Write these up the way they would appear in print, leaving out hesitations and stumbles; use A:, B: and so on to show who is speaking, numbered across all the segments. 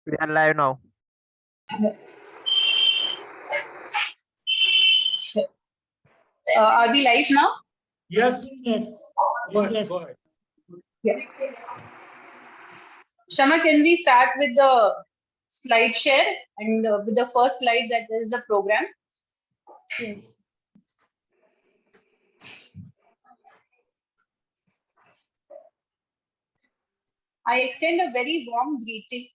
A: We are live now.
B: Are we live now?
C: Yes.
D: Yes.
C: Yes.
B: Yeah. Shama, can we start with the slide share and with the first slide that is the program?
D: Yes.
B: I extend a very warm greeting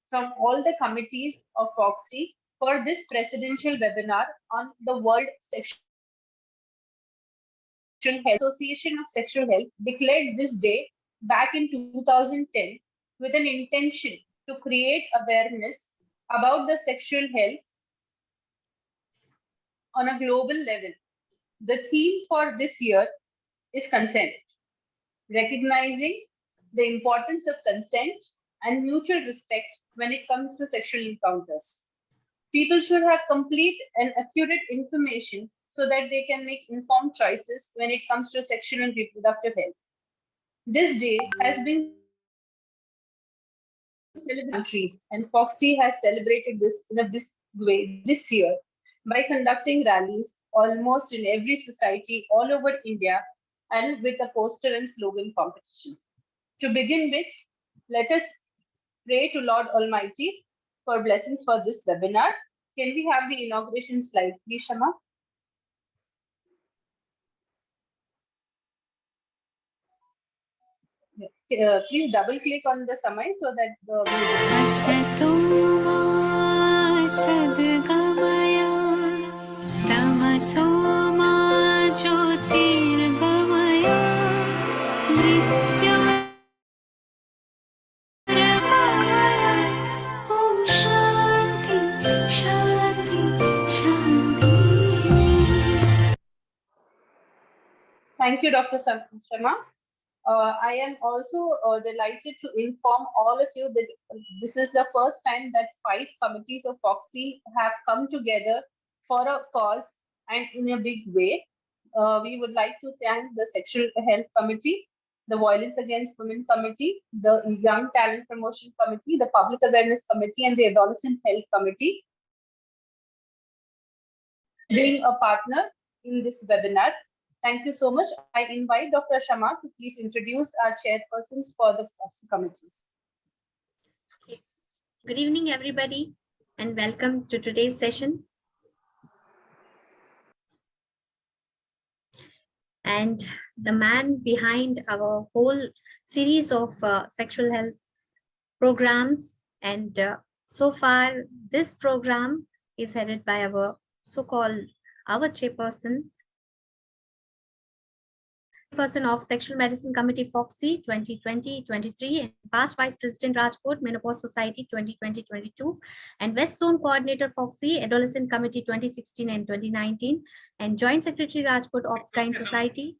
B: from all the committees of Fogsi for this presidential webinar on the World Sexual Health Association of Sexual Health declared this day back in 2010 with an intention to create awareness about the sexual health on a global level. The theme for this year is consent, recognizing the importance of consent and mutual respect when it comes to sexual encounters. People should have complete and accurate information so that they can make informed choices when it comes to sexual and reproductive health. This day has been celebrated in countries, and Foxy has celebrated this in a big way this year by conducting rallies almost in every society all over India and with a poster and slogan competition. To begin with, let us pray to Lord Almighty for blessings for this webinar. Can we have the inauguration slide, please, Shama? Please double click on the summary so that Thank you, Dr. Sharma. I am also delighted to inform all of you that this is the first time that 5 committees of Foxy have come together for a cause and in a big way. We would like to thank the Sexual Health Committee, the Violence Against Women Committee, the Young Talent Promotion Committee, the Public Awareness Committee, and the Adolescent Health Committee being a partner in this webinar. Thank you so much. I invite Dr. Shama to please introduce our chairpersons for the Foxy committees.
D: Good evening, everybody, and welcome to today's session. And the man behind our whole series of sexual health programs, and so far this program is headed by our our chairperson of Sexual Medicine Committee Foxy 2020-23, and past Vice President Rajkot Menopause Society 2020-22, and West Zone Coordinator Foxy Adolescent Committee 2016 and 2019, and Joint Secretary Rajkot Obscine Society.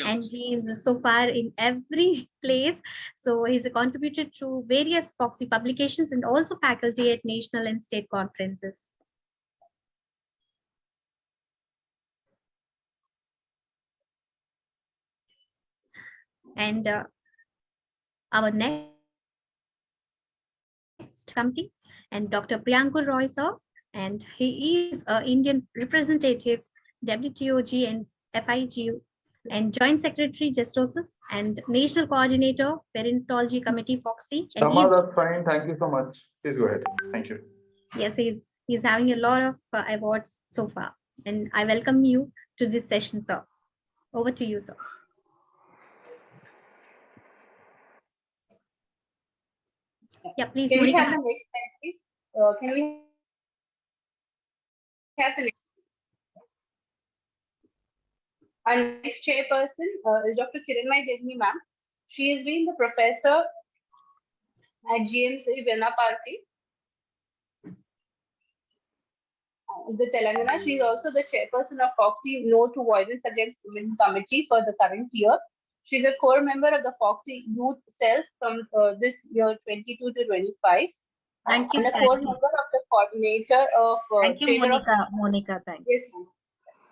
D: And he is so far in every place. So he's contributed to various Foxy publications and also faculty at national and state conferences. And our next committee, and Dr. Priyankur Roy, sir, and he is an Indian representative, WTOG and FIGU, and Joint Secretary Justices and National Coordinator Parentology Committee Foxy. And
E: that's fine. Thank you so much. Please go ahead. Thank you.
D: Yes, he's having a lot of awards so far, and I welcome you to this session, sir. Over to you, sir. Yeah, please.
B: Can we have the next slide, please? Can we have the next? Our next chairperson is Dr. Kiranmai Devni, ma'am. She has been the professor at GMC Venapati, the Telangana. She is also the chairperson of Foxy No to Violence Against Women Committee for the current year. She is a core member of the Foxy Youth Cell from this year 22 to 25.
D: Thank you.
B: And a core member of the coordinator of
D: thank you, Monica. Thank you.
B: Yes, ma'am.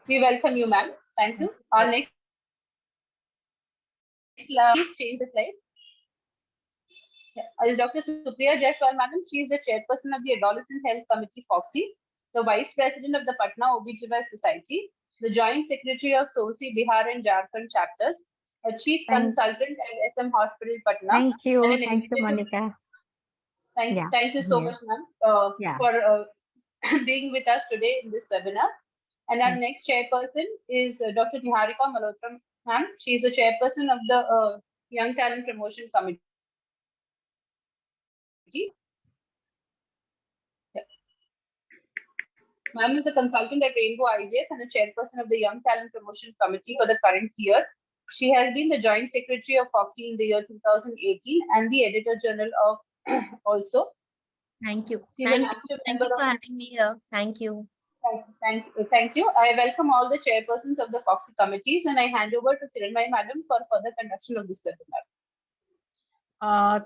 B: We welcome you, ma'am. Thank you. Our next slide, please change the slide. Yeah. is Dr. Supriya Jaiswal, madam. She is the chairperson of the Adolescent Health Committee, Fogsi, the vice president of the Patna OBGYN Society, the joint secretary of Fogsi, Bihar and Jharkhand chapters, a chief consultant at SM Hospital, Patna.
A: Thank
B: and
A: you.
B: an
A: Thank you,
B: executive-
A: Monica. Yeah.
B: Thank you so much, ma'am,
A: Yeah.
B: for being with us today in this webinar. And our next chairperson is Dr. Niharika Malhotra, ma'am. She is the chairperson of the Young Talent Promotion Committee. Yeah. Ma'am is a consultant at Rainbow IVF and a chairperson of the Young Talent Promotion Committee for the current year. She has been the joint secretary of Fogsi in the year 2018 and the editor general of also.
D: Thank you.
B: She's an
D: Thank you.
B: active
D: Thank
B: member
D: you for
B: of.
D: having me here. Thank you.
B: Thank you. I welcome all the chairpersons of the Fogsi committees and I hand over to Kiranmai madam for further conduction of this webinar.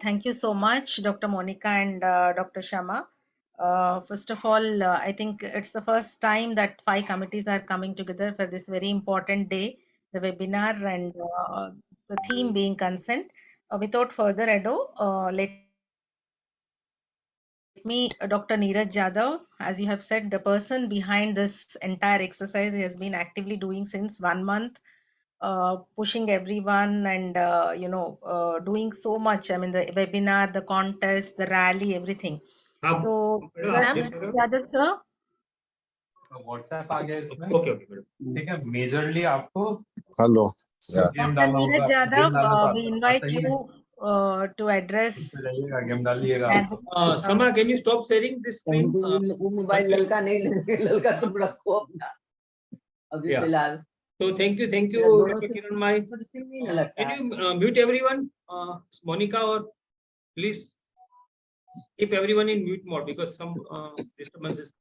C: Thank you so much, Dr. Monica and Dr. Shama. First of all, I think it's the first time that 5 committees are coming together for this very important day, the webinar, and the theme being consent. Without further ado, let me, Dr. Neeraj Jadhav, as you have said, the person behind this entire exercise has been actively doing since 1 month, pushing everyone and, doing so much. I mean, the webinar, the contest, the rally, everything. So, Jadhav, sir.
F: WhatsApp आ गया इसमें okay ठीक है majorly आपको
E: Hello. Yeah.
F: Game
C: Dr.
F: डालना होगा
C: Neeraj
F: game
C: Jadhav,
F: डालना तो
C: we
F: आता
C: invite
F: ही है
C: you to address.
F: जाइएगा गेम डालिएगा
G: Sama, can you stop sharing this screen?
H: वो मोबाइल ललका नहीं ललका तुम रखो अपना अभी
G: Yeah.
H: फिलहाल
G: So thank you,
H: दोनों
G: Dr.
H: से
G: Kiranmai.
H: खुद से नहीं लगता
G: Can you mute everyone, Monica, or please keep everyone in mute mode because some disturbances.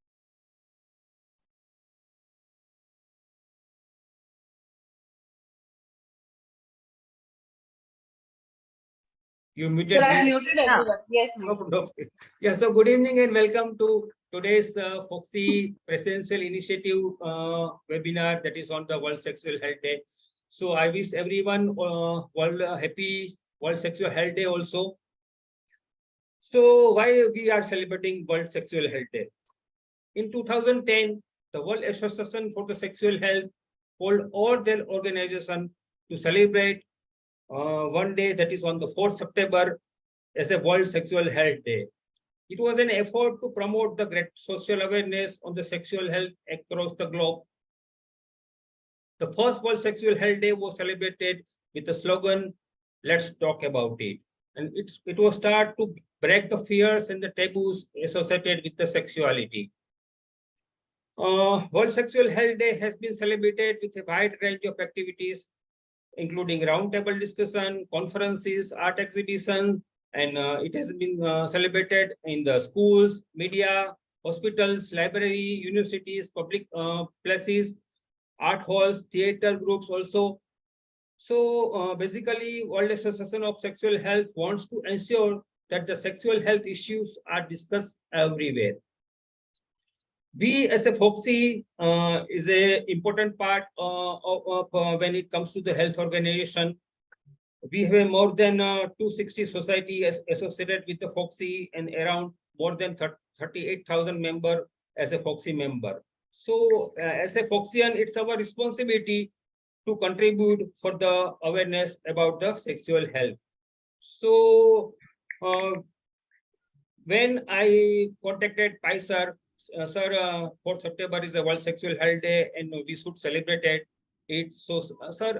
G: You muted
B: So I
G: me.
B: muted everyone. Yes,
G: No,
B: ma'am.
G: no. Yeah, so good evening and welcome to today's Fogsi Presidential Initiative webinar that is on the World Sexual Health Day. So I wish everyone happy World Sexual Health Day also. So why we are celebrating World Sexual Health Day? In 2010, the World Association for the Sexual Health called all their organization to celebrate one day that is on the 4th September as a World Sexual Health Day. It was an effort to promote the great social awareness on the sexual health across the globe. The first World Sexual Health Day was celebrated with the slogan, "Let's talk about it." And it was start to break the fears and the taboos associated with the sexuality. World Sexual Health Day has been celebrated with a wide range of activities, including roundtable discussion, conferences, art exhibitions, and it has been celebrated in the schools, media, hospitals, library, universities, public places, art halls, theater groups also. So basically, World Association of Sexual Health wants to ensure that the sexual health issues are discussed everywhere. We as a Fogsi is a important part of when it comes to the health organization. We have more than 260 societies associated with the Fogsi and around more than 38,000 members as a Fogsi member. So as a Fogsian, it's our responsibility to contribute for the awareness about the sexual health. So when I contacted Pai sir, 4th September is a World Sexual Health Day and we should celebrate it. So sir,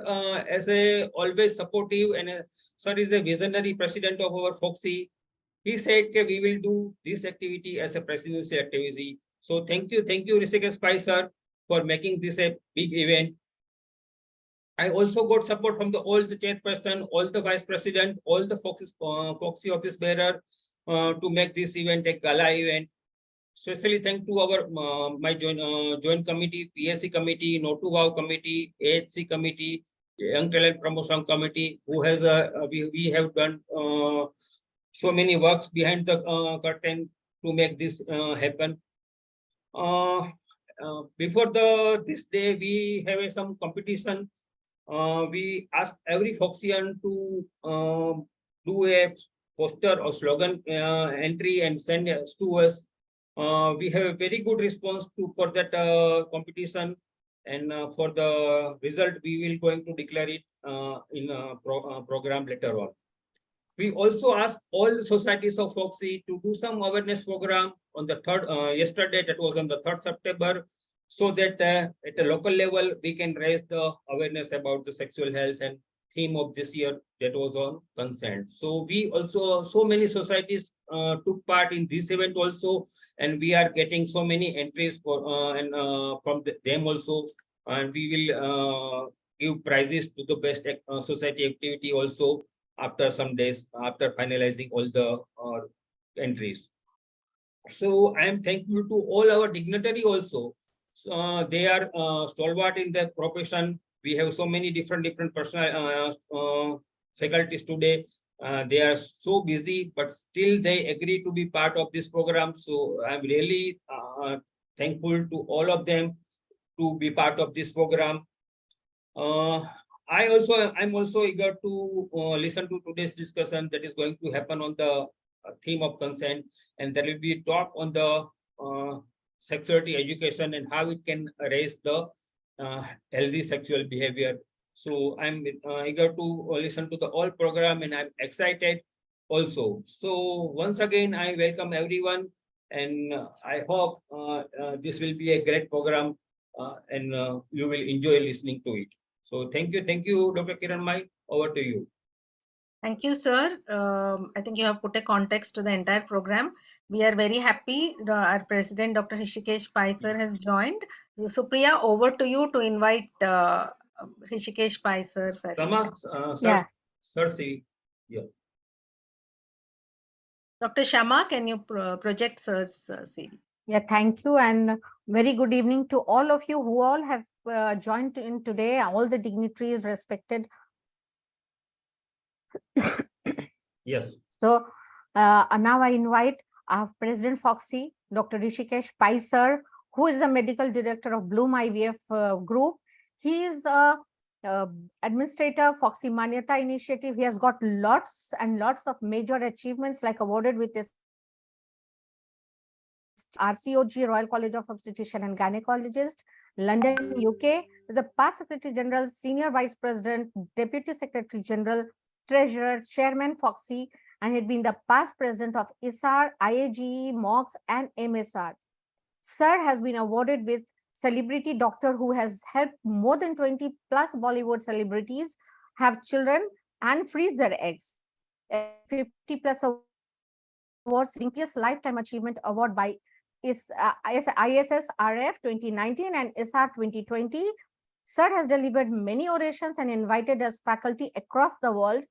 G: as a always supportive and sir is a visionary president of our Fogsi, he said that we will do this activity as a presidency activity. So thank you, Rishikesh Pai sir, for making this a big event. I also got support from all the chairperson, all the vice president, all the Fogsi office bearer to make this event a gala event. Especially thank to our my joint committee, PSC committee, No2Wow committee, AHC committee, Young Talent Promotion committee, who has we have done so many works behind the curtain to make this happen. Before this day, we have some competition. We ask every Fogsian to do a poster or slogan entry and send to us. We have a very good response for that competition, and for the result we will going to declare it in a program later on. We also asked all the societies of Fogsi to do some awareness program on the yesterday, that was on the 3rd September, so that at a local level we can raise the awareness about the sexual health, and theme of this year that was on consent. So we also, so many societies took part in this event also, and we are getting so many entries for from them also, and we will give prizes to the best society activity also after some days, after finalizing all the entries. So I am thankful to all our dignitary also. So, they are stalwart in their profession. We have so many different personal faculties today. They are so busy, but still they agree to be part of this program. So I'm really thankful to all of them to be part of this program. I'm also eager to listen to today's discussion that is going to happen on the theme of consent, and there will be a talk on the sexuality education and how it can raise the healthy sexual behavior. So I'm eager to listen to the whole program, and I'm excited also. So once again, I welcome everyone, and I hope this will be a great program, and you will enjoy listening to it. So thank you, Dr. Kiran Mai. Over to you.
C: Thank you, sir. I think you have put a context to the entire program. We are very happy. Our president, Dr. Hrishikesh Pai sir, has joined. So, Supriya, over to you to invite Hrishikesh Pai sir.
G: Sama,
A: Yeah.
G: sir, see. Yeah.
C: Dr. Shama, can you project sir's CV?
A: Yeah, thank you, and very good evening to all of you who all have joined in today, all the dignitaries respected.
G: Yes.
A: So now I invite our President Fogsi, Dr. Hrishikesh Pai sir, who is the medical director of Bloom IVF Group. He is a administrator, Fogsi Manyata Initiative. He has got lots and lots of major achievements, like awarded with this RCOG, Royal College of Obstetrician and Gynecologist, London, UK, the past Secretary General, Senior Vice President, Deputy Secretary General, Treasurer, Chairman Fogsi, and had been the past President of ISAR, IAGE, MOX, and MSR. Sir has been awarded with Celebrity Doctor, who has helped more than 20 plus Bollywood celebrities have children and freeze their eggs. 50 plus awards, Rinkius Lifetime Achievement Award by ISSRF 2019 and ISAR 2020. Sir has delivered many orations and invited as faculty across the world,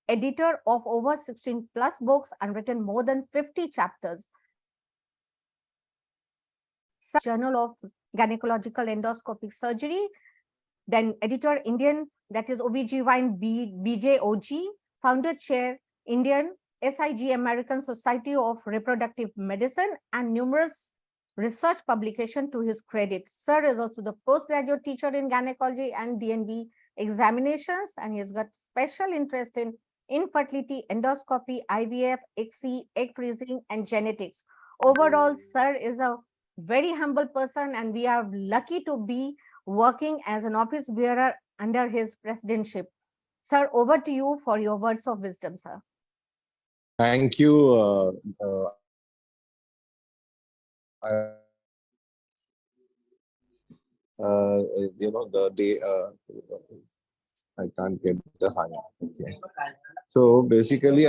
A: editor of over 16 plus books and written more than 50 chapters. Journal of Gynecological Endoscopic Surgery, then editor Indian, that is OBGYN BJOG, founder chair Indian SIG American Society of Reproductive Medicine, and numerous research publication to his credit. Sir is also the postgraduate teacher in gynecology and DNB examinations, and he has got special interest in infertility, endoscopy, IVF, ICSI, egg freezing, and genetics. Overall, sir is a very humble person, and we are lucky to be working as an office bearer under his presidentship. Sir, over to you for your words of wisdom, sir.
E: Thank you. The day I can't get the hang. Okay. So basically,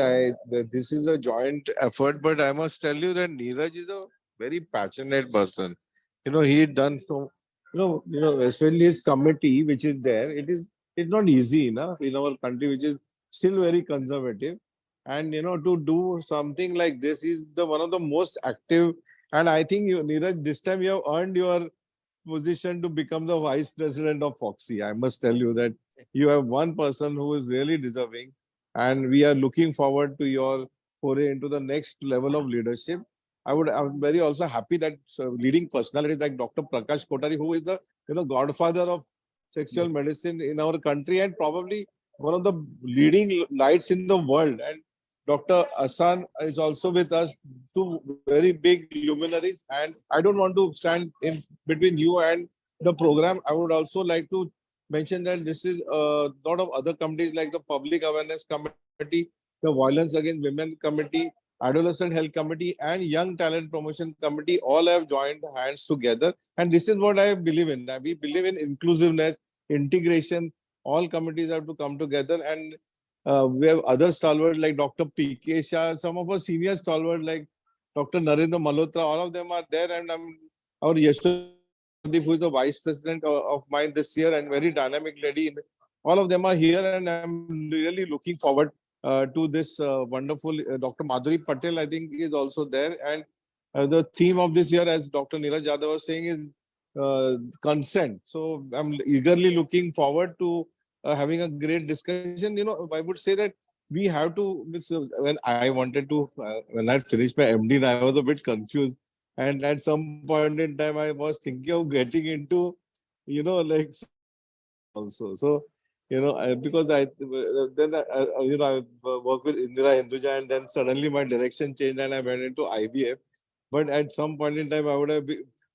E: this is a joint effort, but I must tell you that Neeraj is a very passionate person. He done so. Especially his committee, which is there. It's not easy, in our country, which is still very conservative. And to do something like this is one of the most active. And I think Neeraj, this time you have earned your position to become the vice president of Fogsi. I must tell you that you have one person who is really deserving, and we are looking forward to your foray into the next level of leadership. I'm very also happy that leading personalities like Dr. Prakash Kotari, who is the godfather of sexual medicine in our country and probably one of the leading lights in the world. And Dr. Asan is also with us, two very big luminaries. And I don't want to stand in between you and the program. I would also like to mention that this is a lot of other committees like the Public Awareness Committee, the Violence Against Women Committee, Adolescent Health Committee, and Young Talent Promotion Committee all have joined hands together. And this is what I believe in. We believe in inclusiveness, integration. All committees have to come together, and we have other stalwarts like Dr. P.K. Shah, some of our senior stalwarts like Dr. Narendra Malhotra, all of them are there. And our Yashwant, who is the vice president of mine this year and very dynamic lady. All of them are here, and I'm really looking forward to this wonderful Dr. Madhuri Patel, I think, is also there. And the theme of this year, as Dr. Neeraj Yadav was saying, is consent. So I'm eagerly looking forward to having a great discussion. I would say that we have to, when I wanted to, when I finished my MD, I was a bit confused. And at some point in time, I was thinking of getting into, like also. So, because then I worked with Indira Hinduja, and then suddenly my direction changed and I went into IVF. But at some point in time, I would have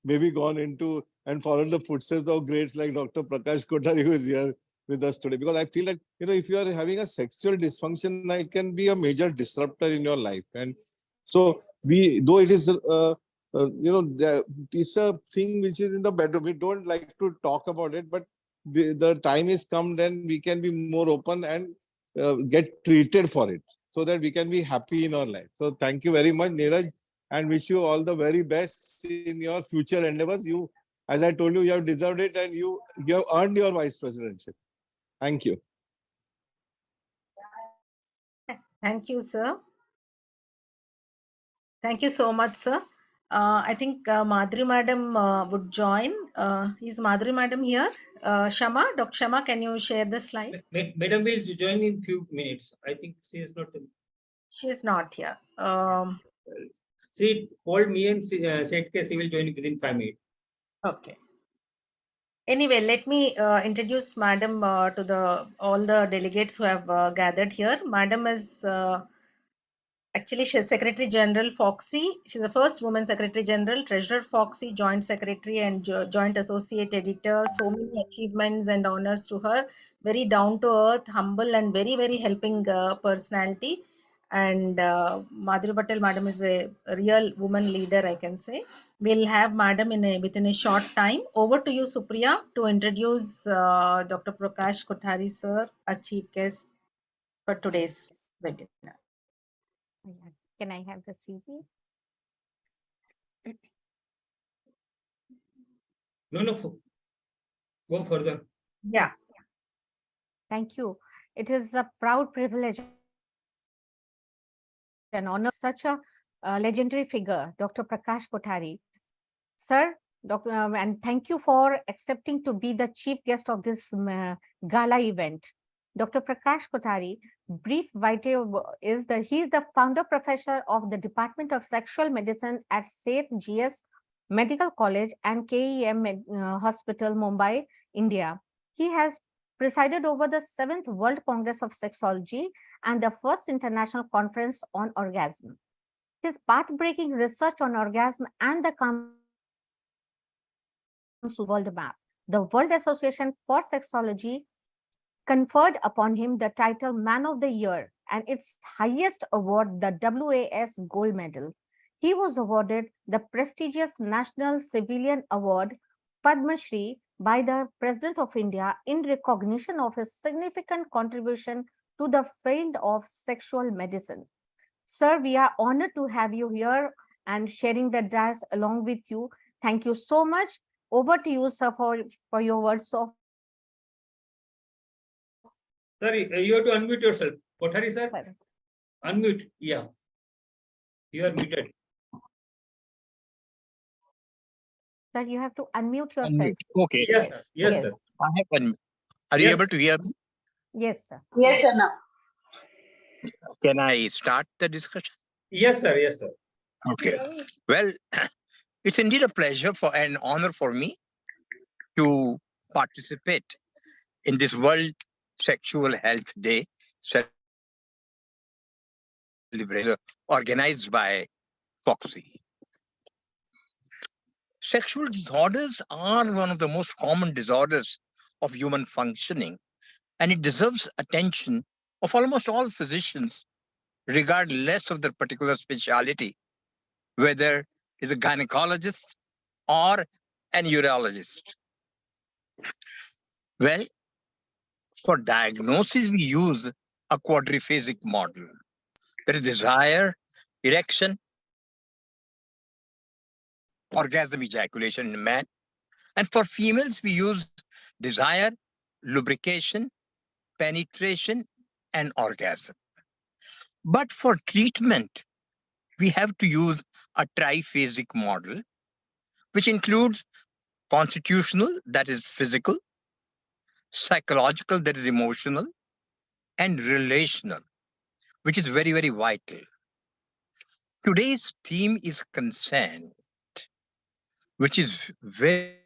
E: maybe gone into and followed the footsteps of greats like Dr. Prakash Kothari, who is here with us today. Because I feel like, if you are having a sexual dysfunction, it can be a major disruptor in your life. And so though it is, it's a thing which is in the bedroom. We don't like to talk about it, but the time is come, then we can be more open and get treated for it so that we can be happy in our life. So thank you very much, Neeraj, and wish you all the very best in your future endeavors. You, as I told you, you have deserved it, and you have earned your vice presidentship. Thank you.
C: Thank you, sir. Thank you so much, sir. I think Madhuri Madam would join. Is Madhuri Madam here? Shama, Dr. Shama, can you share the slide?
G: Madam will join in few minutes. I think she is not.
C: She is not here.
G: She called me and said she will join within 5 minutes.
C: Okay. Anyway, let me introduce Madam to all the delegates who have gathered here. Madam is actually, she's Secretary General Fogsi. She's the first woman Secretary General, Treasurer Fogsi, Joint Secretary and Joint Associate Editor. So many achievements and honors to her. Very down to earth, humble, and very, very helping personality. And Madhuri Patel, Madam, is a real woman leader, I can say. We'll have Madam within a short time. Over to you, Supriya, to introduce Dr. Prakash Kothari, sir, our chief guest for today's webinar.
A: Can I have the CV?
G: No. Go further.
C: Yeah.
A: Thank you. It is a proud privilege and honor such a legendary figure, Dr. Prakash Kothari. Sir, and thank you for accepting to be the chief guest of this gala event. Dr. Prakash Kothari, brief bio is he is the founder professor of the Department of Sexual Medicine at Seth GS Medical College and KEM Hospital, Mumbai, India. He has presided over the 7th World Congress of Sexology and the first International Conference on Orgasm. His path-breaking research on orgasm and the World Map, the World Association for Sexology, conferred upon him the title Man of the Year and its highest award, the WAS Gold Medal. He was awarded the prestigious National Civilian Award, Padma Shri, by the President of India in recognition of his significant contribution to the field of sexual medicine. Sir, we are honored to have you here and sharing the dais along with you. Thank you so much. Over to you, sir, for your words of.
G: Sorry, you have to unmute yourself. Kothari, sir?
A: Sir.
G: Unmute. Yeah. You are muted.
A: Sir, you have to unmute yourself.
I: Okay.
G: Yes, sir. Yes, sir.
I: I have one. Are you
G: Yes.
I: able to hear me?
A: Yes, sir.
B: Yes, sir. Now.
I: Can I start the discussion?
G: Yes, sir. Yes, sir.
I: Okay. Well, it's indeed a pleasure and honor for me to participate in this World Sexual Health Day organized by Fogsi. Sexual disorders are one of the most common disorders of human functioning, and it deserves attention of almost all physicians, regardless of their particular specialty, whether it's a gynecologist or an urologist. Well, for diagnosis, we use a quadriphasic model. There is desire, erection, orgasm, ejaculation in man. And for females, we use desire, lubrication, penetration, and orgasm. But for treatment, we have to use a triphasic model, which includes constitutional, that is physical, psychological, that is emotional, and relational, which is very, very vital. Today's theme is consent, which is very,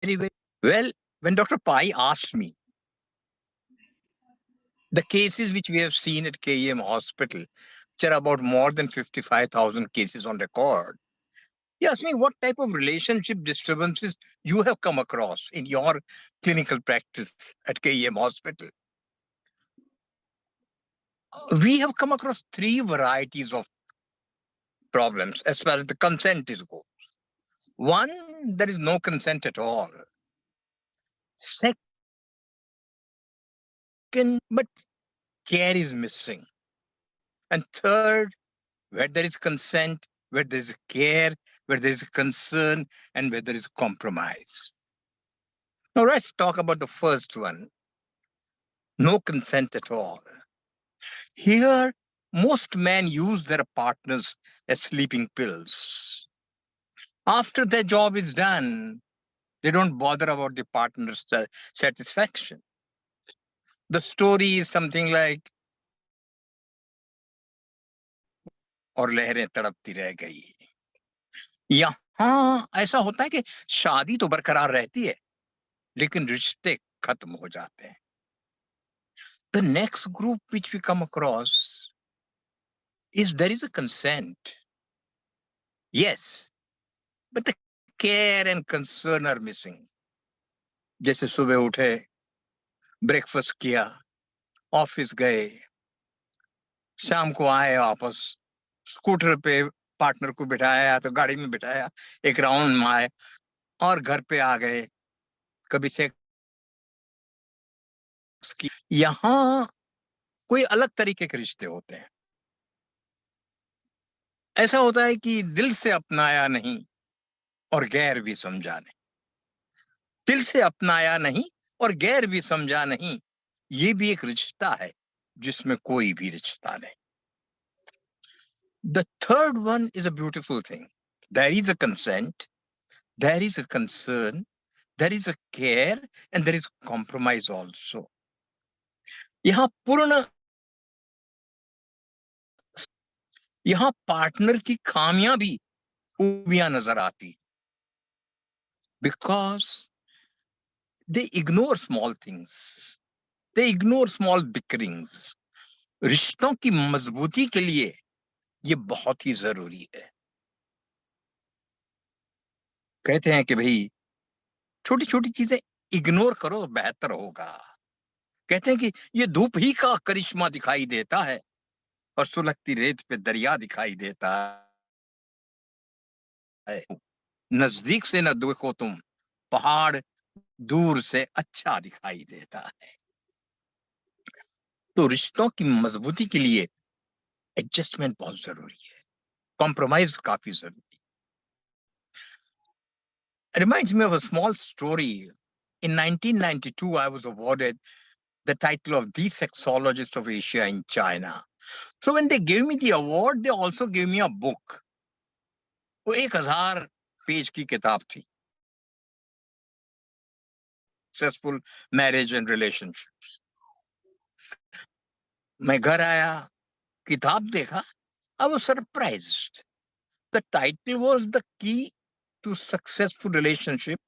I: very well. When Dr. Pai asked me the cases which we have seen at KEM Hospital, which are about more than 55,000 cases on record, he asked me what type of relationship disturbances you have come across in your clinical practice at KEM Hospital. We have come across three varieties of problems as far as the consent is goes. One, there is no consent at all. Second, but care is missing. And third, where there is consent, where there is care, where there is concern, and where there is compromise. Now let's talk about the first one. No consent at all. Here, most men use their partners as sleeping pills. After their job is done, they don't bother about the partner's satisfaction. The story is something like, और लहरें तड़पती रह गई. यहाँ ऐसा होता है कि शादी तो बरकरार रहती है, लेकिन रिश्ते खत्म हो जाते हैं. The next group which we come across is there is a consent. Yes, but the care and concern are missing. जैसे सुबह उठे, ब्रेकफास्ट किया, ऑफिस गए, शाम को आए वापस, स्कूटर पे पार्टनर को बिठाया तो गाड़ी में बिठाया, एक राउंड में आए और घर पे आ गए, कभी सेक्स की. यहाँ कोई अलग तरीके के रिश्ते होते हैं. ऐसा होता है कि दिल से अपनाया नहीं और गैर भी समझा नहीं. दिल से अपनाया नहीं और गैर भी समझा नहीं, ये भी एक रिश्ता है जिसमें कोई भी रिश्ता नहीं. The third one is a beautiful thing. There is a consent, there is a concern, there is a care, and there is compromise also. यहाँ पूर्ण, यहाँ पार्टनर की खामियां भी खूबियां नजर आती, because they ignore small things, they ignore small bickerings. रिश्तों की मजबूती के लिए ये बहुत ही जरूरी है. कहते हैं कि भाई छोटी छोटी चीजें इग्नोर करो बेहतर होगा. कहते हैं कि ये धूप ही का करिश्मा दिखाई देता है और सुलगती रेत पे दरिया दिखाई देता है. नजदीक से न देखो तुम, पहाड़ दूर से अच्छा दिखाई देता है. तो रिश्तों की मजबूती के लिए एडजस्टमेंट बहुत जरूरी है, कॉम्प्रोमाइज काफी जरूरी. Reminds me of a small story. In 1992, I was awarded the title of the sexologist of Asia in China. So when they gave me the award, they also gave me a book. वो 1000 page की किताब थी. Successful marriage and relationships. मैं घर आया, किताब देखा, I was surprised. The title was The Key to Successful Relationship.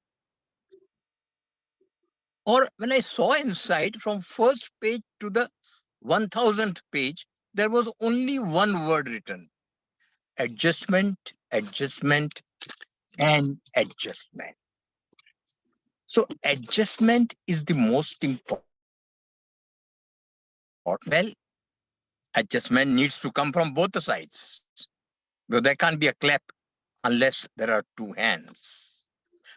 I: Or when I saw inside from first page to the 1000th page, there was only one word written: adjustment, adjustment, and adjustment. So adjustment is the most important. Well, adjustment needs to come from both the sides. Because there can't be a clap unless there are two hands.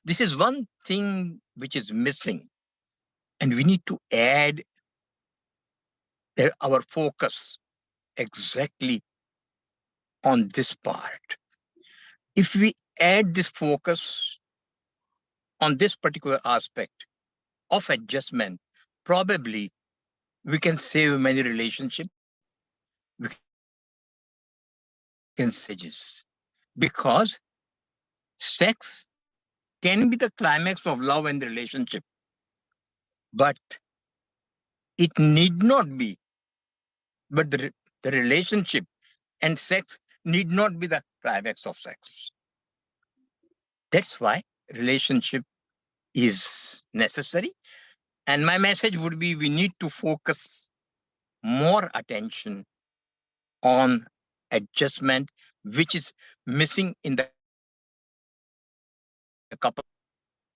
I: This is one thing which is missing. And we need to add our focus exactly on this part. If we add this focus on this particular aspect of adjustment, probably we can save many relationships. We can sages, because sex can be the climax of love and relationship, but it need not be. But the relationship and sex need not be the climax of sex. That's why relationship is necessary. And my message would be, we need to focus more attention on adjustment, which is missing in the couple.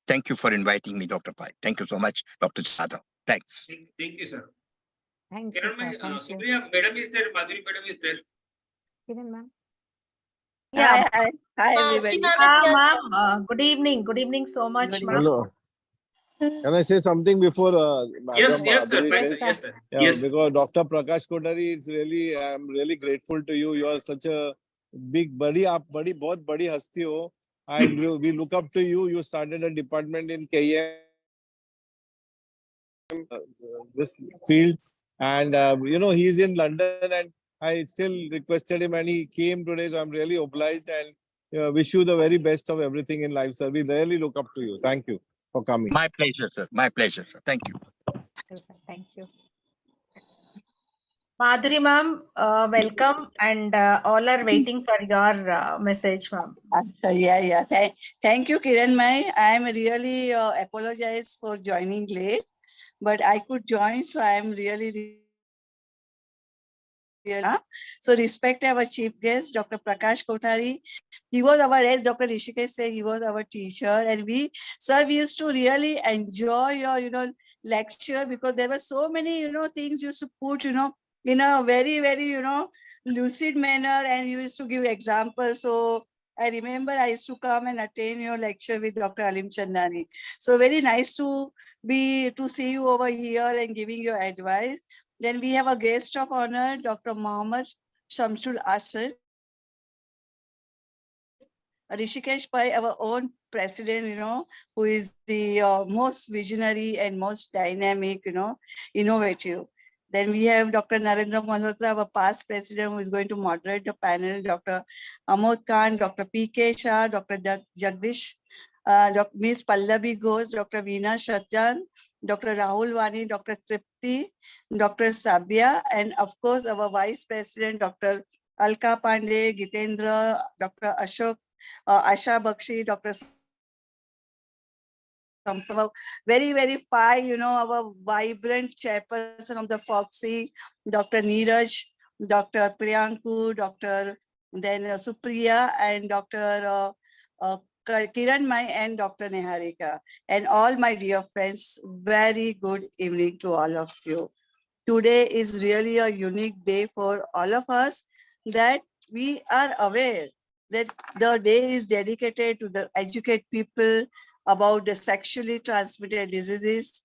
I: Thank you for inviting me, Dr. Pai. Thank you so much, Dr. Jadhav. Thanks.
G: Thank you, sir.
A: Thank you,
G: Kiran
A: sir.
G: ma'am,
A: Thank you.
G: Supriya madam is there, Madhuri madam is there.
A: Kiran, ma'am.
J: Yeah.
K: Hi,
J: everybody.
C: Ma'am, good evening. Good evening so much,
J: Good
C: ma'am.
E: Hello. Can I say something before
G: Yes,
E: Madam
G: yes, sir.
E: Madhuri
A: Yes,
E: says?
A: sir.
G: Yes, sir.
E: Yeah,
G: Yes.
E: because Dr. Prakash Kothari, it's really, I'm really grateful to you. You are such a big, बहुत बड़ी हस्ती हो, and we look up to you. You started a department in KM, this field, and he's in London, and I still requested him, and he came today. So I'm really obliged, and wish you the very best of everything in life, sir. We really look up to you. Thank you for coming.
I: My pleasure, sir. My pleasure, sir. Thank you.
A: Thank you.
C: Madhuri ma'am, welcome, and all are waiting for your message, ma'am.
J: Yeah. Thank you, Kiran Mai. I am really apologize for joining late, but I could join, so I am really. So respect our chief guest, Dr. Prakash Kothari. He was our, as Dr. Rishikesh said, he was our teacher, and we used to really enjoy your, lecture, because there were so many, things you used to put, in a very, very, lucid manner, and you used to give examples. So I remember I used to come and attend your lecture with Dr. Alim Chandani. So very nice to see you over here and giving your advice. Then we have a guest of honor, Dr. Mohammed Shamsul Asad. Rishikesh Pai, our own president, who is the most visionary and most dynamic, innovative. Then we have Dr. Narendra Malhotra, our past president, who is going to moderate the panel, Dr. Amod Khan, Dr. P.K. Shah, Dr. Jagdish, Dr. Ms. Pallavi Ghosh, Dr. Veena Satyan, Dr. Rahul Wani, Dr. Tripti, Dr. Sabya, and of course, our vice president, Dr. Alka Pandey, Gitendra, Dr. Ashok, Asha Bakshi, Dr. Very, very fine, our vibrant chairperson of the Fogsi, Dr. Neeraj, Dr. Priyanku, Dr. then Supriya, and Dr. Kiran Mai, and Dr. Niharika, and all my dear friends. Very good evening to all of you. Today is really a unique day for all of us, that we are aware that the day is dedicated to the educate people about the sexually transmitted diseases,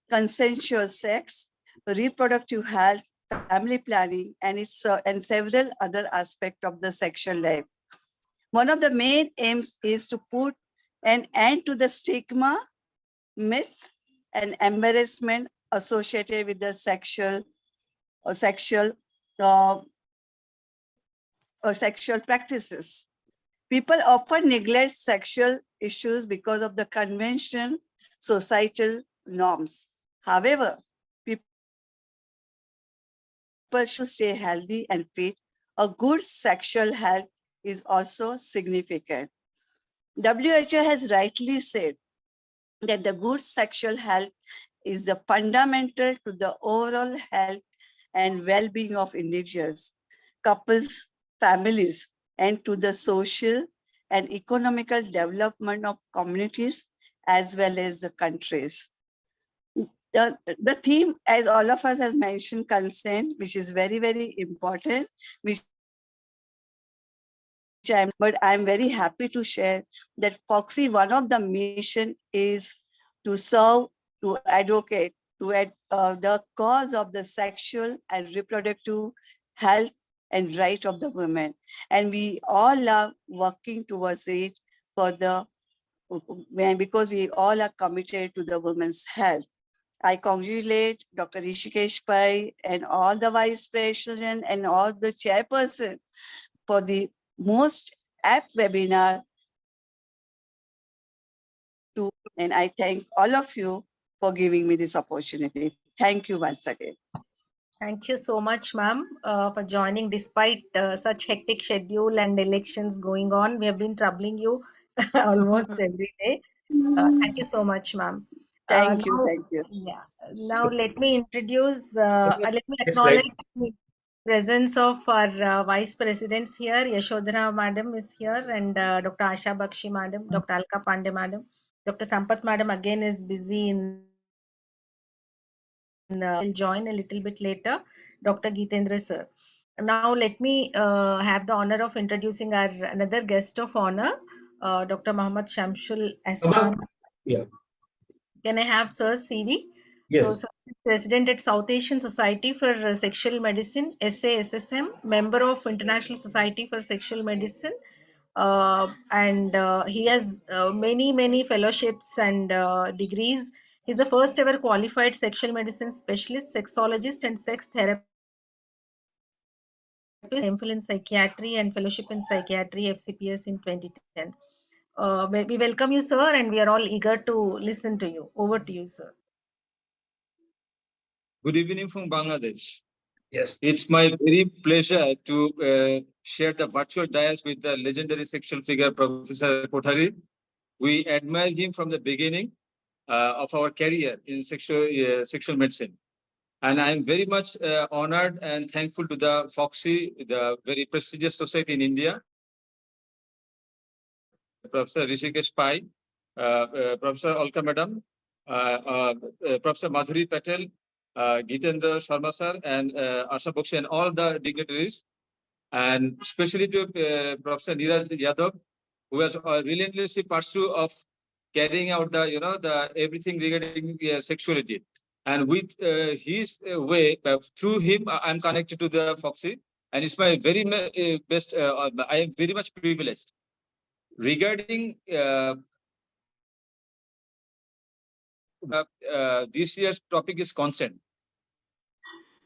J: consensual sex, reproductive health, family planning, and several other aspects of the sexual life. One of the main aims is to put an end to the stigma, myths, and embarrassment associated with the sexual practices. People often neglect sexual issues because of the conventional societal norms. However, people should stay healthy and fit. A good sexual health is also significant. WHO has rightly said that the good sexual health is the fundamental to the overall health and well-being of individuals, couples, families, and to the social and economical development of communities as well as the countries. The theme, as all of us has mentioned, consent, which is very, very important, but I'm very happy to share that Foxy, one of the mission is to serve, to advocate, the cause of the sexual and reproductive health and right of the women. And we all are working towards it for the, because we all are committed to the women's health. I congratulate Dr. Rishikesh Pai and all the vice president and all the chairperson for the most apt webinar and I thank all of you for giving me this opportunity. Thank you once again.
C: Thank you so much, ma'am, for joining despite such hectic schedule and elections going on. We have been troubling you almost every day. Thank you so much, ma'am.
J: Thank you. Thank you.
C: Yeah. Now let me introduce, let me
G: Next slide.
C: acknowledge the presence of our vice presidents here. Yashodhara madam is here, and Dr. Asha Bakshi madam, Dr. Alka Pandey madam, Dr. Sampath madam again is busy in. Will join a little bit later, Dr. Geetendra sir. Now let me have the honor of introducing our another guest of honor, Dr. Muhammad Shamsul Ahsan.
G: Yeah.
C: Can I have sir's CV?
G: Yes.
C: So, sir is President at South Asian Society for Sexual Medicine, SASSM, member of International Society for Sexual Medicine, and he has many fellowships and degrees. He's the first ever qualified sexual medicine specialist, sexologist, and sex therapist. MPhil in psychiatry and fellowship in psychiatry, FCPS in 2010. We welcome you, sir, and we are all eager to listen to you. Over to you, sir.
K: Good evening from Bangladesh.
G: Yes.
K: It's my very pleasure to share the virtual dais with the legendary sexual figure, Professor Kothari. We admire him from the beginning of our career in sexual medicine. And I'm very much honored and thankful to the Foxy, the very prestigious society in India, Professor Rishikesh Pai, Professor Alka Madam, Professor Madhuri Patel, Geetendra Sharma sir, and Asha Bakshi, and all the dignitaries, and especially to Professor Neeraj Yadav, who has relentlessly pursued of carrying out the everything regarding sexuality. And with his way, through him, I'm connected to the Foxy, and it's my very best. I am very much privileged. Regarding this year's topic is consent,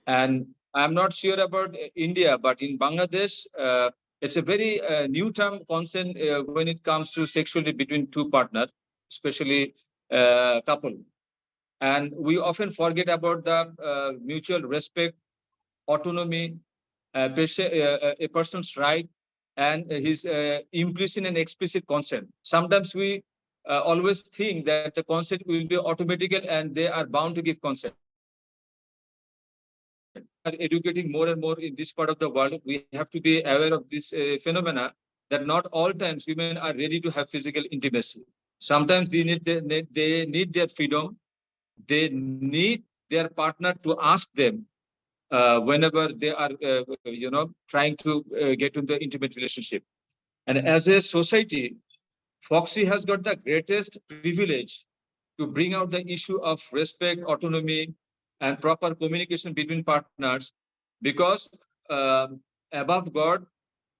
K: and I'm not sure about India, but in Bangladesh, it's a very new term, consent, when it comes to sexuality between two partners, especially couple. And we often forget about the mutual respect, autonomy, a person's right, and his implicit and explicit consent. Sometimes we always think that the consent will be automatical and they are bound to give consent. Are educating more and more in this part of the world, we have to be aware of this phenomena, that not all times women are ready to have physical intimacy. Sometimes they need their freedom. They need their partner to ask them whenever they are, trying to get into the intimate relationship. And as a society, Foxy has got the greatest privilege to bring out the issue of respect, autonomy, and proper communication between partners, because above God,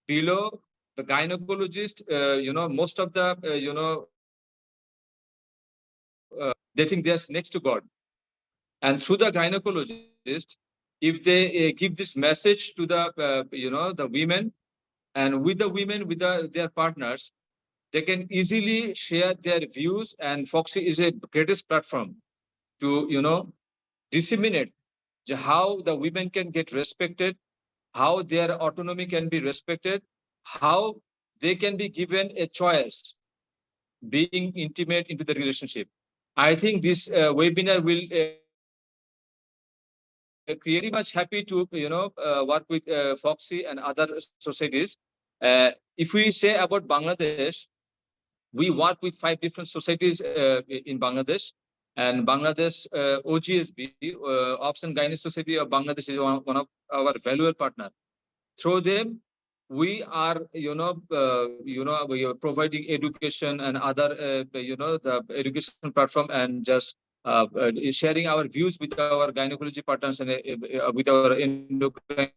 K: below the gynecologist, most of the, they think they're next to God. And through the gynecologist, if they give this message to the women, and with the women, with their partners, they can easily share their views. And Foxy is a greatest platform to, disseminate how the women can get respected, how their autonomy can be respected, how they can be given a choice being intimate into the relationship. I think this webinar will very much happy to work with Foxy and other societies. If we say about Bangladesh, we work with 5 different societies in Bangladesh, and Bangladesh OGSB, Ops and Gynae Society of Bangladesh, is one of our valuable partner. Through them, we are we are providing education and other the education platform, and just sharing our views with our gynecology partners and with our endocrinology.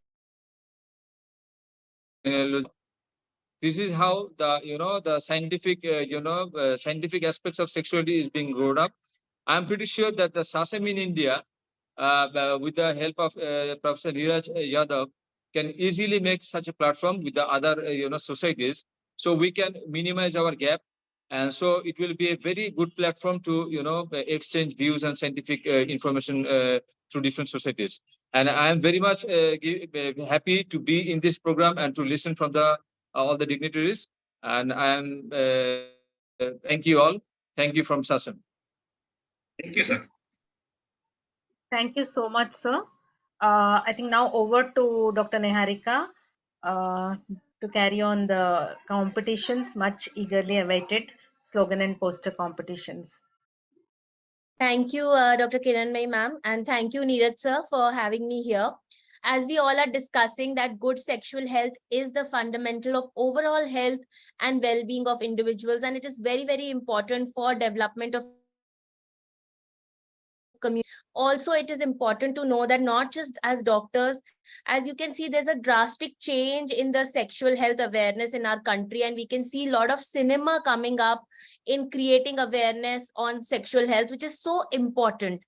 K: This is how the scientific scientific aspects of sexuality is being grown up. I'm pretty sure that the SASEM in India, with the help of Professor Neeraj Yadav, can easily make such a platform with the other societies, so we can minimize our gap, and so it will be a very good platform to exchange views and scientific information through different societies. And I am very much happy to be in this program and to listen from the all the dignitaries. And I am thank you all. Thank you from SASEM.
G: Thank you, sir.
C: Thank you so much, sir. I think now over to Dr. Niharika to carry on the competitions, much eagerly awaited slogan and poster competitions.
L: Thank you, Dr. Kiranmai ma'am, and thank you, Neeraj sir, for having me here. As we all are discussing that good sexual health is the fundamental of overall health and well-being of individuals, and it is very, very important for development of community. Also, it is important to know that not just as doctors, as you can see, there's a drastic change in the sexual health awareness in our country, and we can see a lot of cinema coming up in creating awareness on sexual health, which is so important.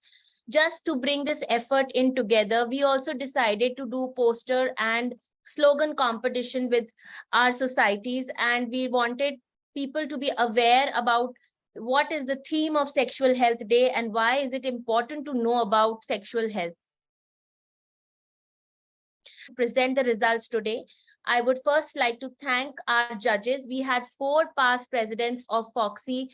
L: Just to bring this effort in together, we also decided to do poster and slogan competition with our societies, and we wanted people to be aware about what is the theme of Sexual Health Day and why is it important to know about sexual health. Present the results today. I would first like to thank our judges. We had 4 past presidents of Foxy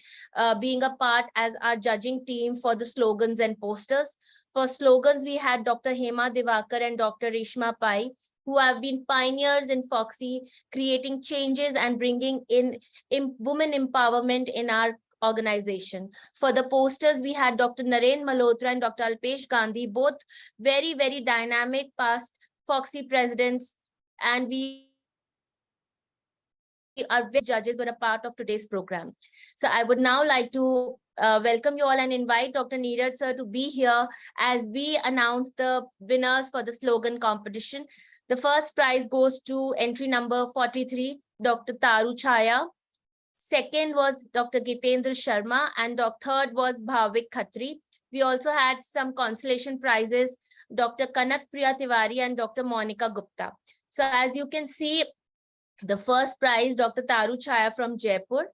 L: being a part as our judging team for the slogans and posters. For slogans, we had Dr. Hema Divakar and Dr. Reshma Pai, who have been pioneers in Foxy, creating changes and bringing in women empowerment in our organization. For the posters, we had Dr. Naren Malhotra and Dr. Alpesh Gandhi, both very, very dynamic past Foxy presidents, and we are judges were a part of today's program. So I would now like to welcome you all and invite Dr. Neeraj sir to be here as we announce the winners for the slogan competition. The first prize goes to entry number 43, Dr. Taru Chaya. Second was Dr. Gitendra Sharma, and third was Bhavik Khatri. We also had some consolation prizes, Dr. Kanak Priya Tiwari and Dr. Monica Gupta. So as you can see, the first prize, Dr. Taru Chaya from Jaipur.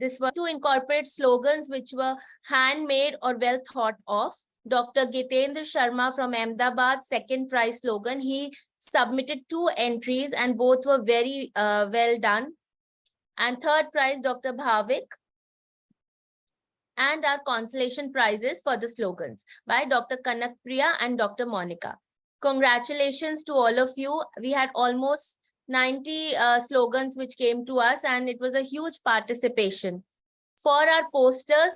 L: This was to incorporate slogans which were handmade or well thought of. Dr. Gitendra Sharma from Ahmedabad, second prize slogan. He submitted 2 entries and both were very well done. And third prize, Dr. Bhavik. And our consolation prizes for the slogans by Dr. Kanak Priya and Dr. Monica. Congratulations to all of you. We had almost 90 slogans which came to us, and it was a huge participation. For our posters,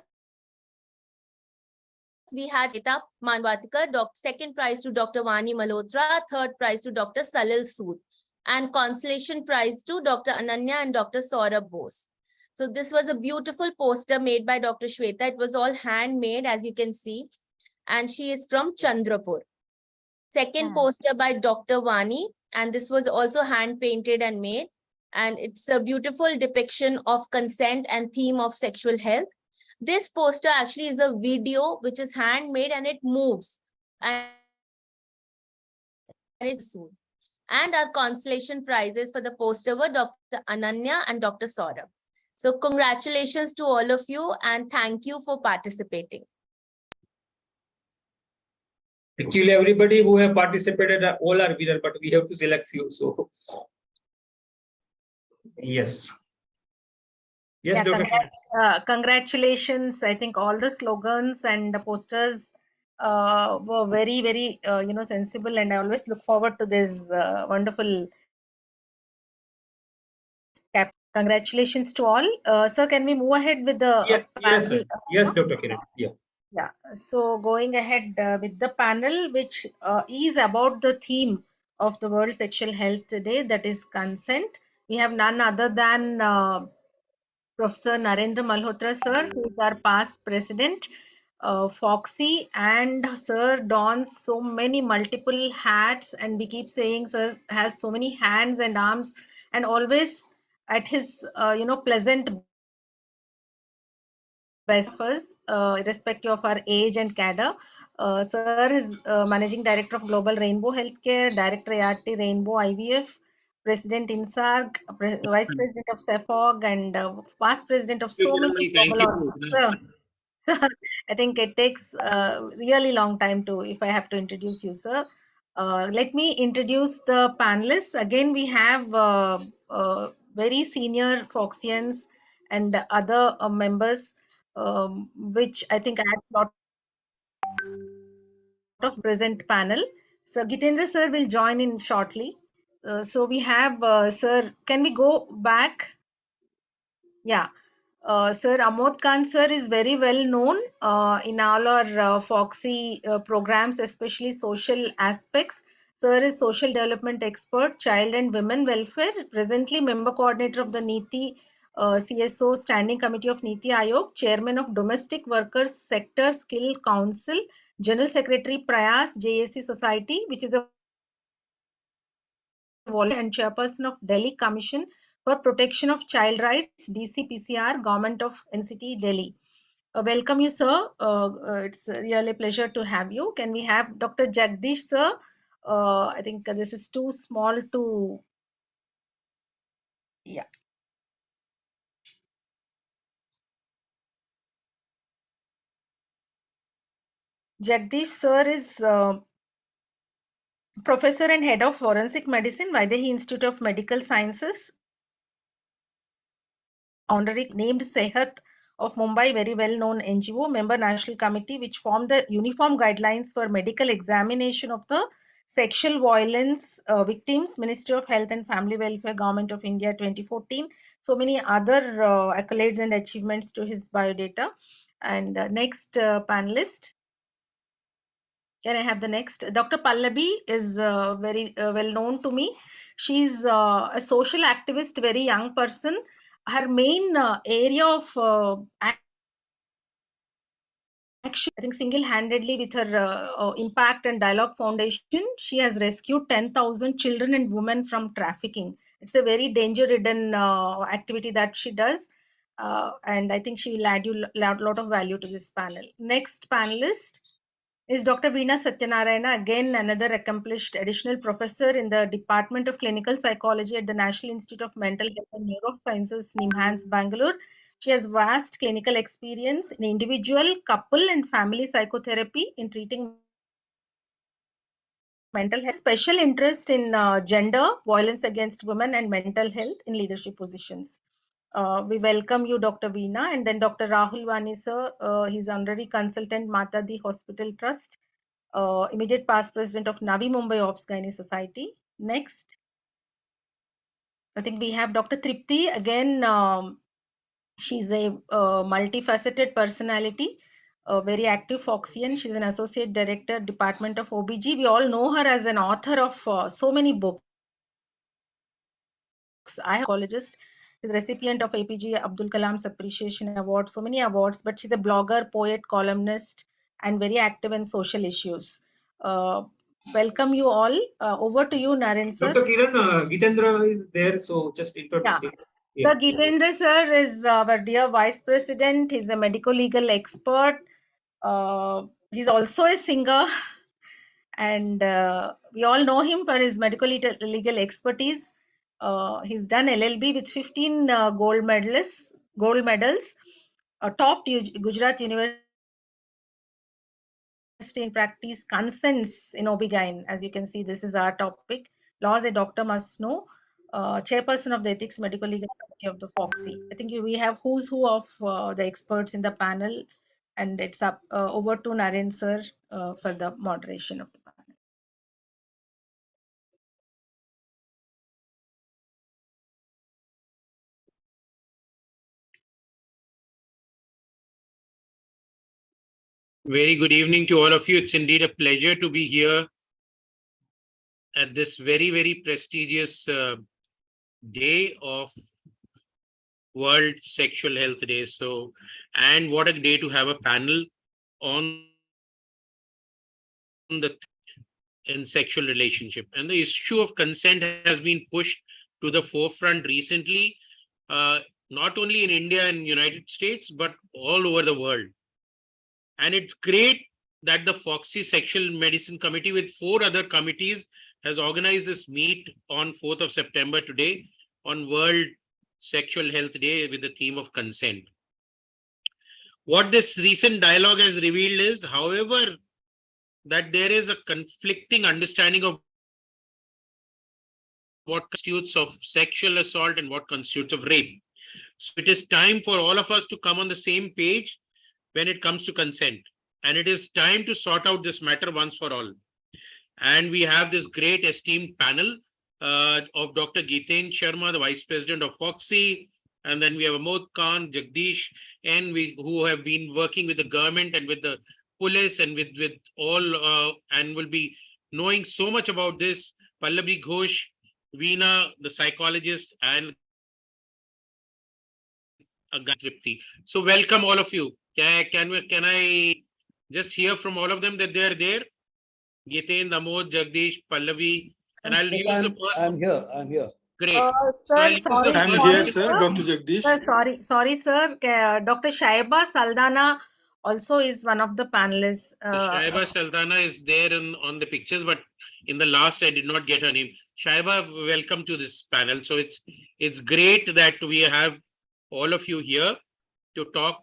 L: we had Eta Manvatikar, second prize to Dr. Vani Malhotra, third prize to Dr. Salil Sood, and consolation prize to Dr. Ananya and Dr. Saurabh Bose. So this was a beautiful poster made by Dr. Shweta. It was all handmade, as you can see, and she is from Chandrapur. Second poster by Dr. Vani, and this was also hand painted and made. And it's a beautiful depiction of consent and theme of sexual health. This poster actually is a video which is handmade and it moves. And it's soon. And our consolation prizes for the poster were Dr. Ananya and Dr. Saurabh. So congratulations to all of you and thank you for participating.
G: Actually, everybody who have participated, all are winner, but we have to select few. So yes. Yes, Dr. Kiran.
C: Congratulations. I think all the slogans and the posters were very, very, sensible. And I always look forward to this wonderful cap. Congratulations to all. Sir, can we move ahead with the
G: Yes, sir.
C: panel?
G: Yes, Dr. Kiran. Yeah.
C: Yeah. So going ahead with the panel, which is about the theme of the World Sexual Health Day, that is consent. We have none other than Professor Narendra Malhotra, sir, who is our past president, Foxy, and sir dons so many multiple hats, and we keep saying sir has so many hands and arms, and always at his pleasant best of us, irrespective of our age and cadre. Sir is Managing Director of Global Rainbow Healthcare, Director ART Rainbow IVF, President INSARG, Vice President of CEFOG, and past President of so many global organizations. So I think it takes a really long time to, if I have to introduce you, sir. Let me introduce the panelists. Again, we have very senior Foxians and other members, which I think adds a lot of present panel. So Gitendra sir will join in shortly. So we have sir. Can we go back? Yeah. Sir Amod Khan sir is very well known in all our Foxy programs, especially social aspects. Sir is social development expert, child and women welfare, presently member coordinator of the NITI CSO Standing Committee of NITI Aayog, chairman of Domestic Workers Sector Skill Council, General Secretary Prayas JAC Society, which is a and chairperson of Delhi Commission for Protection of Child Rights, DCPCR, Government of NCT, Delhi. Welcome you, sir. It's really a pleasure to have you. Can we have Dr. Jagdish, sir? I think this is too small to, yeah. Jagdish, sir, is Professor and Head of Forensic Medicine, Vaidehi Institute of Medical Sciences, honorary named Sehat of Mumbai, very well-known NGO, member National Committee, which formed the uniform guidelines for medical examination of the sexual violence victims, Ministry of Health and Family Welfare, Government of India, 2014. So many other accolades and achievements to his biodata. And next panelist. Can I have the next? Dr. Pallavi is very well known to me. She's a social activist, very young person. Her main area of action, I think single-handedly with her Impact and Dialogue Foundation, she has rescued 10,000 children and women from trafficking. It's a very danger-ridden activity that she does. And I think she will add you a lot of value to this panel. Next panelist is Dr. Veena Satyanarayana, again another accomplished additional professor in the Department of Clinical Psychology at the National Institute of Mental Health and Neurosciences, NIMHANS, Bangalore. She has vast clinical experience in individual, couple, and family psychotherapy in treating mental health, special interest in gender, violence against women, and mental health in leadership positions. We welcome you, Dr. Veena, and then Dr. Rahul Vani, sir. He's honorary consultant, Matadi Hospital Trust, immediate past president of Navi Mumbai Ops Gynae Society. Next, I think we have Dr. Tripti. Again, she's a multifaceted personality, very active Foxian. She's an associate director, Department of OBG. We all know her as an author of so many books. I am a psychologist. She's recipient of APJ Abdul Kalam's Appreciation Award, so many awards, but she's a blogger, poet, columnist, and very active in social issues. Welcome you all. Over to you, Naren sir.
G: Dr. Kiran, Gitendra is there, so just introduce him.
C: Yeah. So Gitendra sir is our dear Vice President. He's a medical legal expert. He's also a singer, and we all know him for his medical legal expertise. He's done LLB with 15 gold medals, topped Gujarat University in practice, consents in OB-GYN. As you can see, this is our topic. Laws a doctor must know. chairperson of the Ethics Medical Legal Committee of the Fogsi. I think we have who's who of the experts in the panel, and it's up over to Naren sir for the moderation of the panel.
M: Very good evening to all of you. It's indeed a pleasure to be here at this very, very prestigious day of World Sexual Health Day. So, and what a day to have a panel on the in sexual relationship. And the issue of consent has been pushed to the forefront recently, not only in India and United States, but all over the world. And it's great that the Fogsi Sexual Medicine Committee with 4 other committees has organized this meet on 4th of September today on World Sexual Health Day with the theme of consent. What this recent dialogue has revealed is, however, that there is a conflicting understanding of what constitutes of sexual assault and what constitutes of rape. So it is time for all of us to come on the same page when it comes to consent. And it is time to sort out this matter once for all. And we have this great esteemed panel of Dr. Geeten Sharma, the Vice President of Fogsi, and then we have Amod Khan, Jagdish, and who have been working with the government and with the police and with all and will be knowing so much about this. Pallavi Ghosh, Veena, the psychologist, and Tripti. So welcome all of you. Can I just hear from all of them that they are there? Geeten, Amod, Jagdish, Pallavi, and I'll use the first.
H: I'm here.
M: Great.
C: Sir, sorry,
K: I'm here, sir, Dr. Jagdish.
C: Sir, sorry, sir. Dr. Shaiba Saldana also is one of the panelists.
M: Shaiba Saldana is there on the pictures, but in the last I did not get her name. Shaiba, welcome to this panel. So it's great that we have all of you here to talk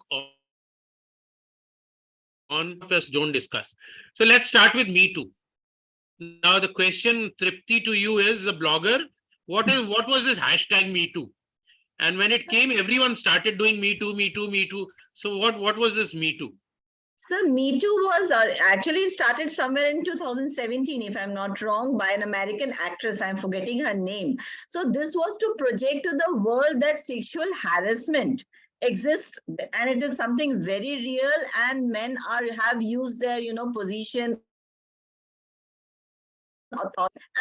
M: on us don't discuss. So let's start with Me Too. Now the question, Tripti, to you is the blogger. What was this hashtag Me Too? And when it came, everyone started doing Me Too, Me Too, Me Too. So what was this Me Too?
N: So Me Too was actually started somewhere in 2017, if I'm not wrong, by an American actress. I'm forgetting her name. So this was to project to the world that sexual harassment exists, and it is something very real, and men have used their position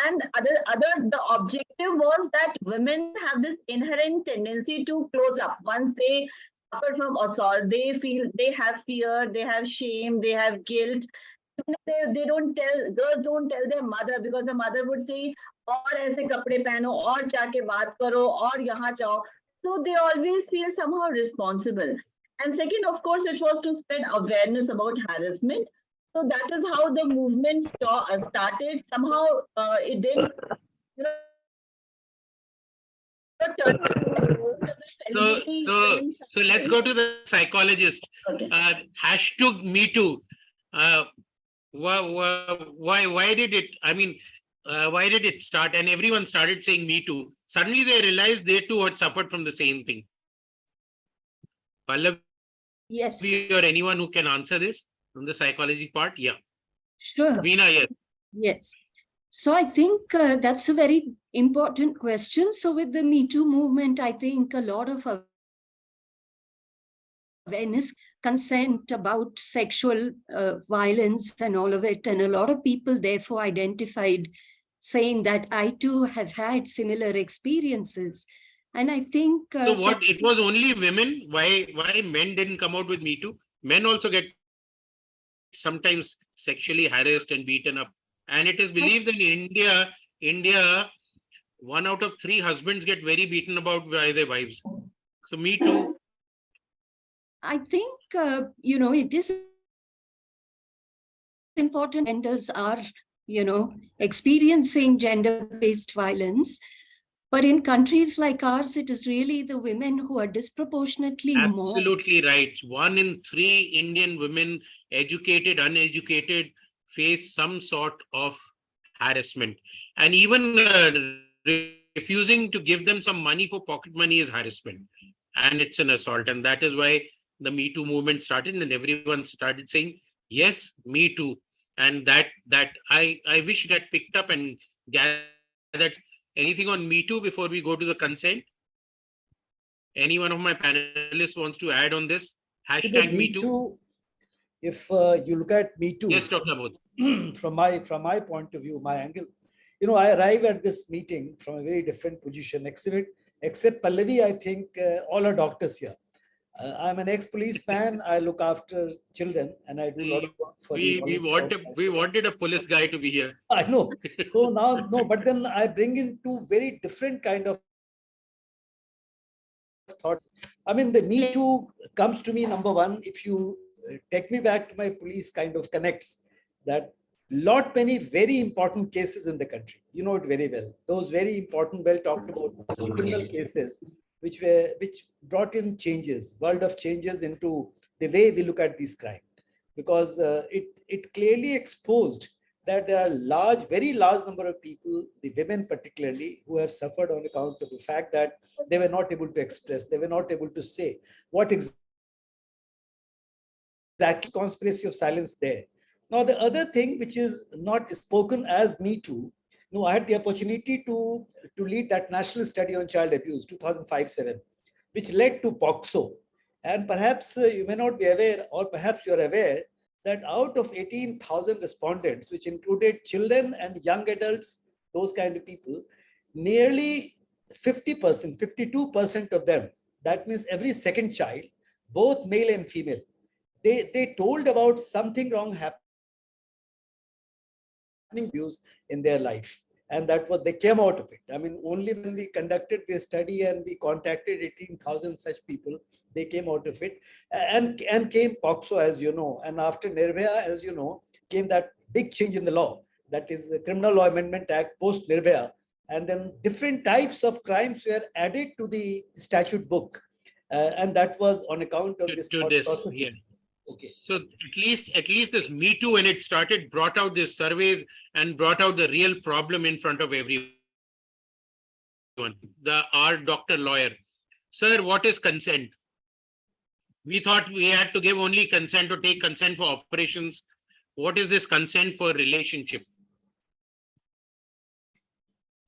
N: and the objective was that women have this inherent tendency to close up once they suffer from assault. They feel they have fear, they have shame, they have guilt. They don't tell, girls don't tell their mother because the mother would say, और ऐसे कपड़े पहनो, और जाके बात करो, और यहाँ जाओ. So they always feel somehow responsible. And second, of course, it was to spread awareness about harassment. So that is how the movement started. Somehow it didn't.
M: So let's go to the psychologist.
N: Okay.
M: Hashtag Me Too. Why did it? I mean, why did it start? And everyone started saying Me Too. Suddenly they realized they too had suffered from the same thing. Pallavi,
O: yes,
M: or anyone who can answer this from the psychology part? Yeah.
O: Sure.
M: Veena, yes.
O: Yes. So I think that's a very important question. So with the Me Too movement, I think a lot of awareness, consent about sexual violence and all of it. And a lot of people therefore identified saying that I too have had similar experiences. And I think...
M: so what, it was only women? Why men didn't come out with Me Too? Men also get sometimes sexually harassed and beaten up. And it is believed that in India, 1 out of 3 husbands get very beaten about by their wives. So Me Too.
O: I think, it is important. Genders are, experiencing gender-based violence. But in countries like ours, it is really the women who are disproportionately more.
M: Absolutely right. 1 in 3 Indian women, educated, uneducated, face some sort of harassment. And even refusing to give them some money for pocket money is harassment, and it's an assault. And that is why the Me Too movement started, and everyone started saying, yes, Me Too. And that I wish it had picked up and gathered. Anything on Me Too before we go to the consent? Any one of my panelists wants to add on this? Hashtag Me Too.
P: If you look at Me Too,
M: Yes, Dr. Bodh.
P: from my point of view, my angle, I arrive at this meeting from a very different position. Except Pallavi, I think all are doctors here. I'm an ex-police fan. I look after children, and I do a lot of work for
M: We wanted a police guy to be here.
P: I know. So now, no, but then I bring in two very different kind of thought. I mean, the Me Too comes to me, number one, if you take me back to my police kind of connects, that many very important cases in the country. You know it very well. Those very important, well talked about criminal cases, which brought in changes, world of changes into the way we look at these crimes, because it clearly exposed that there are very large number of people, the women particularly, who have suffered on account of the fact that they were not able to express, they were not able to say what exactly conspiracy of silence there. Now, the other thing which is not spoken as Me Too, I had the opportunity to lead that national study on child abuse, 2005-7, which led to POCSO. And perhaps you may not be aware, or perhaps you're aware, that out of 18,000 respondents, which included children and young adults, those kind of people, nearly 50%, 52% of them, that means every second child, both male and female, they told about something wrong happening abuse in their life. And that was, they came out of it. I mean, only when we conducted this study and we contacted 18,000 such people, they came out of it, and came POCSO, as you know. And after Nirbhaya, as you know, came that big change in the law, that is the Criminal Law Amendment Act post Nirbhaya. And then different types of crimes were added to the statute book. And that was on account of this.
M: Yeah. Okay. So at least this Me Too, when it started, brought out these surveys and brought out the real problem in front of everyone. Our doctor lawyer, sir, what is consent? We thought we had to give only consent or take consent for operations. What is this consent for relationship?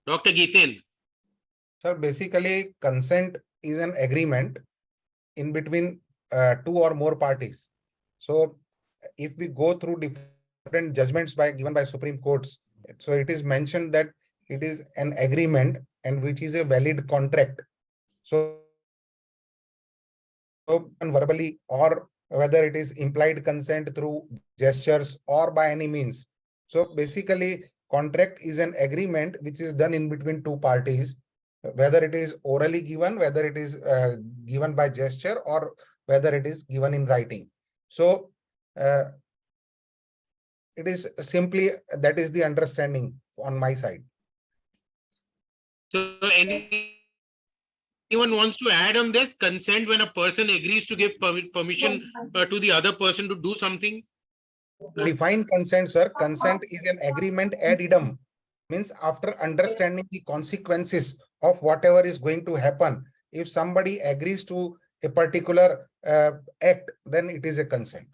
M: Dr. Geetendra.
Q: Sir, basically consent is an agreement in between two or more parties. So if we go through different judgments given by Supreme Courts, so it is mentioned that it is an agreement and which is a valid contract. So verbally, or whether it is implied consent through gestures or by any means. So basically, contract is an agreement which is done in between two parties, whether it is orally given, whether it is given by gesture, or whether it is given in writing. So it is simply, that is the understanding on my side.
M: So anyone wants to add on this? Consent when a person agrees to give permission to the other person to do something?
Q: Define consent, sir. Consent is an agreement ad idem. Means after understanding the consequences of whatever is going to happen, if somebody agrees to a particular act, then it is a consent.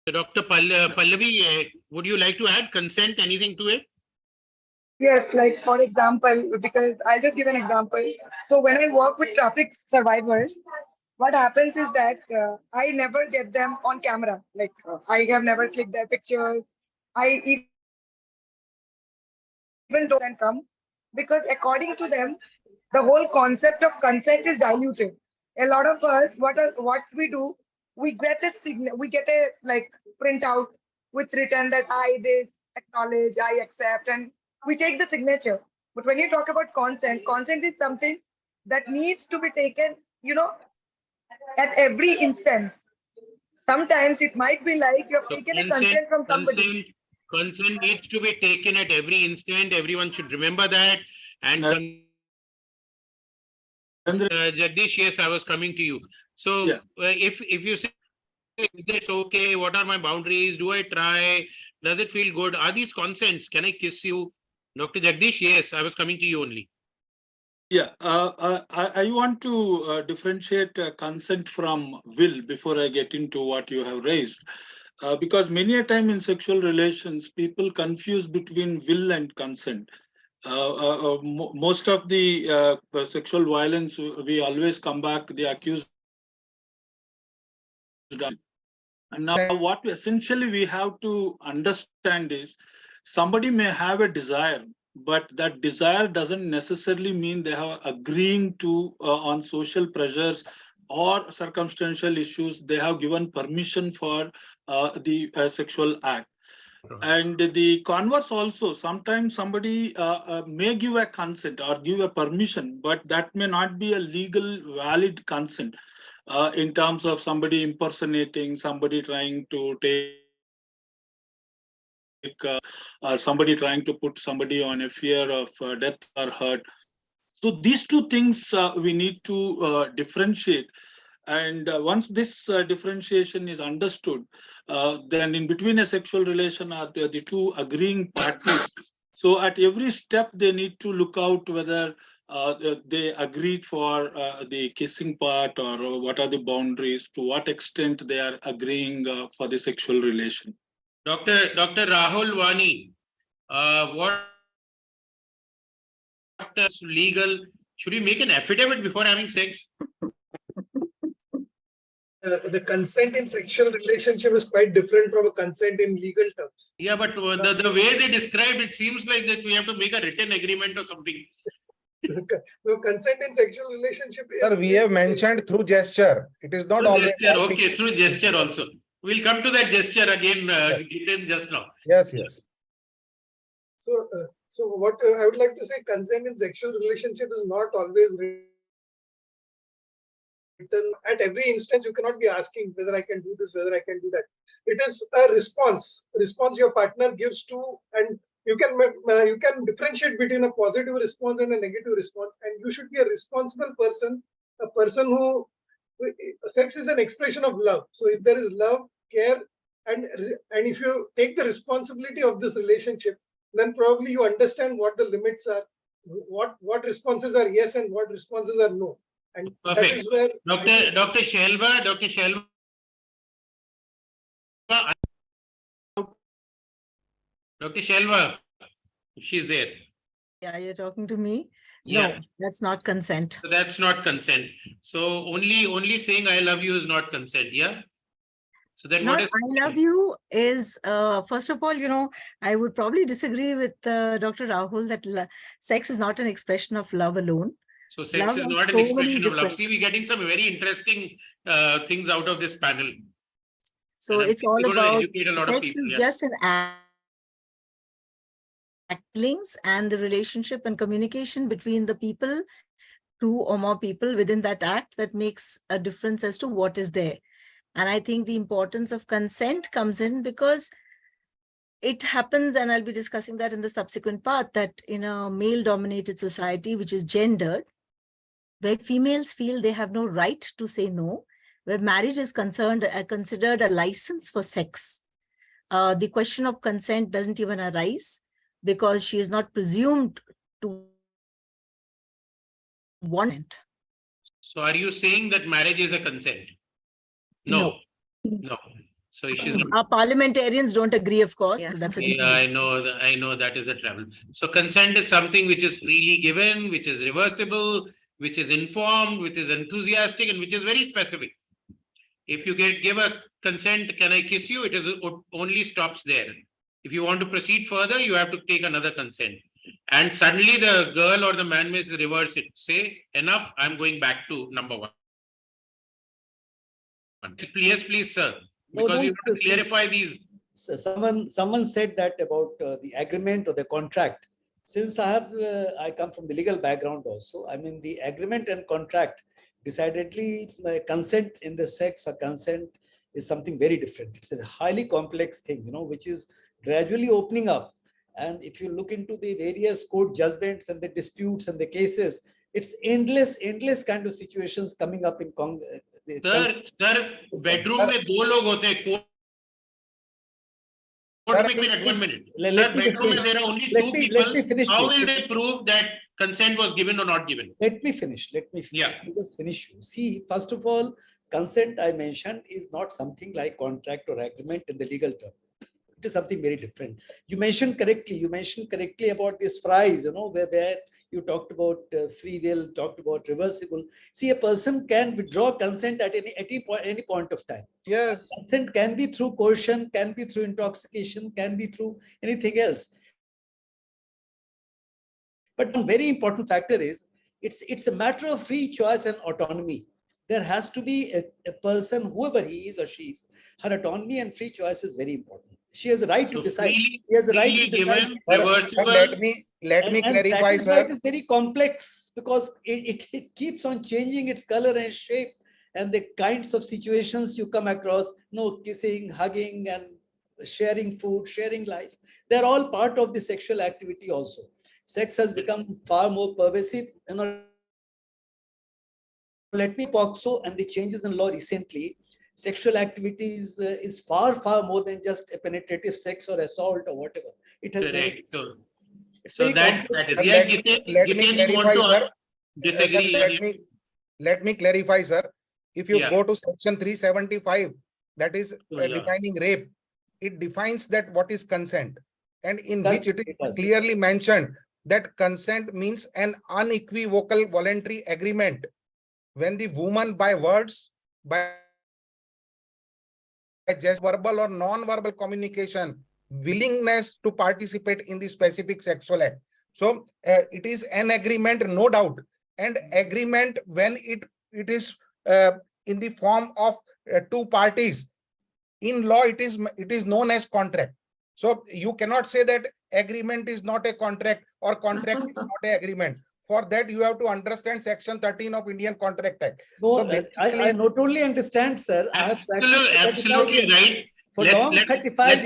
M: So Dr. Pallavi, would you like to add consent, anything to it?
R: Yes, like for example, because I'll just give an example. So when I work with traffic survivors, what happens is that I never get them on camera. Like I have never clicked their pictures. I even don't come, because according to them, the whole concept of consent is diluted. A lot of us, what we do, we get a signal, we get a like printout with written that I this acknowledge, I accept, and we take the signature. But when you talk about consent, consent is something that needs to be taken, at every instance. Sometimes it might be like you've taken a consent from somebody.
M: Consent needs to be taken at every instant. Everyone should remember that. And Jagdish, yes, I was coming to you. So if you say, is this okay? What are my boundaries? Do I try? Does it feel good? Are these consents? Can I kiss you? Dr. Jagdish, yes, I was coming to you only.
S: Yeah, I want to differentiate consent from will before I get into what you have raised. Because many a time in sexual relations, people confuse between will and consent. Most of the sexual violence, we always come back, the accused. And now what essentially we have to understand is somebody may have a desire, but that desire doesn't necessarily mean they have agreeing to on social pressures or circumstantial issues. They have given permission for the sexual act. And the converse also, sometimes somebody may give a consent or give a permission, but that may not be a legal valid consent in terms of somebody impersonating, somebody trying to take, somebody trying to put somebody on a fear of death or hurt. So these two things we need to differentiate. And once this differentiation is understood, then in between a sexual relation are the two agreeing parties. So at every step, they need to look out whether they agreed for the kissing part, or what are the boundaries, to what extent they are agreeing for the sexual relation.
M: Dr. Rahul Wani, what is legal? Should you make an affidavit before having sex?
T: The consent in sexual relationship is quite different from a consent in legal terms.
M: Yeah, but the way they described it seems like that we have to make a written agreement or something.
T: No, consent in sexual relationship is.
Q: Sir, we have mentioned through gesture. It is not
M: through
Q: always.
M: Gesture, okay, through gesture also. We'll come to that gesture again, Jiten, just now.
Q: Yes, yes.
T: So what I would like to say, consent in sexual relationship is not always written. At every instance, you cannot be asking whether I can do this, whether I can do that. It is a response your partner gives to, and you can differentiate between a positive response and a negative response. And you should be a responsible person, a person who, sex is an expression of love. So if there is love, care, and if you take the responsibility of this relationship, then probably you understand what the limits are, what responses are yes and what responses are no. And
M: perfect.
T: That is where
M: Dr. Shelva, Dr. Shelva, she's there.
U: Yeah, you're talking to me.
M: Yeah.
U: No, that's not consent.
M: So that's not consent. So only saying I love you is not consent. Yeah. So then
U: Not
M: what is
U: I love you is, first of all, I would probably disagree with Dr. Rahul that sex is not an expression of love alone.
M: So sex
U: Love
M: is
U: has
M: not an
U: so many
M: expression of love.
U: different-
M: See, we're getting some very interesting things out of this panel.
U: So
M: And
U: it's
M: I'm
U: all
M: going to
U: about
M: educate a lot of
U: sex
M: people.
U: is
M: Yeah.
U: just an act links and the relationship and communication between the people, two or more people within that act, that makes a difference as to what is there. And I think the importance of consent comes in because it happens, and I'll be discussing that in the subsequent part, that in a male-dominated society, which is gendered, where females feel they have no right to say no, where marriage is considered a license for sex. The question of consent doesn't even arise because she is not presumed to want it.
M: So are you saying that marriage is a consent? No. No. So she's not.
U: Our parliamentarians don't agree, of course. Yeah.
M: That's I know that is the trouble. So consent is something which is freely given, which is reversible, which is informed, which is enthusiastic, and which is very specific. If you give a consent, can I kiss you? It only stops there. If you want to proceed further, you have to take another consent. And suddenly the girl or the man may reverse it. Say, enough, I'm going back to number one. Please, sir. Because we want to clarify these.
P: Someone said that about the agreement or the contract. Since I come from the legal background also, I mean the agreement and contract, decidedly consent in the sex or consent is something very different. It's a highly complex thing, which is gradually opening up. And if you look into the various court judgments and the disputes and the cases, it's endless kind of situations coming up in
M: Sir, bedroom में दो लोग होते हैं. want to make it at 1 minute. Sir, bedroom where there are only two people, how will they prove that consent was given or not given?
P: Let me finish.
M: Yeah.
P: I'll just finish you. See, first of all, consent I mentioned is not something like contract or agreement in the legal term. It is something very different. You mentioned correctly about these fries, where you talked about free will, talked about reversible. See, a person can withdraw consent at any point of time.
Q: Yes.
P: Consent can be through coercion, can be through intoxication, can be through anything else. But one very important factor is it's a matter of free choice and autonomy. There has to be a person, whoever he is or she is, her autonomy and free choice is very important. She has a right to decide. She has a right to decide.
Q: Let me clarify, sir.
P: That is very complex because it keeps on changing its color and shape and the kinds of situations you come across. Kissing, hugging, and sharing food, sharing life. They're all part of the sexual activity also. Sex has become far more pervasive. Let me POCSO and the changes in law recently. Sexual activities is far more than just a penetrative sex or assault or whatever. It has
M: correct. So that
Q: let me clarify, sir.
M: Disagree.
Q: Let me clarify, sir. If you go to section 375, that is defining rape, it defines that what is consent, and in which it is clearly mentioned that consent means an unequivocal voluntary agreement when the woman by words, by just verbal or non-verbal communication, willingness to participate in the specific sexual act. So it is an agreement, no doubt, and agreement when it is in the form of two parties. In law, it is known as contract. So you cannot say that agreement is not a contract or contract is not an agreement. For that, you have to understand Section 13 of Indian Contract Act.
P: No, so I not only understand, sir. I have
M: absolutely right.
P: For long 35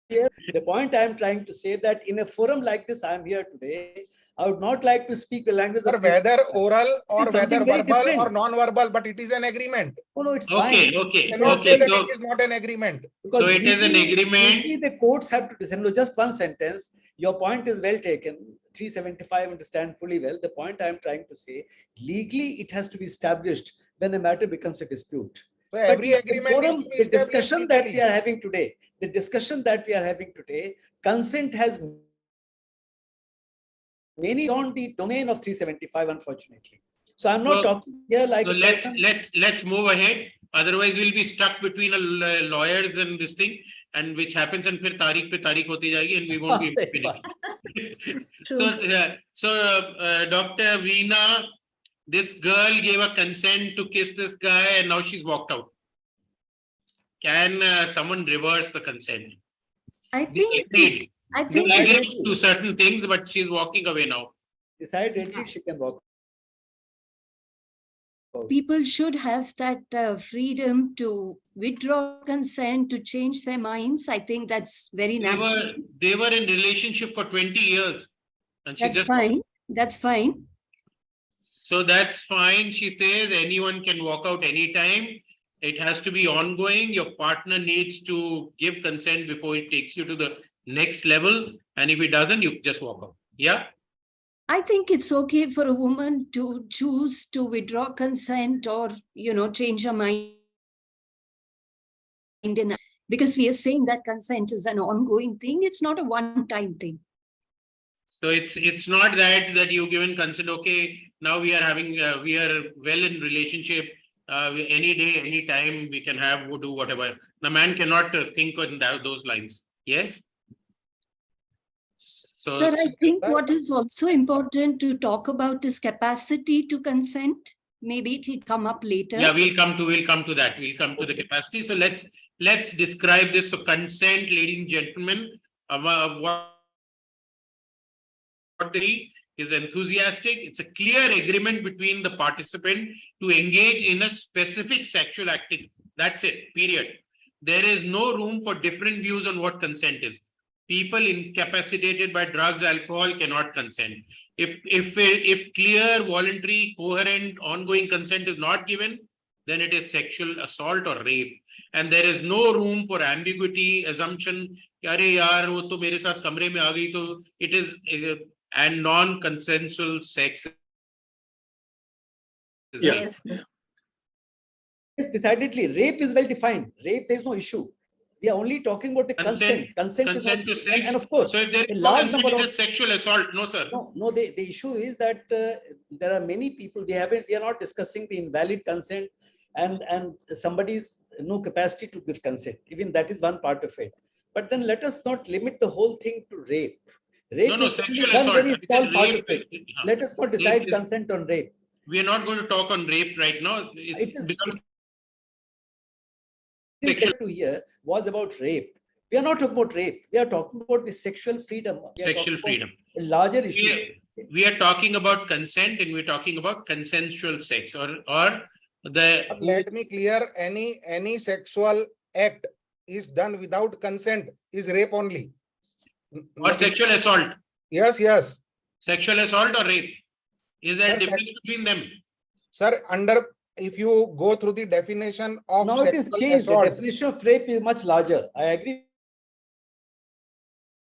P: years. The point I am trying to say that in a forum like this, I am here today. I would not like to speak the language of
Q: whether oral or whether verbal or non-verbal, but it is an agreement.
P: Oh, no, it's
M: fine.
Q: You cannot say that it is not an agreement.
P: Because
M: so it is an agreement.
P: The courts have to decide. No, just one sentence. Your point is well taken. 375 understand fully well. The point I am trying to say, legally it has to be established when the matter becomes a dispute.
Q: So every agreement
P: the discussion that we are having today, consent has many on the domain of 375, unfortunately. So I'm not talking here like.
M: So let's move ahead. Otherwise, we'll be stuck between lawyers and this thing, and which happens, and फिर तारीख पे तारीख होती जाएगी, and we won't be finishing. So Dr. Veena, this girl gave a consent to kiss this guy, and now she's walked out. Can someone reverse the consent?
O: I think
M: agreed to certain things, but she's walking away now.
P: Decidedly, she can walk.
O: People should have that freedom to withdraw consent, to change their minds. I think that's very natural.
M: They were in relationship for 20 years. And she
O: that's fine. That's fine.
M: So that's fine. She says anyone can walk out anytime. It has to be ongoing. Your partner needs to give consent before it takes you to the next level. And if it doesn't, you just walk out. Yeah.
O: I think it's okay for a woman to choose to withdraw consent or, change her mind. Because we are saying that consent is an ongoing thing. It's not a one-time thing.
M: So it's not that you've given consent. Okay, now we are well in relationship. Any day, any time we can do whatever. The man cannot think on those lines. Yes. So
O: I think what is also important to talk about is capacity to consent. Maybe it will come up later.
M: Yeah, we'll come to that. We'll come to the capacity. So let's describe this. So consent, ladies and gentlemen, what is enthusiastic. It's a clear agreement between the participant to engage in a specific sexual activity. That's it, period. There is no room for different views on what consent is. People incapacitated by drugs, alcohol cannot consent. If clear, voluntary, coherent, ongoing consent is not given, then it is sexual assault or rape. And there is no room for ambiguity, assumption. It is and non-consensual sex.
N: Yes.
P: Yes, decidedly. Rape is well defined. Rape, there is no issue. We are only talking about the consent. Consent is not,
M: to sex.
P: and of course,
M: So if there
P: a
M: is no
P: large
M: consent,
P: number
M: it
P: of
M: is sexual assault. No, sir.
P: no. The issue is that there are many people. We are not discussing the invalid consent and somebody's no capacity to give consent. Even that is one part of it. But then let us not limit the whole thing to rape. Rape
M: No,
P: is only
M: sexual
P: one
M: assault.
P: very small part of
M: Rape,
P: it. Let us not decide
M: is,
P: consent on rape.
M: We are not going to talk on rape right now. It's become
P: Sexual to here was about rape. We are not talking about rape. We are talking about the sexual freedom.
M: sexual freedom.
P: A larger issue.
M: We are talking about consent, and we're talking about consensual sex or the.
Q: Let me clear, any sexual act is done without consent is rape only.
M: Or sexual assault.
Q: Yes, yes.
M: Sexual assault or rape. Is there a difference between them?
Q: Sir, if you go through the definition of
P: now it is changed. The definition of rape is much larger. I agree.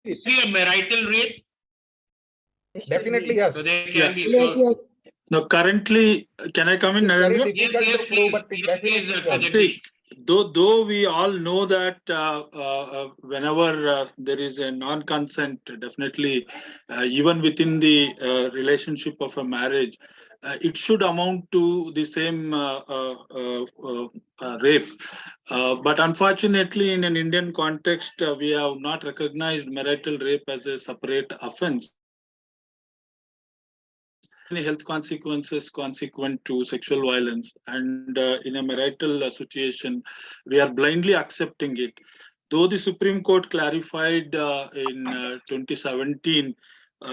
M: See a marital rape?
Q: Definitely, yes.
M: So there can be.
S: Now, currently, can I come in, Narendra?
M: Yes, please.
S: See, though we all know that whenever there is a non-consent, definitely, even within the relationship of a marriage, it should amount to the same rape. But unfortunately, in an Indian context, we have not recognized marital rape as a separate offense. Health consequences consequent to sexual violence, and in a marital situation we are blindly accepting it, though the Supreme Court clarified in 2017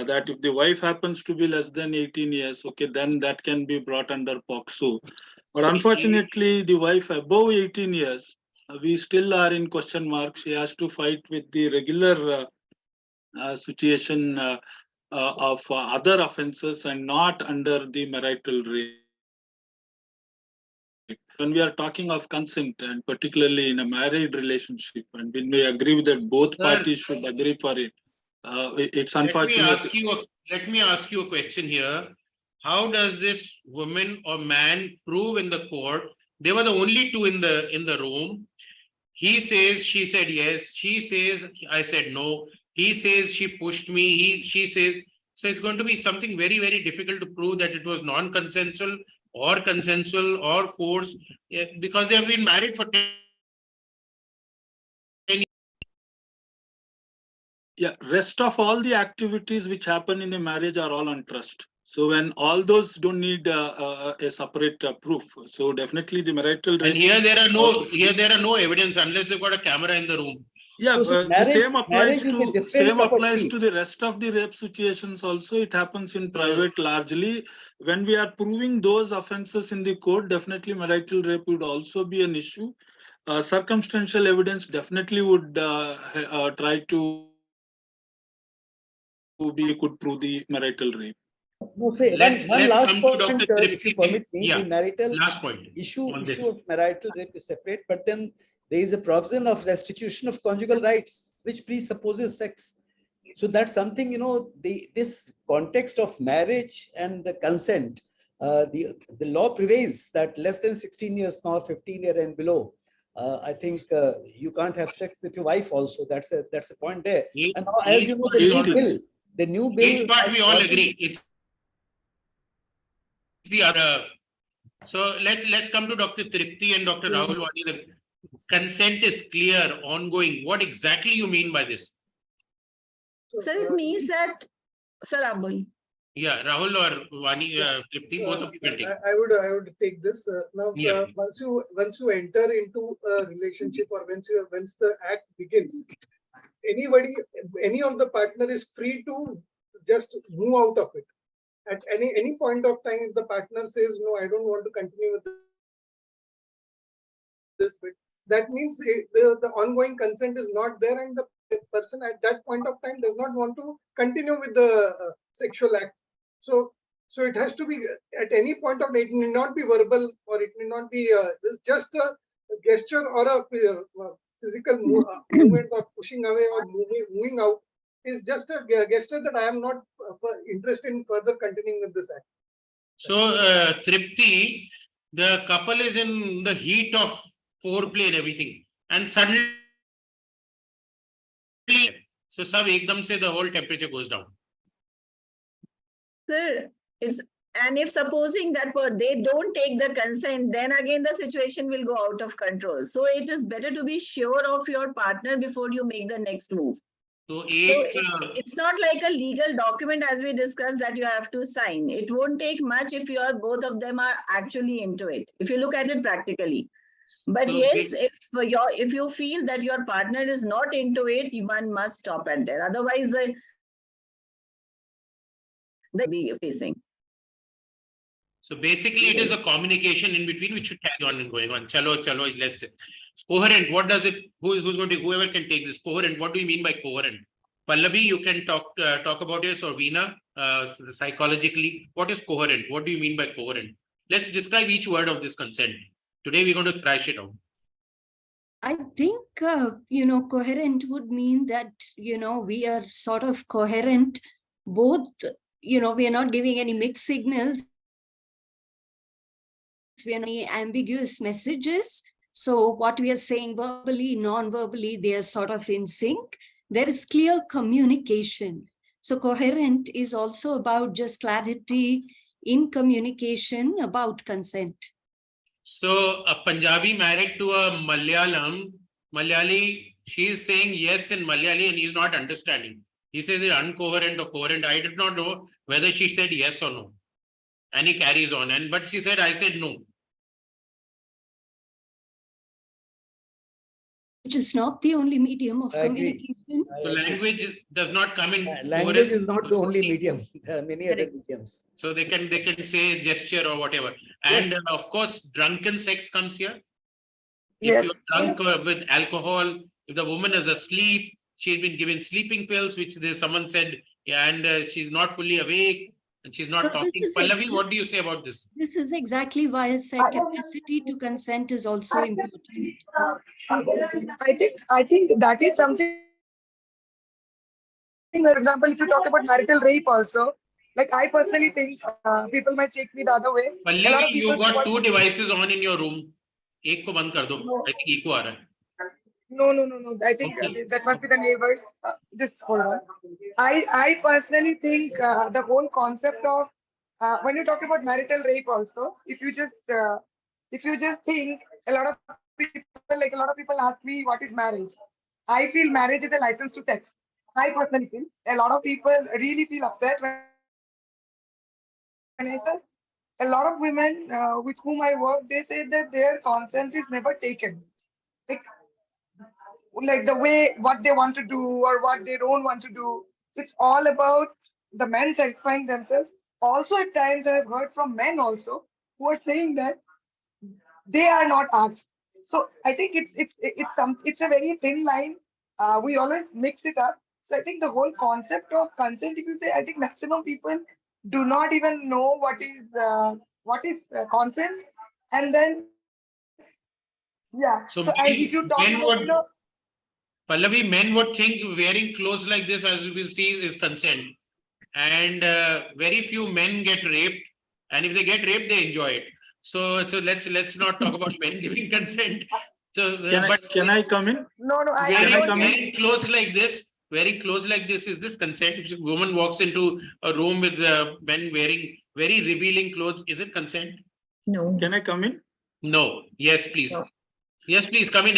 S: that if the wife happens to be less than 18 years, okay, then that can be brought under POCSO. But unfortunately, the wife above 18 years, we still are in question mark. She has to fight with the regular situation of other offenses and not under the marital rape. When we are talking of consent, and particularly in a married relationship, and when we agree that both parties should agree for it, it's unfortunate.
M: Let me ask you a question here. How does this woman or man prove in the court? They were the only two in the room. He says she said yes. She says I said no. He says she pushed me. She says, so it's going to be something very, very difficult to prove that it was non-consensual or consensual or force, because they have been married for 10 years.
S: Yeah, rest of all the activities which happen in the marriage are all on trust. So when all those don't need a separate proof, so definitely the marital rape.
M: And here there are no evidence unless they've got a camera in the room.
S: Yeah, the same applies to the rest of the rape situations also. It happens in private largely. When we are proving those offenses in the court, definitely marital rape would also be an issue. Circumstantial evidence definitely would try to could prove the marital rape.
P: No, one last point, if you permit me, the marital issue of marital rape is separate, but then there is a provision of restitution of conjugal rights, which presupposes sex. So that's something, this context of marriage and the consent, the law prevails that less than 16 years now, 15 years and below, I think you can't have sex with your wife also. That's a point there. And now, as you know, the new bill.
M: Each part we all agree. It's the other. So let's come to Dr. Tripti and Dr. Rahul Wani. The consent is clear, ongoing. What exactly you mean by this?
N: Sir, it means that, Sir Abul.
M: Yeah, Rahul or Wani, Tripti, both of you can take.
T: I would take this. Now, once you enter into a relationship, or once the act begins, any of the partner is free to just move out of it. At any point of time, if the partner says, no, I don't want to continue with this bit, that means the ongoing consent is not there, and the person at that point of time does not want to continue with the sexual act. So So it has to be at any point of it need not be verbal, or it may not be just a gesture or a physical movement or pushing away or moving out is just a gesture that I am not interested in further continuing with this act.
M: So, Tripti, the couple is in the heat of foreplay and everything, and suddenly, so sab ekdam se the whole temperature goes down.
N: Sir, and if supposing that they don't take the consent, then again the situation will go out of control. So it is better to be sure of your partner before you make the next move.
M: So
N: it's not like a legal document as we discussed that you have to sign. It won't take much if both of them are actually into it, if you look at it practically. But
M: so
N: yes, if you feel that your partner is not into it, one must stop at there. Otherwise, they be facing.
M: So basically, it is a communication in between which should carry on and going on. Chalo, let's say. Coherent, what does it, who's going to, whoever can take this? Coherent, what do you mean by coherent? Pallavi, you can talk about this, or Veena, psychologically. What is coherent? What do you mean by coherent? Let's describe each word of this consent. Today, we're going to thrash it out.
O: I think, coherent would mean that, we are sort of coherent, both, we are not giving any mixed signals. We are not any ambiguous messages. So what we are saying verbally, non-verbally, they are sort of in sync. There is clear communication. So coherent is also about just clarity in communication about consent.
M: So a Punjabi married to a Malayali, she is saying yes in Malayali and he is not understanding. He says it's uncoherent or coherent. I did not know whether she said yes or no. And he carries on. But she said, I said no.
O: Which is not the only medium of communication.
M: So language does not come in.
P: Language is not the only medium. There are many other mediums.
M: So they can say gesture or whatever. And of course, drunken sex comes here. If you're drunk with alcohol, if the woman is asleep, she's been given sleeping pills, which someone said, and she's not fully awake and she's not talking. Pallavi, what do you say about this?
O: This is exactly why I said capacity to consent is also important.
R: I think that is something. For example, if you talk about marital rape also, like I personally think people might take me the other way.
M: Pallavi, you got two devices on in your room. एक को बंद कर दो. I think echo आ रहा है.
R: No. I think that must be the neighbors. Just hold on. I personally think the whole concept of when you talk about marital rape also, if you just think a lot of people ask me what is marriage. I feel marriage is a license to sex. I personally feel a lot of people really feel upset when I say a lot of women with whom I work, they say that their consent is never taken. Like the way what they want to do or what they don't want to do. It's all about the men satisfying themselves. Also, at times I've heard from men also who are saying that they are not asked. So I think it's a very thin line. We always mix it up. So I think the whole concept of consent, if you say, I think maximum people do not even know what is consent, and then
M: So
R: and if you talk about,
M: Pallavi, men would think wearing clothes like this, as we will see, is consent, and very few men get raped, and if they get raped, they enjoy it. So let's not talk about men giving consent. So,
S: can I come in?
R: No,
M: wearing clothes like this. Wearing clothes like this, is this consent? If a woman walks into a room with men wearing very revealing clothes, is it consent?
N: No.
S: Can I come in?
M: No. Yes, please. No. Yes, please come in.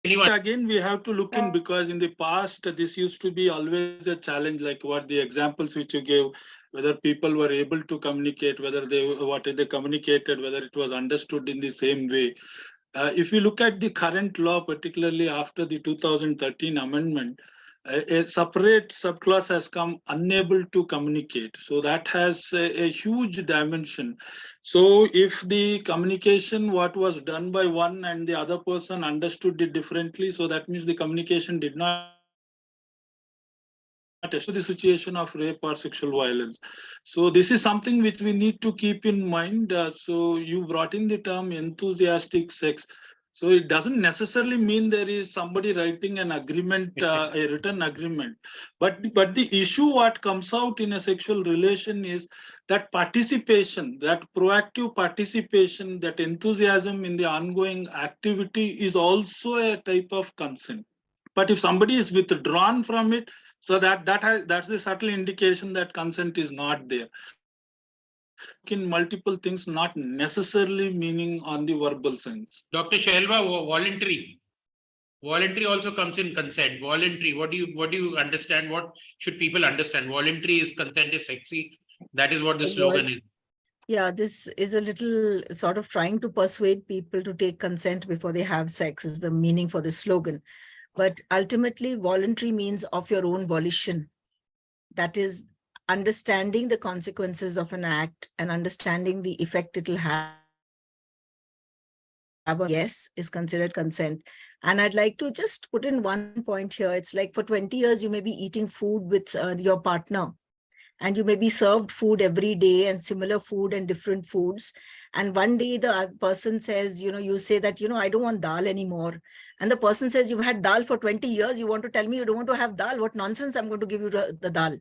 M: Anyone?
S: Again, we have to look in, because in the past, this used to be always a challenge, like what the examples which you gave, whether people were able to communicate, whether what they communicated, whether it was understood in the same way. If you look at the current law, particularly after the 2013 amendment, a separate subclass has come, unable to communicate. So that has a huge dimension. So if the communication, what was done by one and the other person understood it differently, so that means the communication did not to the situation of rape or sexual violence. So this is something which we need to keep in mind. So you brought in the term enthusiastic sex. So it doesn't necessarily mean there is somebody writing an agreement, a written agreement. But the issue what comes out in a sexual relation is that participation, that proactive participation, that enthusiasm in the ongoing activity is also a type of consent. But if somebody is withdrawn from it, so that's the subtle indication that consent is not there. In multiple things, not necessarily meaning on the verbal sense.
M: Dr. Shelva, voluntary. Voluntary also comes in consent. Voluntary. What do you understand? What should people understand? Voluntary is consent is sexy. That is what the slogan is.
U: Yeah, this is a little sort of trying to persuade people to take consent before they have sex is the meaning for the slogan. But ultimately, voluntary means of your own volition. That is understanding the consequences of an act and understanding the effect it will have. Yes, is considered consent. And I'd like to just put in one point here. It's like for 20 years, you may be eating food with your partner. And you may be served food every day and similar food and different foods. And one day the person says, you say that, I don't want dal anymore. And the person says, you've had dal for 20 years. You want to tell me you don't want to have dal? What nonsense, I'm going to give you the dal.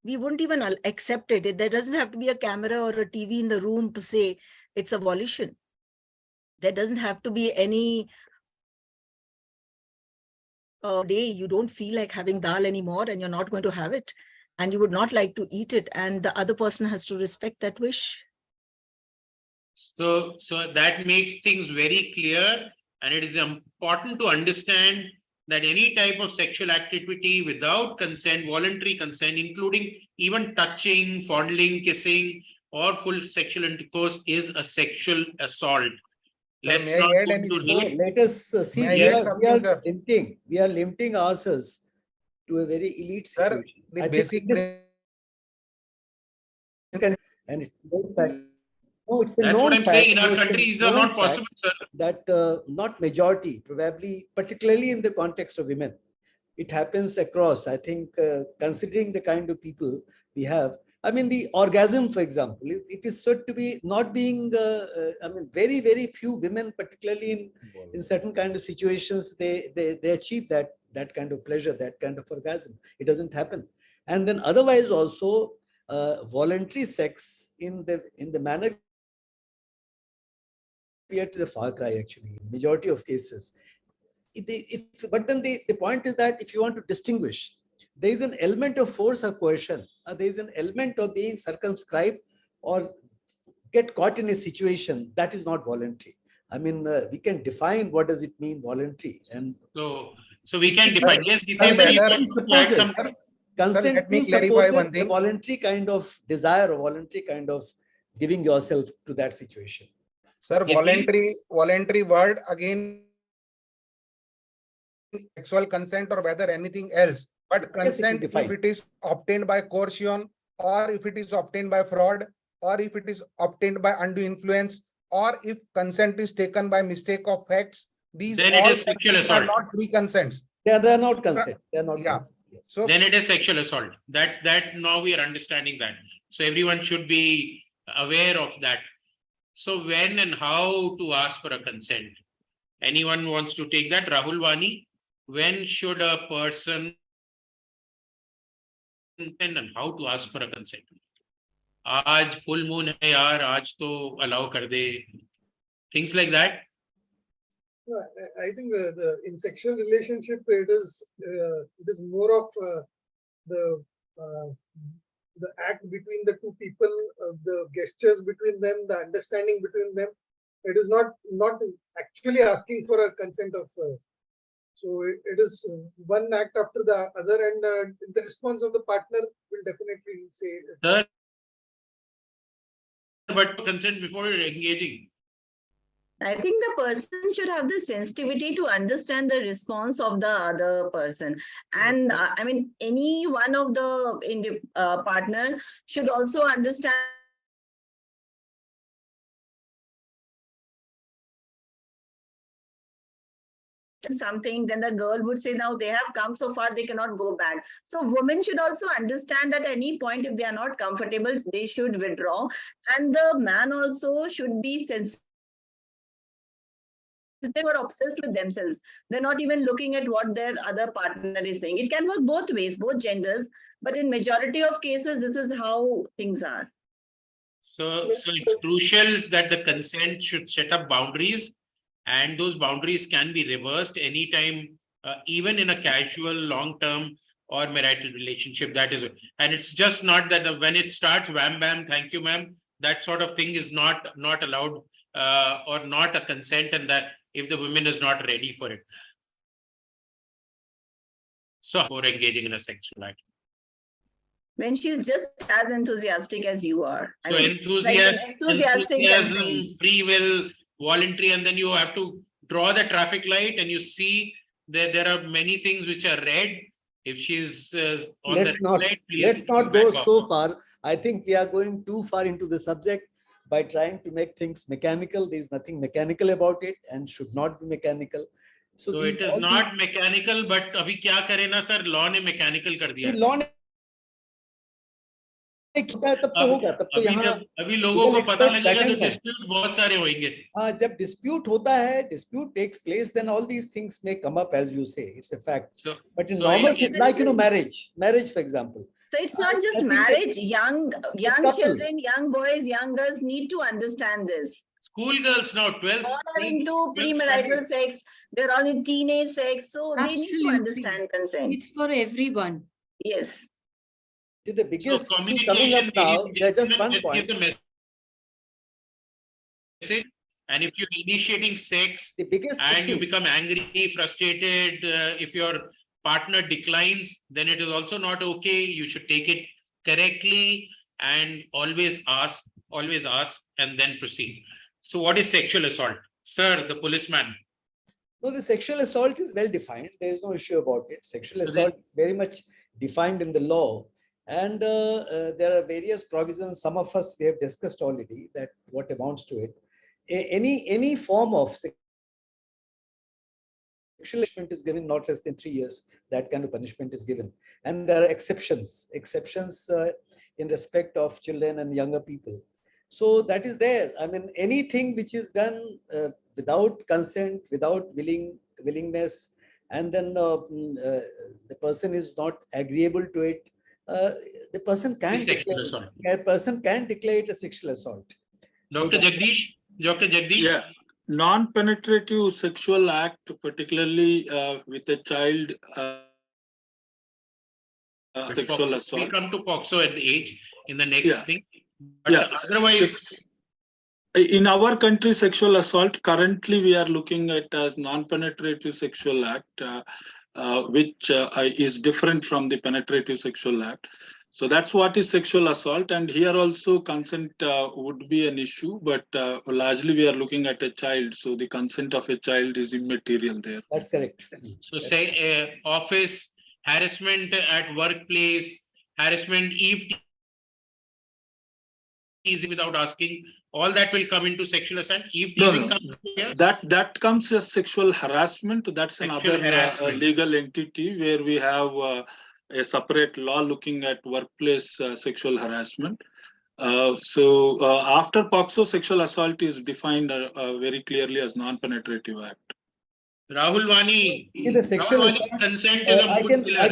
U: We wouldn't even accept it. There doesn't have to be a camera or a TV in the room to say it's a volition. There doesn't have to be any day you don't feel like having dal anymore and you're not going to have it. And you would not like to eat it, and the other person has to respect that wish.
M: So that makes things very clear, and it is important to understand that any type of sexual activity without consent, voluntary consent, including even touching, fondling, kissing, or full sexual intercourse, is a sexual assault. Let's not go into rape.
P: Let us see. We are limiting ourselves to a very elite situation.
Q: The basic
P: and it's a known fact. No, it's a
M: That's
P: known
M: what I'm
P: fact.
M: saying. In our
P: No, it's a
M: country, these are
P: known
M: not possible, sir.
P: That not majority, probably, particularly in the context of women, it happens across. I think considering the kind of people we have, I mean, the orgasm, for example, it is said to be not being, very, very few women, particularly in certain kind of situations, they achieve that kind of pleasure, that kind of orgasm. It doesn't happen. And then otherwise also, voluntary sex in the manner we are to the far cry, actually, in majority of cases. But then the point is that if you want to distinguish, there is an element of force or coercion, there is an element of being circumscribed or get caught in a situation that is not voluntary. I mean, we can define what does it mean voluntary, and
M: so we can define. Yes,
P: consent means suppose a voluntary kind of desire or voluntary kind of giving yourself to that situation.
Q: Sir, voluntary word again, sexual consent or whether anything else, but consent if it is obtained by coercion, or if it is obtained by fraud, or if it is obtained by undue influence, or if consent is taken by mistake of facts, these
M: then
Q: all
M: it is sexual assault.
Q: are not pre-consents.
P: Yeah, they are not consent. They are not consent.
Q: Yes. So
M: then it is sexual assault. That now we are understanding that. So everyone should be aware of that. So when and how to ask for a consent? Anyone wants to take that? Rahul Wani, when should a person and how to ask for a consent? Aaj full moon hai yaar, aaj to allow kar de. Things like that.
T: No, I think in sexual relationship it is more of the act between the two people, the gestures between them, the understanding between them. It is not actually asking for a consent of. So it is one act after the other, and the response of the partner will definitely say.
M: Sir, but consent before engaging.
N: I think the person should have the sensitivity to understand the response of the other person. And I mean, any one of the partner should also understand something, then the girl would say, now they have come so far, they cannot go back. So women should also understand that at any point, if they are not comfortable, they should withdraw. And the man also should be sensitive or obsessed with themselves. They're not even looking at what their other partner is saying. It can work both ways, both genders, but in majority of cases, this is how things are.
M: So it's crucial that the consent should set up boundaries, and those boundaries can be reversed anytime, even in a casual, long-term or marital relationship. That is it. And it's just not that when it starts, wham, bam, thank you, ma'am, that sort of thing is not allowed, or not a consent, and that if the woman is not ready for it. So for engaging in a sexual act.
N: When she's just as enthusiastic as you are.
M: So enthusiasm, free will, voluntary, and then you have to draw the traffic light and you see that there are many things which are red. If she's on
P: let's
M: the
P: not,
M: light, please
P: let's not go
M: back
P: so
M: off.
P: far. I think we are going too far into the subject by trying to make things mechanical. There is nothing mechanical about it and should not be mechanical.
M: So it is not mechanical, but abhi kya kare na sir, law ne mechanical kar diya.
P: law ne तब तो होगा, तब तो यहाँ
M: अभी लोगों को पता लगेगा तो dispute बहुत सारे होंगे.
P: हाँ, जब dispute होता है, dispute takes place, then all these things may come up, as you say. It's a fact. But in normal, like marriage, for example.
N: So it's not just marriage. Young children, young boys, young girls need to understand this.
M: School girls now, 12.
N: All are into premarital sex. They're all in teenage sex. So they need to understand consent.
O: It's for everyone.
N: Yes.
P: The biggest issue coming up now, there's just one point.
M: And if you're initiating sex and you become angry, frustrated, if your partner declines, then it is also not okay. You should take it correctly and always ask and then proceed. So what is sexual assault? Sir, the policeman.
P: No, the sexual assault is well defined. There is no issue about it. Sexual assault is very much defined in the law. And there are various provisions. Some of us we have discussed already that what amounts to it. Any form of sexual punishment is given not less than 3 years. That kind of punishment is given. And there are exceptions in respect of children and younger people. So that is there. I mean, anything which is done without consent, without willingness, and then the person is not agreeable to it, the person can declare it a sexual assault.
M: Dr. Jagdish?
S: Yeah, non-penetrative sexual act, particularly with a child, sexual assault.
M: We'll come to POXO at the age in the next thing. But otherwise,
S: in our country, sexual assault, currently we are looking at as non-penetrative sexual act, which is different from the penetrative sexual act. So that's what is sexual assault. And here also consent would be an issue, but largely we are looking at a child. So the consent of a child is immaterial there.
P: That's correct.
M: So say office, harassment at workplace, harassment, eveteasing without asking, all that will come into sexual assault. Eveteasing comes here.
S: That comes as sexual harassment. That's another legal entity where we have a separate law looking at workplace sexual harassment. So after POXO, sexual assault is defined very clearly as non-penetrative act.
M: Rahul Wani,
P: the sexual assault,
M: consent is a mood killer.
P: I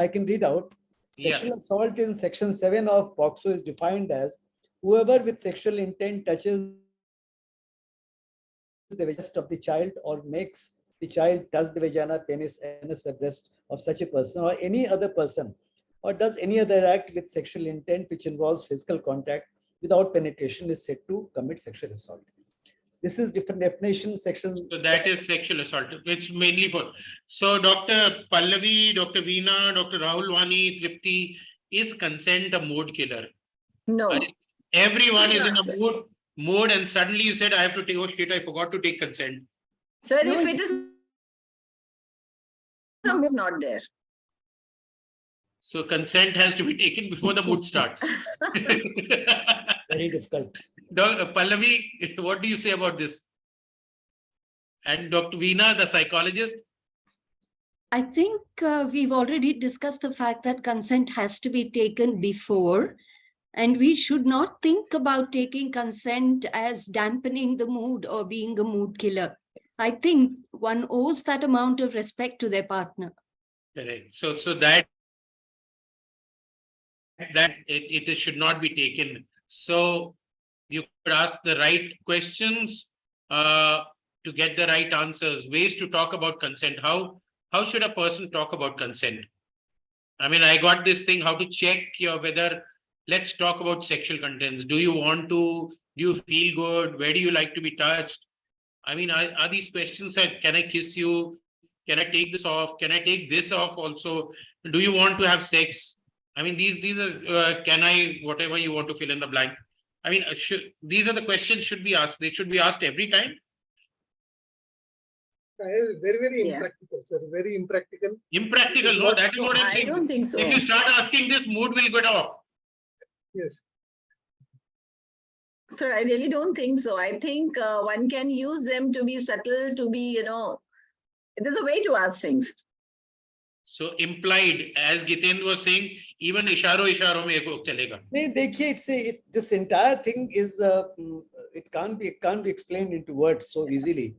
P: can read out. Sexual assault in section 7 of POXO is defined as whoever with sexual intent touches the vagina of the child or makes the child touch the vagina, penis, anus, or breast of such a person or any other person, or does any other act with sexual intent which involves physical contact without penetration is said to commit sexual assault. This is different definition section.
M: So that is sexual assault. It's mainly for. So Dr. Pallavi, Dr. Veena, Dr. Rahul Wani, Tripti, is consent a mood killer?
N: No.
M: Everyone is in a mode and suddenly you said, I have to take, oh shit, I forgot to take consent.
N: Sir, if it is not there.
M: So consent has to be taken before the mood starts.
P: Very difficult.
M: Pallavi, what do you say about this? And Dr. Veena, the psychologist?
O: I think we've already discussed the fact that consent has to be taken before, and we should not think about taking consent as dampening the mood or being a mood killer. I think one owes that amount of respect to their partner.
M: Correct. So that it should not be taken. So you could ask the right questions to get the right answers. Ways to talk about consent. How should a person talk about consent? I mean, I got this thing, how to check your whether, let's talk about sexual contents. Do you want to, do you feel good? Where do you like to be touched? I mean, are these questions that, can I kiss you? Can I take this off? Can I take this off also? Do you want to have sex? I mean, these are, can I, whatever you want to fill in the blank. I mean, these are the questions should be asked. They should be asked every time.
T: Very impractical, sir. Very impractical.
M: Impractical, no, that is what I'm saying.
N: I don't think so.
M: If you start asking this, mood will get off.
T: Yes.
N: Sir, I really don't think so. I think one can use them to be subtle, to be, there's a way to ask things.
M: So implied, as Gitan was saying, even isharo mein chalega.
P: This entire thing is it can't be explained into words so easily.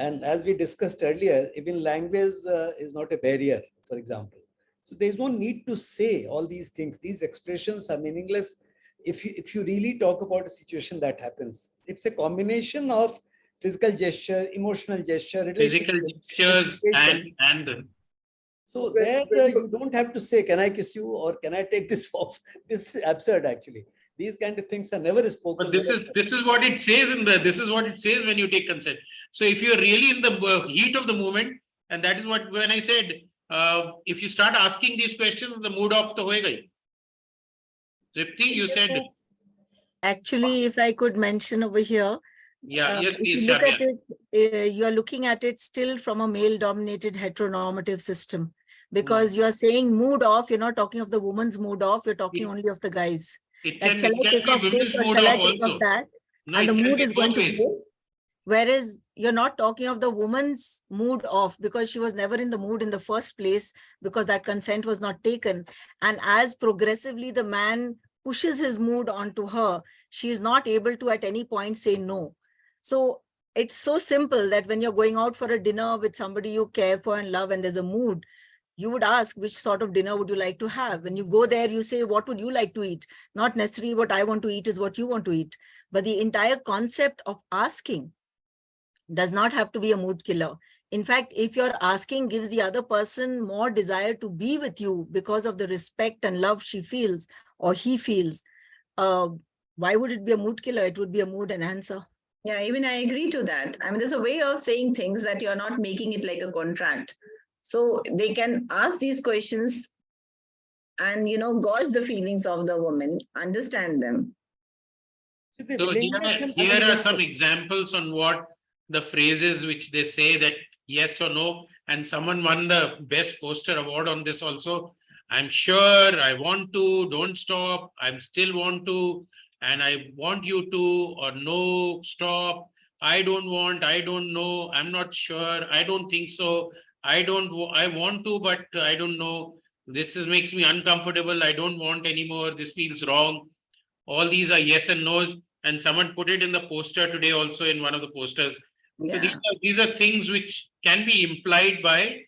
P: And as we discussed earlier, even language is not a barrier, for example. So there's no need to say all these things. These expressions are meaningless if you really talk about a situation that happens. It's a combination of physical gesture, emotional gesture,
M: physical gestures and
P: so there you don't have to say, can I kiss you or can I take this off? This is absurd actually. These kind of things are never spoken.
M: But this is what it says this is what it says when you take consent. So if you're really in the heat of the moment, and that is what, when I said, if you start asking these questions, the mood off to hoega hi. Tripti, you said.
U: Actually, if I could mention over here,
M: yes,
U: if
M: please,
U: you look at it, you are looking at it still from a male-dominated heteronormative system, because you are saying mood off. You're not talking of the woman's mood off. You're talking only of the guys.
M: It
U: Shall I take off this or shall I take off that?
M: No,
U: and the mood is going
M: ways.
U: to go. Whereas you're not talking of the woman's mood off because she was never in the mood in the first place, because that consent was not taken. And as progressively the man pushes his mood onto her, she is not able to at any point say no. So it's so simple that when you're going out for a dinner with somebody you care for and love and there's a mood, you would ask, which sort of dinner would you like to have? When you go there, you say, what would you like to eat? Not necessarily what I want to eat is what you want to eat. But the entire concept of asking does not have to be a mood killer. In fact, if your asking gives the other person more desire to be with you because of the respect and love she feels or he feels, why would it be a mood killer? It would be a mood enhancer.
N: Yeah, even I agree to that. I mean, there's a way of saying things that you're not making it like a contract. So they can ask these questions and, gauge the feelings of the woman, understand them.
M: So here are some examples on what the phrases which they say that yes or no, and someone won the best poster award on this also. I'm sure, I want to, don't stop, I still want to, and I want you to, or no, stop, I don't want, I don't know, I'm not sure, I don't think so, I want to, but I don't know, this makes me uncomfortable, I don't want anymore, this feels wrong. All these are yes and no's, and someone put it in the poster today also, in one of the posters. So these are things which can be implied by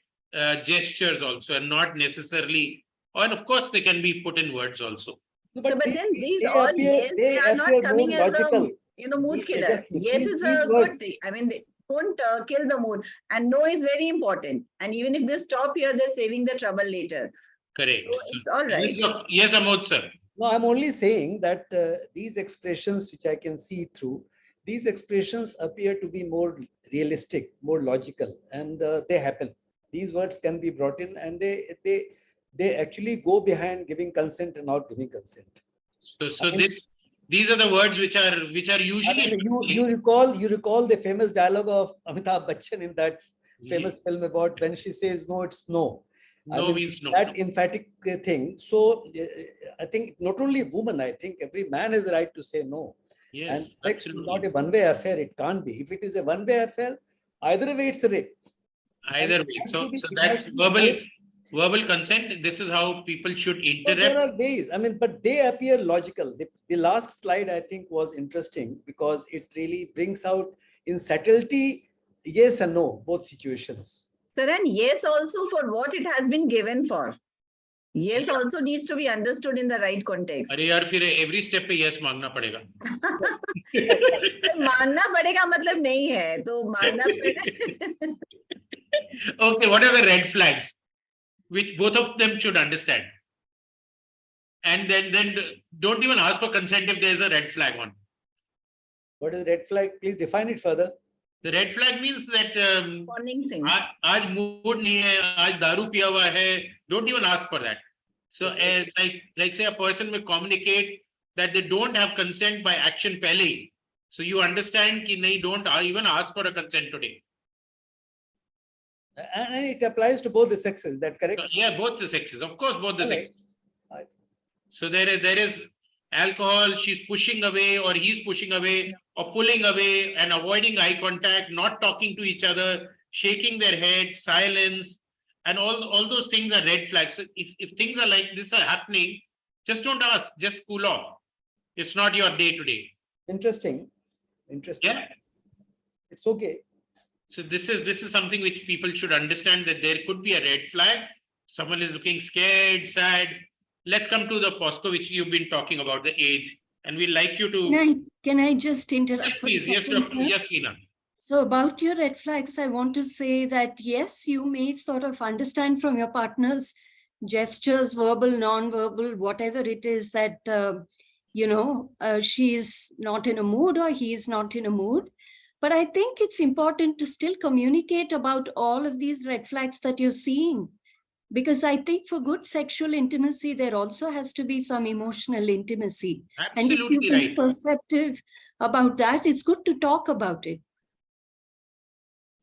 M: gestures also, and not necessarily, and of course they can be put in words also.
N: But then these all yes, they are not coming as a mood killer. Yes, it's a good thing. I mean, they won't kill the mood, and no is very important. And even if they stop here, they're saving the trouble later.
M: Correct.
N: So it's all right.
M: Yes, Amod sir.
P: No, I'm only saying that these expressions, which I can see through, these expressions appear to be more realistic, more logical, and they happen. These words can be brought in, and they actually go behind giving consent and not giving consent.
M: So these are the words which are usually.
P: I mean, you recall the famous dialogue of Amitabh Bachchan in that famous film about when she says no, it's no.
M: No means no.
P: That emphatic thing. So I think not only woman, I think every man has the right to say no.
M: Yes,
P: and sex is not a one-way affair. It can't be. If it is a one-way affair, Either way, it's a rape.
M: Either way. So that's verbal consent. This is how people should
P: But there
M: interact.
P: are ways. I mean, but they appear logical. The last slide, I think, was interesting because it really brings out in subtlety, yes and no, both situations.
N: Sir, and yes also for what it has been given for. Yes also needs to be understood in the right context.
M: अरे यार फिर every step पे yes मांगना पड़ेगा.
N: मांगना पड़ेगा मतलब नहीं है तो मांगना पड़ेगा.
M: Okay, what are the red flags which both of them should understand? And then don't even ask for consent if there is a red flag on.
P: What is red flag? Please define it further.
M: The red flag means that
N: warning signs.
M: आज mood नहीं है, आज दारू पिया हुआ है. Don't even ask for that. So like say a person will communicate that they don't have consent by action पहले. So you understand कि नहीं, don't even ask for a consent today.
P: And it applies to both the sexes. Is that correct?
M: So, yeah, both the sexes. Of course, both the
P: Right.
M: sexes. So there is alcohol. She's pushing away, or he's pushing away, or pulling away, and avoiding eye contact, not talking to each other, shaking their head, silence, and all those things are red flags. So if things are like this are happening, just don't ask. Just cool off. It's not your day today.
P: Interesting.
M: Yeah.
P: It's okay.
M: So this is something which people should understand, that there could be a red flag. Someone is looking scared, sad. Let's come to the POSCO, which you've been talking about, the age, and we'd like you to.
O: Can I just interrupt?
M: Yes,
O: for a
M: please. Yes,
O: second,
M: Dr.
O: sir?
M: Yes, Leena.
O: So about your red flags, I want to say that yes, you may sort of understand from your partner's gestures, verbal, non-verbal, whatever it is that, she's not in a mood or he's not in a mood. But I think it's important to still communicate about all of these red flags that you're seeing. Because I think for good sexual intimacy, there also has to be some emotional intimacy. And if
M: Absolutely
O: you
M: right.
O: can be perceptive about that, it's good to talk about it.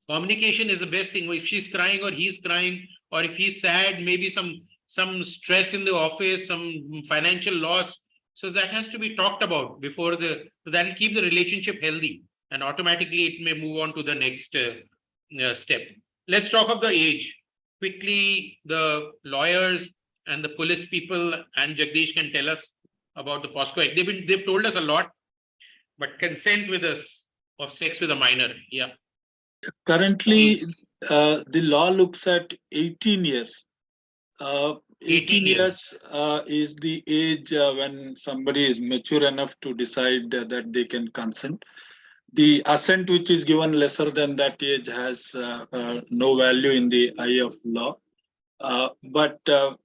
M: Communication is the best thing. If she's crying or he's crying, or if he's sad, maybe some stress in the office, some financial loss. So that has to be talked about before that'll keep the relationship healthy, and automatically it may move on to the next step. Let's talk of the age. Quickly, the lawyers and the police people and Jagdish can tell us about the POSCO Act. They've told us a lot, but consent with us of sex with a minor. Yeah.
S: Currently, the law looks at 18 years. 18 years is the age when somebody is mature enough to decide that they can consent. The assent which is given lesser than that age has no value in the eye of law. But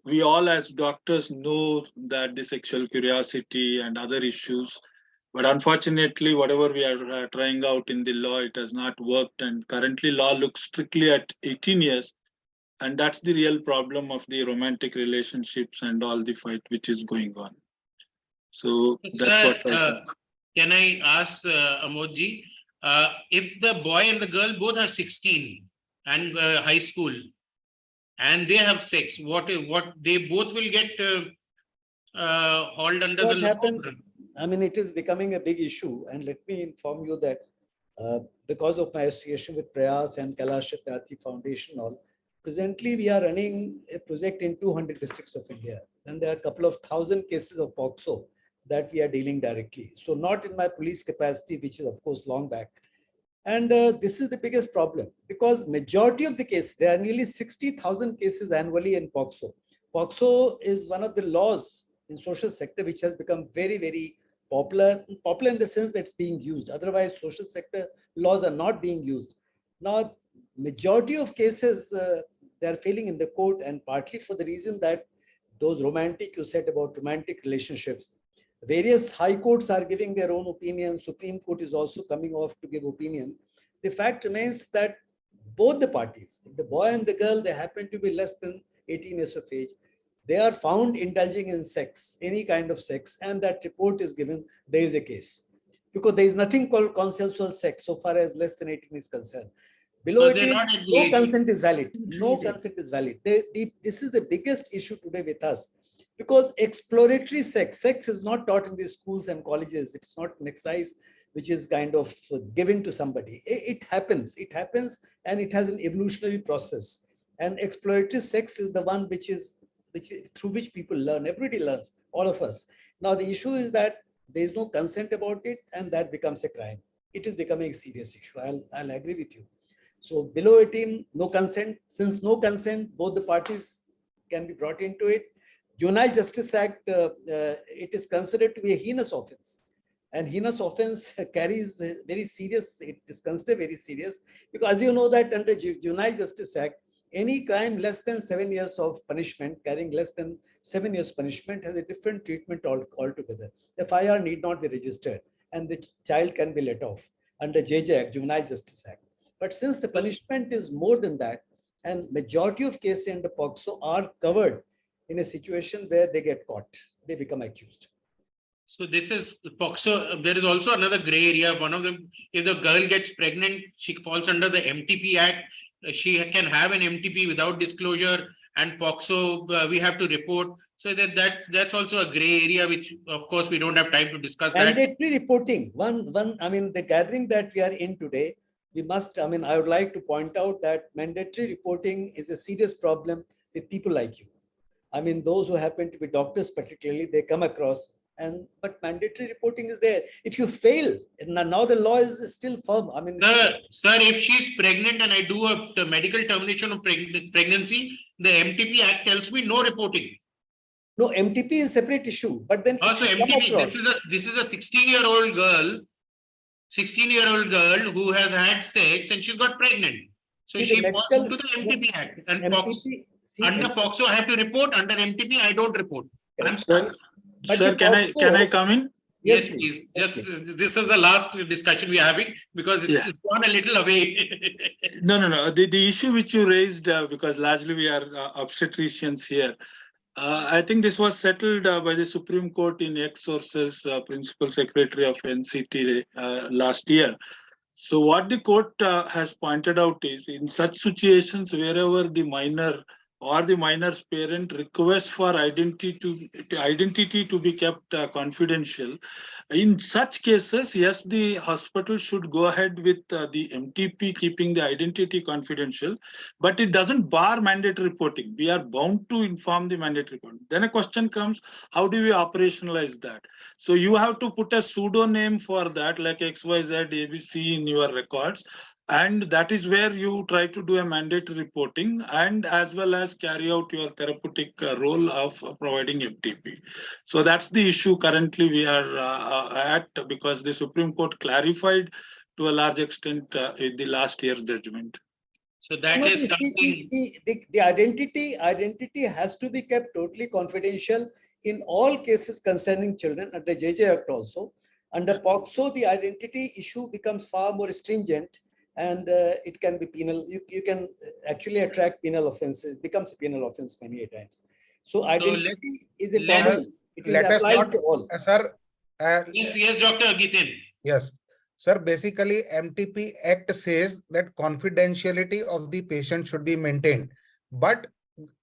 S: we all as doctors know that the sexual curiosity and other issues, but unfortunately, whatever we are trying out in the law, it has not worked. And currently law looks strictly at 18 years. And that's the real problem of the romantic relationships and all the fight which is going on. So that's what
M: can I ask Amodji, if the boy and the girl both are 16 and high school, and they have sex, what they both will get hauled under
P: What
M: the
P: happens?
M: law?
P: I mean, it is becoming a big issue, and let me inform you that because of my association with Prayas and Kailash Satyarthi Foundation, presently we are running a project in 200 districts of India, and there are a couple of thousand cases of POXO that we are dealing directly. So not in my police capacity, which is of course long back. And this is the biggest problem, because majority of the cases, there are nearly 60,000 cases annually in POXO. POXO is one of the laws in social sector which has become very, very popular in the sense that it's being used. Otherwise, social sector laws are not being used. Now, majority of cases, they are failing in the court, and partly for the reason that those romantic, you said about romantic relationships, various high courts are giving their own opinion. Supreme Court is also coming off to give opinion. The fact remains that both the parties, the boy and the girl, they happen to be less than 18 years of age, they are found indulging in sex, any kind of sex, and that report is given, there is a case. Because there is nothing called consensual sex so far as less than 18 is concerned. Below
M: So
P: 18, no consent is valid. No consent is valid. This is the biggest issue today with us. Because exploratory sex is not taught in the schools and colleges. It's not an exercise which is kind of given to somebody. It happens, and it has an evolutionary process. And exploitative sex is the one which is through which people learn. Everybody learns, all of us. Now the issue is that there is no consent about it, and that becomes a crime. It is becoming a serious issue. I'll agree with you. So below 18, no consent. Since no consent, both the parties can be brought into it. Juvenile Justice Act, it is considered to be a heinous offense. And heinous offense carries very serious, it is considered very serious, because as you know that under Juvenile Justice Act, any crime less than 7 years of punishment, carrying less than 7 years punishment, has a different treatment altogether. The FIR need not be registered and the child can be let off under JJ Act, Juvenile Justice Act. But since the punishment is more than that, and majority of cases under POCSO are covered in a situation where they get caught, they become accused.
M: So this is POCSO. There is also another gray area. One of them, if the girl gets pregnant, she falls under the MTP Act. She can have an MTP without disclosure, and POCSO we have to report. So that's also a gray area, which of course we don't have time to discuss.
P: Mandatory reporting. I mean, the gathering that we are in today, we must. I mean, I would like to point out that mandatory reporting is a serious problem with people like you. I mean, those who happen to be doctors, particularly, they come across. But mandatory reporting is there. If you fail, now the law is still firm. I mean,
M: sir, if she's pregnant and I do a medical termination of pregnancy, the MTP Act tells me no reporting.
P: No, MTP is a separate issue. But then
M: also MTP, this is a 16-year-old girl, 16-year-old girl who has had sex and she's got pregnant. So she falls into the MTP Act. And under POCSO, I have to report. Under MTP, I don't report. I'm sorry.
S: Sir, can I come in?
M: Yes, please. Just this is the last discussion we are having because it's gone a little away.
S: No. The issue which you raised, because largely we are obstetricians here. I think this was settled by the Supreme Court in X sources, Principal Secretary of NCT last year. So what the court has pointed out is in such situations wherever the minor or the minor's parent requests for identity to be kept confidential. In such cases, yes, the hospital should go ahead with the MTP keeping the identity confidential, but it doesn't bar mandatory reporting. We are bound to inform the mandatory reporting. Then a question comes, how do we operationalize that? So you have to put a pseudonym for that, like XYZ, ABC in your records. And that is where you try to do a mandatory reporting and as well as carry out your therapeutic role of providing MTP. So that's the issue currently we are at, because the Supreme Court clarified to a large extent in the last year's judgment.
M: So that is something.
P: The identity has to be kept totally confidential in all cases concerning children under JJ Act also. Under POCSO, the identity issue becomes far more stringent. And it can be penal. You can actually attract penal offenses. Becomes a penal offense many times. So identity is a common. It is applied to all.
Q: Sir.
M: Yes, Dr. Gitin.
Q: Yes, sir. Basically, MTP Act says that confidentiality of the patient should be maintained. But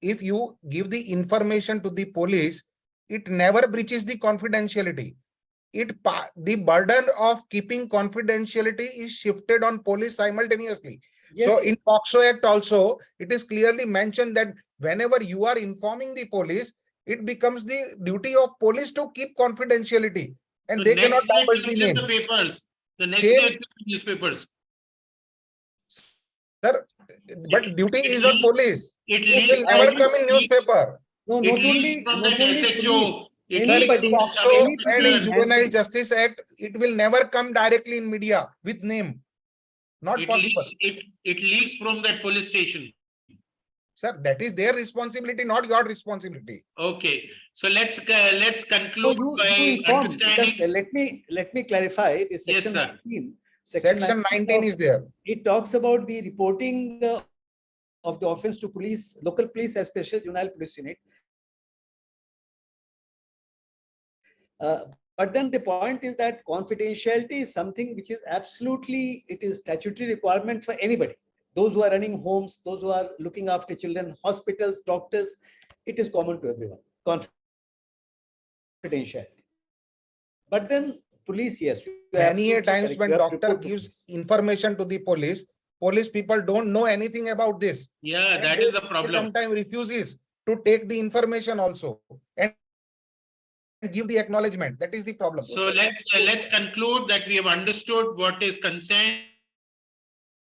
Q: if you give the information to the police, it never breaches the confidentiality. The burden of keeping confidentiality is shifted on police simultaneously. Yes, so in POCSO Act also, it is clearly mentioned that whenever you are informing the police, it becomes the duty of police to keep confidentiality, and so they cannot divulge the name.
M: The papers. The next day newspapers.
Q: Sir, but duty is on police. It will never come in newspaper.
P: No, not only
Q: SHO. POCSO and Juvenile Justice Act, it will never come directly in media with name. Not possible.
M: It leaks from that police station.
Q: Sir, that is their responsibility, not your responsibility.
M: Okay, so let's conclude by understanding.
P: Let me clarify. The section 19.
Q: Section 19 is there.
P: It talks about the reporting of the offense to police, local police, as special juvenile police unit. But then the point is that confidentiality is something which is absolutely, it is statutory requirement for anybody. Those who are running homes, those who are looking after children, hospitals, doctors, it is common to everyone. Confidentiality. But then police, yes.
Q: Many a times when doctor gives information to the police people don't know anything about this.
M: Yeah,
Q: And
M: that is the problem.
Q: Sometimes refuses to take the information also and give the acknowledgement. That is the problem.
M: So let's conclude that we have understood what is consent.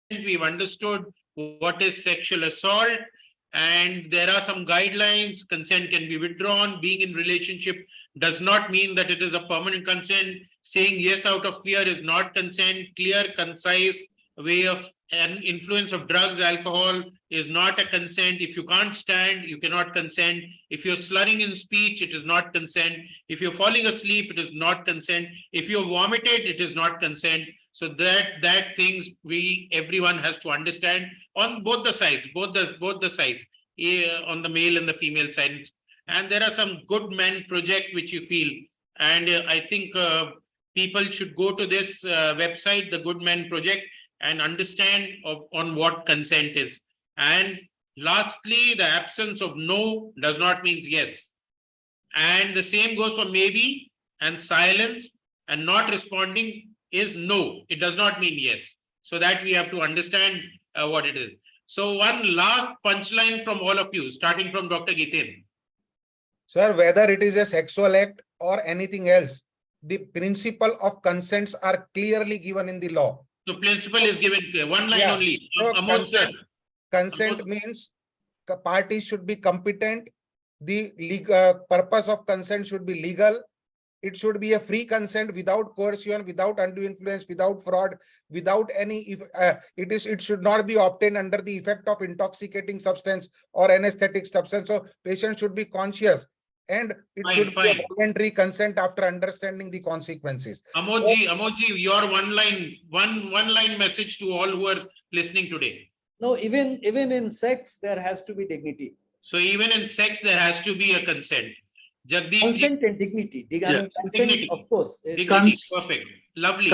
M: We've understood what is sexual assault, and there are some guidelines. Consent can be withdrawn. Being in relationship does not mean that it is a permanent consent. Saying yes out of fear is not consent. Clear, concise way of an influence of drugs, alcohol is not a consent. If you can't stand, you cannot consent. If you're slurring in speech, it is not consent. If you're falling asleep, it is not consent. If you're vomited, it is not consent. So that things everyone has to understand on both the sides, both the sides, on the male and the female side. And there are some good men project which you feel, and I think people should go to this website, the Good Men Project, and understand on what consent is. And lastly, the absence of no does not mean yes. And the same goes for maybe, and silence and not responding is no. It does not mean yes. So that we have to understand what it is. So one last punchline from all of you, starting from Dr. Gitin.
Q: Sir, whether it is a sexual act or anything else, the principle of consents are clearly given in the law.
M: So principle is given clear. One line only.
Q: So consent means parties should be competent. The legal purpose of consent should be legal. It should be a free consent without coercion, without undue influence, without fraud, without any. It should not be obtained under the effect of intoxicating substance or anesthetic substance. So patient should be conscious, and it should be a voluntary consent after understanding the consequences.
M: Amoji, your one line message to all who are listening today.
P: No, even in sex there has to be dignity.
M: So even in sex there has to be a consent. Jagdish,
P: consent and dignity. Consent,
M: dignity.
P: of course.
M: Dignity. Perfect. Lovely.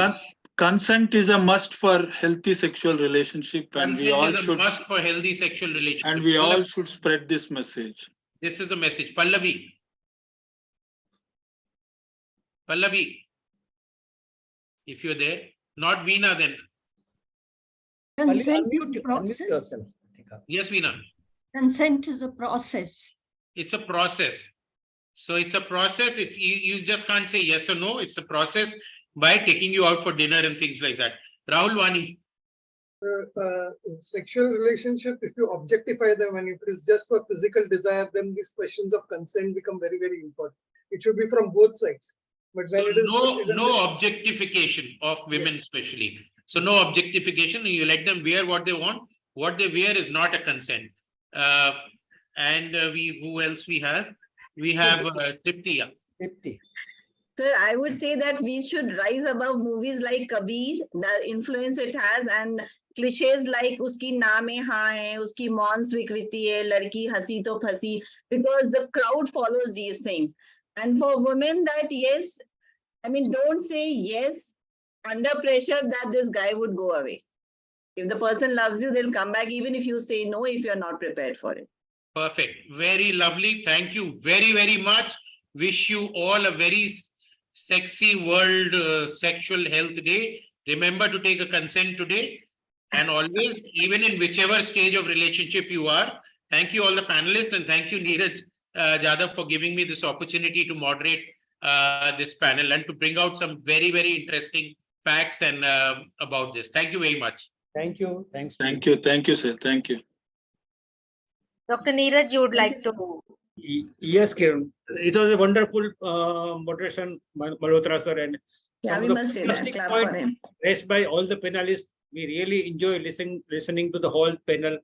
S: Consent is a must for healthy sexual relationship, and
M: consent
S: we all
M: is a
S: should
M: must for healthy sexual relationship.
S: And we all should spread this message.
M: This is the message. Pallavi, if you're there, not Veena then.
O: Consent is a process.
M: Yes, Veena.
O: Consent is a process.
M: It's a process. So it's a process. You just can't say yes or no. It's a process by taking you out for dinner and things like that. Rahul Wani.
T: Sexual relationship, if you objectify them and if it is just for physical desire, then these questions of consent become very, very important. It should be from both sides. But when
M: no objectification of women, especially. So no objectification. You let them wear what they want. What they wear is not a consent. Who else we have? We have Tripti.
N: Sir, I would say that we should rise above movies like Kabir, the influence it has, and cliches like uski naam mein haan hai, uski mauन स्वीकृति hai, ladki hasi to phasi, because the crowd follows these things. And for women, that yes, I mean, don't say yes under pressure that this guy would go away. If the person loves you, they'll come back even if you say no, if you're not prepared for it.
M: Perfect. Very lovely. Thank you very, very much. Wish you all a very sexy World Sexual Health Day. Remember to take a consent today, and always, even in whichever stage of relationship you are. Thank you all the panelists, and thank you Neeraj Jadhav for giving me this opportunity to moderate this panel and to bring out some very, very interesting facts and about this. Thank you very much.
P: Thank you. Thanks.
S: Thank you. Thank you, sir. Thank you.
C: Dr. Neeraj, you would like to?
G: Yes, Kiran. It was a wonderful moderation, Malhotra sir, and
N: yeah, we must say that. Clap for him.
G: Raised by all the panelists. We really enjoy listening to the whole panel.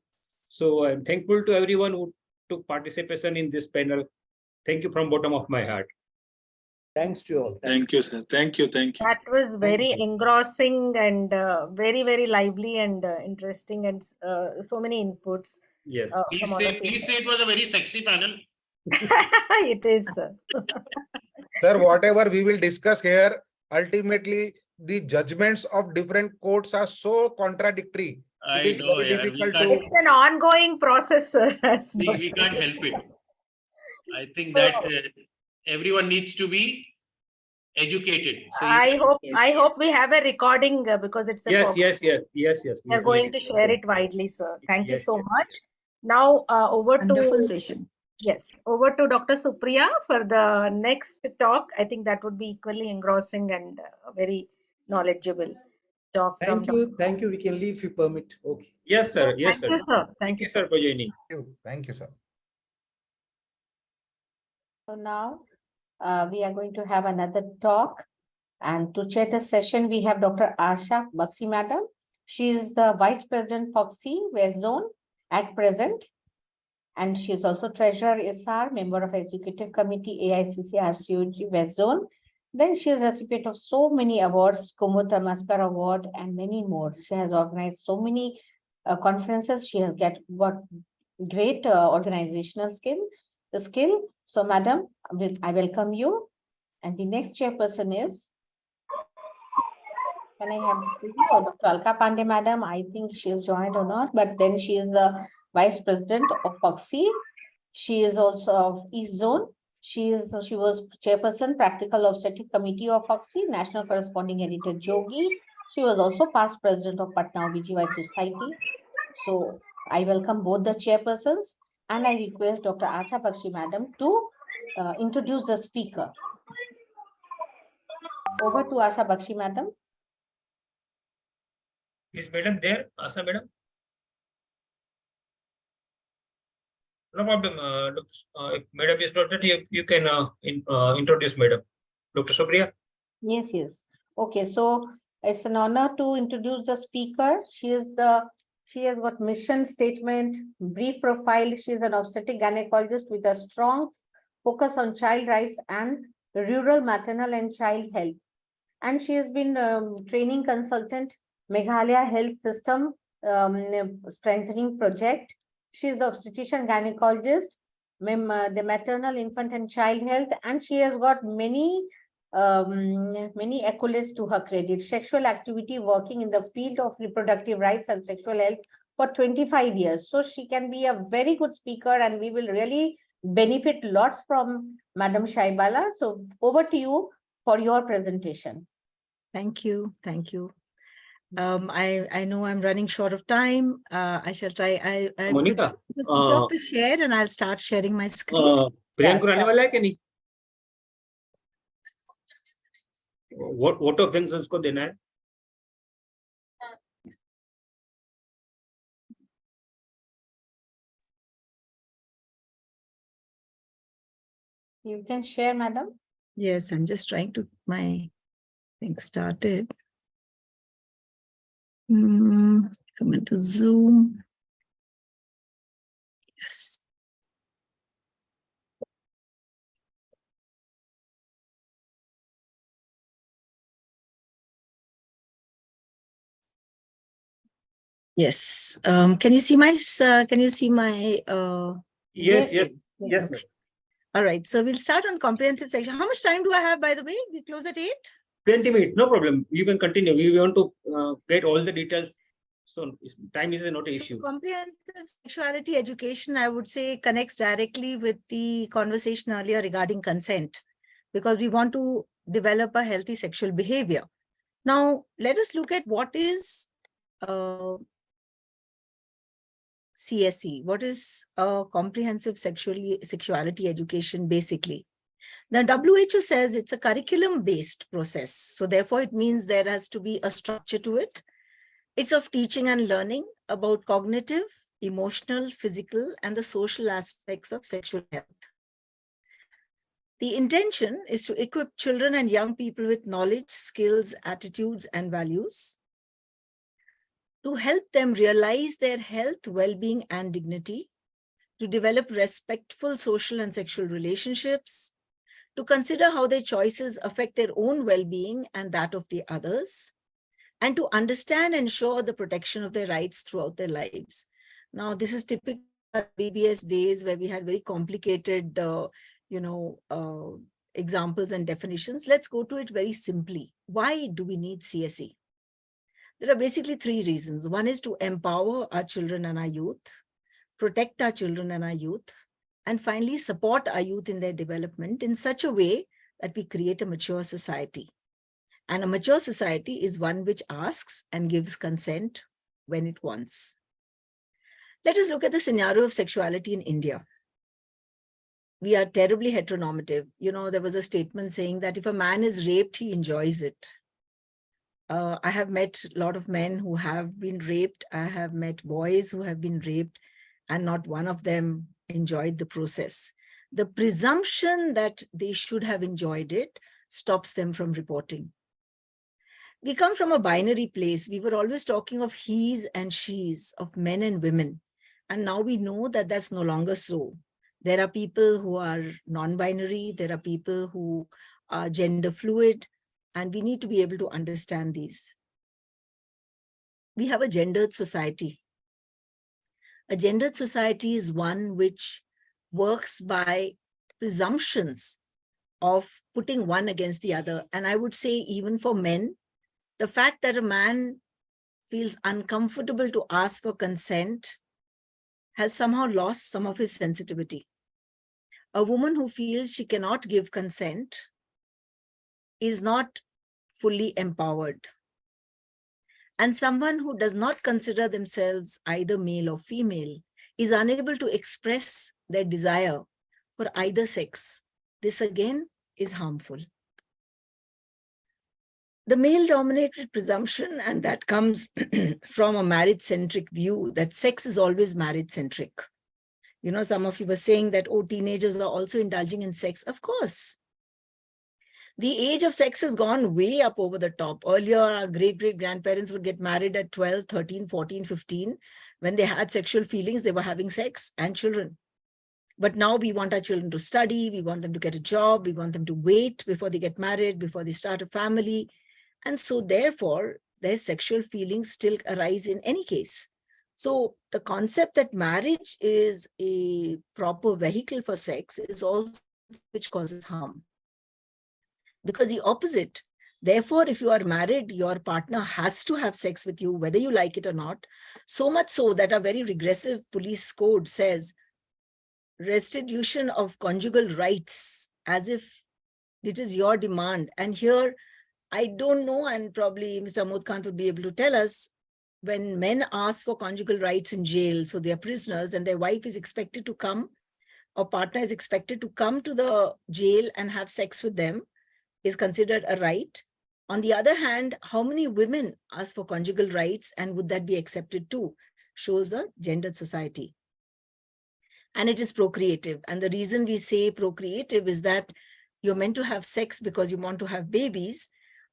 G: So I'm thankful to everyone who took participation in this panel. Thank you from bottom of my heart.
P: Thanks to you all.
S: Thank you, sir. Thank you. Thank you.
C: That was very engrossing and very, very lively and interesting, and so many inputs.
G: Yes.
M: Please say it was a very sexy panel.
C: It is.
Q: Sir, whatever we will discuss here, ultimately the judgments of different courts are so contradictory.
M: I know,
C: it's an ongoing process, sir.
M: We can't help it. I think that everyone needs to be educated. So
C: I hope we have a recording because it's a
G: Yes,
C: Fogsi.
G: yes.
C: We are going to share it widely, sir. Thank you
G: Yes,
C: so
G: yes.
C: much. Now over
U: Wonderful
C: to
U: session.
C: yes, over to Dr. Supriya for the next talk. I think that would be equally engrossing and very knowledgeable talk from Dr.
P: Thank you. We can leave if you permit. Okay.
G: Yes, sir. Yes,
C: Thank you, sir.
G: Thank you, sir, for joining.
Q: Thank you, sir.
A: So now we are going to have another talk. And to chair the session, we have Dr. Asha Baxi Madam. She is the Vice President Fogsi West Zone at present. And she is also Treasurer SR, member of Executive Committee AICC RCOG West Zone. Then she is recipient of so many awards, Kumud Tamaskar Award, and many more. She has organized so many conferences. She has got great organizational skill. So, Madam, I welcome you. And the next chairperson is, can I have Dr. Alka Pandey, Madam? I think she is joined or not, but then she is the Vice President of Fogsi. She is also of East Zone. She was Chairperson, Practical Obstetric Committee of Fogsi, National Corresponding Editor Jogi. She was also past President of Patna OBGY Society. So I welcome both the chairpersons, and I request Dr. Asha Bakshi Madam to introduce the speaker. Over to Asha Bakshi Madam.
G: Is Madam there? Asha Madam? No problem. If Madam is not there, you can introduce Madam. Dr. Supriya?
A: Yes. Okay, so it's an honor to introduce the speaker. She has got mission statement, brief profile. She is an obstetric gynecologist with a strong focus on child rights and rural maternal and child health. And she has been training consultant, Meghalaya Health System Strengthening Project. She is the obstetrician gynecologist, the maternal, infant and child health, and she has got many accolades to her credit. Sexual activity working in the field of reproductive rights and sexual health for 25 years. So she can be a very good speaker, and we will really benefit lots from Madam Shaibala. So over to you for your presentation.
U: Thank you. I know I'm running short of time. I shall try. I
G: Monica,
U: switch off the share and I'll start sharing my screen.
G: Priyank को आने वाला है कि नहीं? What of things उसको देना है?
A: You can share, Madam.
U: Yes, I'm just trying to my thing started. Come into Zoom. Yes. Yes. Can you see my?
G: Yes.
U: Okay. All right. So we'll start on comprehensive section. How much time do I have, by the way? We close at 8?
G: 20 minutes, no problem. You can continue. We want to get all the details. So time is not an issue.
U: Comprehensive sexuality education, I would say, connects directly with the conversation earlier regarding consent, because we want to develop a healthy sexual behavior. Now, let us look at what is CSE. What is comprehensive sexuality education basically? The WHO says it's a curriculum-based process. So therefore, it means there has to be a structure to it. It's of teaching and learning about cognitive, emotional, physical, and the social aspects of sexual health. The intention is to equip children and young people with knowledge, skills, attitudes, and values, to help them realize their health, well-being, and dignity, to develop respectful social and sexual relationships, to consider how their choices affect their own well-being and that of the others, and to understand and ensure the protection of their rights throughout their lives. Now, this is typical BBS days where we had very complicated, examples and definitions. Let's go to it very simply. Why do we need CSE? There are basically 3 reasons. One is to empower our children and our youth, protect our children and our youth, and finally support our youth in their development in such a way that we create a mature society. And a mature society is one which asks and gives consent when it wants. Let us look at the scenario of sexuality in India. We are terribly heteronormative. You know, there was a statement saying that if a man is raped, he enjoys it. I have met a lot of men who have been raped. I have met boys who have been raped, and not one of them enjoyed the process. The presumption that they should have enjoyed it stops them from reporting. We come from a binary place. We were always talking of he's and she's, of men and women. And now we know that that's no longer so. There are people who are non-binary. There are people who are gender fluid. And we need to be able to understand these. We have a gendered society. A gendered society is one which works by presumptions of putting one against the other. And I would say even for men, the fact that a man feels uncomfortable to ask for consent has somehow lost some of his sensitivity. A woman who feels she cannot give consent is not fully empowered. And someone who does not consider themselves either male or female is unable to express their desire for either sex. This again is harmful. The male-dominated presumption, and that comes from a marriage-centric view, that sex is always marriage-centric. You know, some of you were saying that, oh, teenagers are also indulging in sex. Of course. The age of sex has gone way up over the top. Earlier, our great-great-grandparents would get married at 12, 13, 14, 15. When they had sexual feelings, they were having sex and children. But now we want our children to study. We want them to get a job. We want them to wait before they get married, before they start a family. And so therefore, their sexual feelings still arise in any case. So the concept that marriage is a proper vehicle for sex is also which causes harm. Because the opposite, therefore, if you are married, your partner has to have sex with you, whether you like it or not. So much so that a very regressive police code says restitution of conjugal rights, as if it is your demand. And here, I don't know, and probably Mr. Amod Kant would be able to tell us, when men ask for conjugal rights in jail, so they are prisoners and their wife is expected to come, or partner is expected to come to the jail and have sex with them, is considered a right. On the other hand, how many women ask for conjugal rights and would that be accepted too? Shows a gendered society. And it is procreative. And the reason we say procreative is that you're meant to have sex because you want to have babies.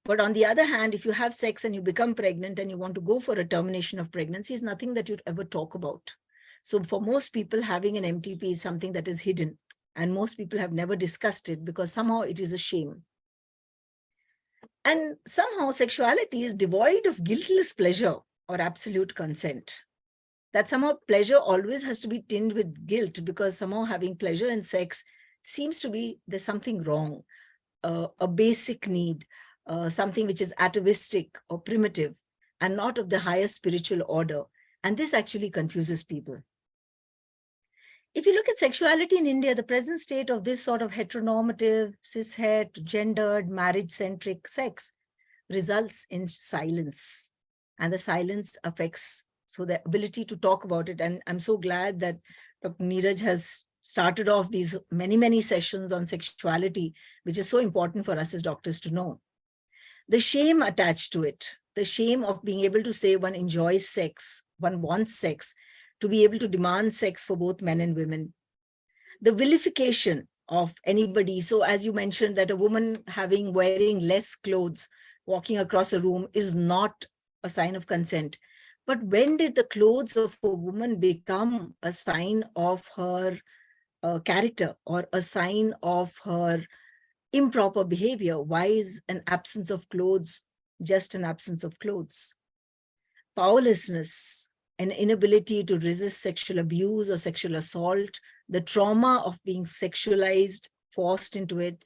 U: But on the other hand, if you have sex and you become pregnant and you want to go for a termination of pregnancy, is nothing that you'd ever talk about. So for most people, having an MTP is something that is hidden. And most people have never discussed it because somehow it is a shame. And somehow sexuality is devoid of guiltless pleasure or absolute consent. That somehow pleasure always has to be tinged with guilt because somehow having pleasure in sex seems to be there's something wrong, a basic need, something which is atavistic or primitive and not of the highest spiritual order. And this actually confuses people. If you look at sexuality in India, the present state of this sort of heteronormative, cishet, gendered, marriage-centric sex results in silence. And the silence affects so the ability to talk about it. And I'm so glad that Dr. Neeraj has started off these many, many sessions on sexuality, which is so important for us as doctors to know. The shame attached to it, the shame of being able to say one enjoys sex, one wants sex, to be able to demand sex for both men and women. The vilification of anybody. So as you mentioned that a woman wearing less clothes, walking across a room is not a sign of consent. But when did the clothes of a woman become a sign of her character or a sign of her improper behavior? Why is an absence of clothes just an absence of clothes? Powerlessness, an inability to resist sexual abuse or sexual assault, the trauma of being sexualized, forced into it.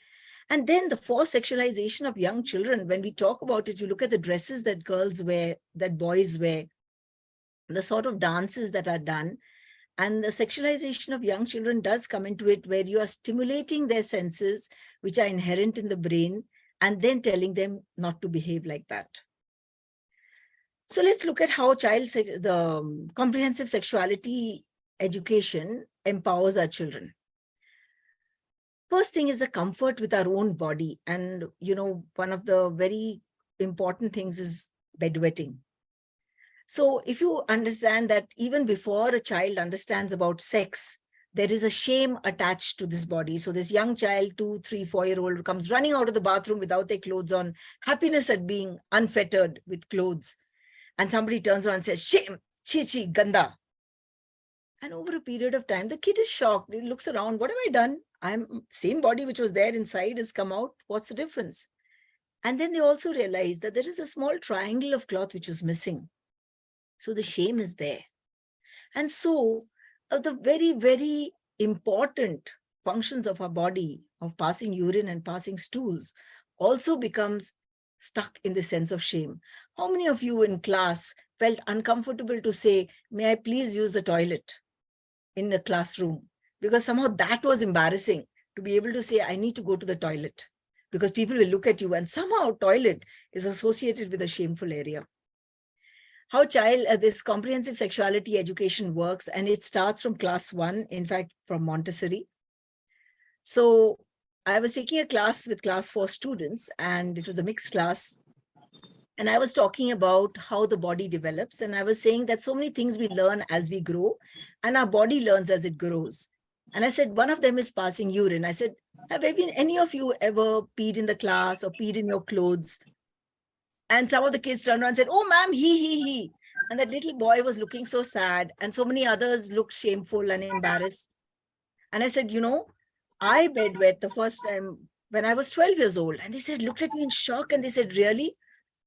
U: And then the forced sexualization of young children. When we talk about it, you look at the dresses that girls wear, that boys wear, the sort of dances that are done. And the sexualization of young children does come into it, where you are stimulating their senses, which are inherent in the brain, and then telling them not to behave like that. So let's look at how the comprehensive sexuality education empowers our children. First thing is the comfort with our own body. And, one of the very important things is bedwetting. So if you understand that even before a child understands about sex, there is a shame attached to this body. So this young child, 2, 3, 4-year-old, comes running out of the bathroom without their clothes on, happiness at being unfettered with clothes. And somebody turns around and says, shame, chi, ganda. And over a period of time, the kid is shocked. He looks around, what have I done? Same body which was there inside has come out. What's the difference? And then they also realize that there is a small triangle of cloth which is missing. So the shame is there. And so the very, very important functions of our body, of passing urine and passing stools, also becomes stuck in the sense of shame. How many of you in class felt uncomfortable to say, may I please use the toilet in a classroom? Because somehow that was embarrassing, to be able to say, I need to go to the toilet, because people will look at you, and somehow toilet is associated with a shameful area. How this comprehensive sexuality education works, and it starts from class 1, in fact, from Montessori. So I was taking a class with class 4 students, and it was a mixed class. And I was talking about how the body develops. And I was saying that so many things we learn as we grow, and our body learns as it grows. And I said, one of them is passing urine. I said, have any of you ever peed in the class or peed in your clothes? And some of the kids turned around and said, oh, ma'am, he. And that little boy was looking so sad. And so many others looked shameful and embarrassed. And I said, I bedwet the first time when I was 12 years old. And they said, looked at me in shock. And they said, really?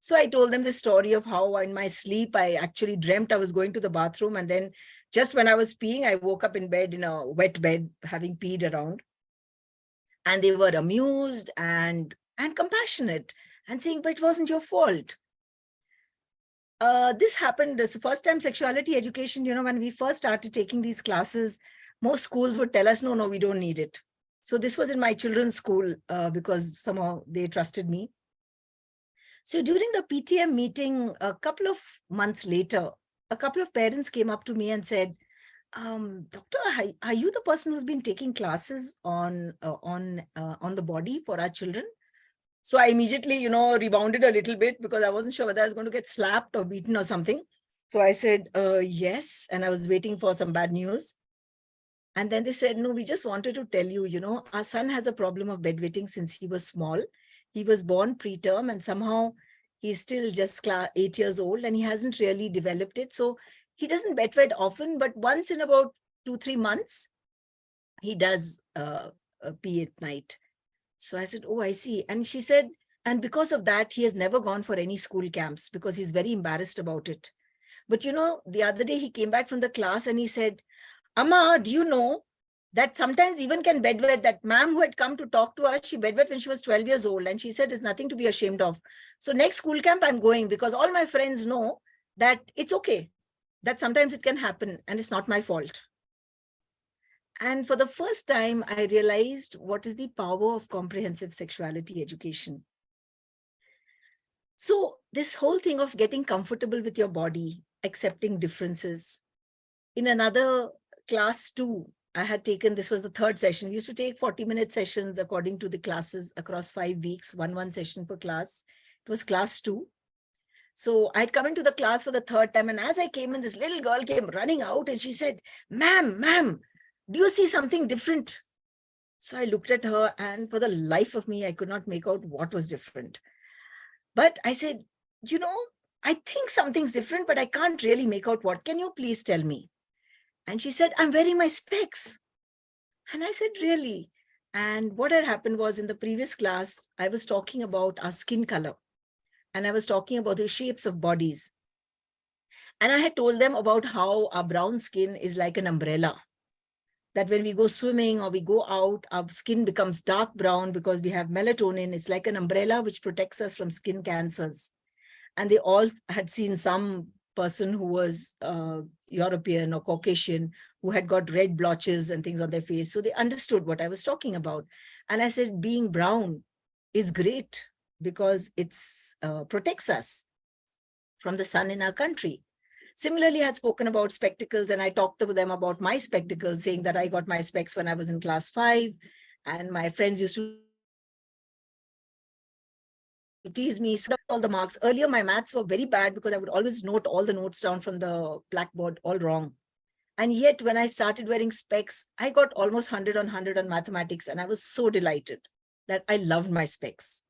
U: So I told them the story of how in my sleep, I actually dreamt I was going to the bathroom. And then just when I was peeing, I woke up in bed, in a wet bed, having peed around. And they were amused and compassionate and saying, but it wasn't your fault. This happened, this first time sexuality education, when we first started taking these classes, most schools would tell us, no, we don't need it. So this was in my children's school because somehow they trusted me. So during the PTM meeting, a couple of months later, a couple of parents came up to me and said, Doctor, are you the person who's been taking classes on the body for our children? So I immediately, rebounded a little bit because I wasn't sure whether I was going to get slapped or beaten or something. So I said, yes. And I was waiting for some bad news. And then they said, no, we just wanted to tell you, our son has a problem of bedwetting since he was small. He was born preterm and somehow he's still just 8 years old and he hasn't really developed it. So he doesn't bedwet often, but once in about 2-3 months, he does pee at night. So I said, oh, I see. And she said, and because of that, he has never gone for any school camps because he's very embarrassed about it. But the other day he came back from the class and he said, Amma, do you know that sometimes even can bedwet? That ma'am who had come to talk to us, she bedwet when she was 12 years old. And she said, it's nothing to be ashamed of. So next school camp, I'm going because all my friends know that it's okay, that sometimes it can happen and it's not my fault. And for the first time, I realized what is the power of comprehensive sexuality education. So this whole thing of getting comfortable with your body, accepting differences. In another class 2, I had taken, this was the 3rd session. We used to take 40-minute sessions according to the classes across 5 weeks, one session per class. It was class 2. So I'd come into the class for the 3rd time. And as I came in, this little girl came running out and she said, ma'am, do you see something different? So I looked at her and for the life of me, I could not make out what was different. But I said, I think something's different, but I can't really make out what. Can you please tell me? And she said, I'm wearing my specs. And I said, really? And what had happened was in the previous class, I was talking about our skin color. And I was talking about the shapes of bodies. And I had told them about how our brown skin is like an umbrella. That when we go swimming or we go out, our skin becomes dark brown because we have melatonin. It's like an umbrella which protects us from skin cancers. And they all had seen some person who was European or Caucasian, who had got red blotches and things on their face. So they understood what I was talking about. And I said, being brown is great because it protects us from the sun in our country. Similarly, I had spoken about spectacles, and I talked to them about my spectacles, saying that I got my specs when I was in class 5, and my friends used to tease me, all the marks. Earlier, my maths were very bad because I would always note all the notes down from the blackboard all wrong. And yet, when I started wearing specs, I got almost 100 on 100 on mathematics, and I was so delighted that I loved my specs.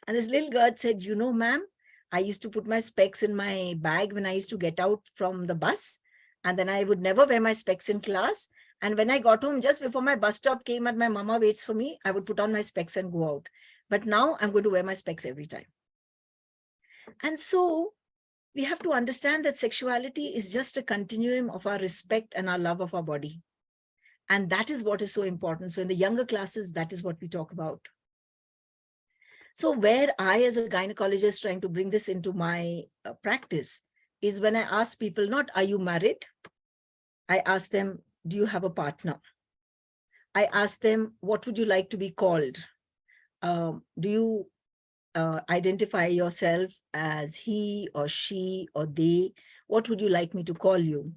U: And this little girl said, you know, ma'am, I used to put my specs in my bag when I used to get out from the bus, and then I would never wear my specs in class. And when I got home, just before my bus stop came and my mama waits for me, I would put on my specs and go out. But now I'm going to wear my specs every time. And so we have to understand that sexuality is just a continuum of our respect and our love of our body. And that is what is so important. So in the younger classes, that is what we talk about. So where I, as a gynecologist, trying to bring this into my practice is when I ask people, not, are you married? I ask them, do you have a partner? I ask them, what would you like to be called? Do you identify yourself as he or she or they? What would you like me to call you?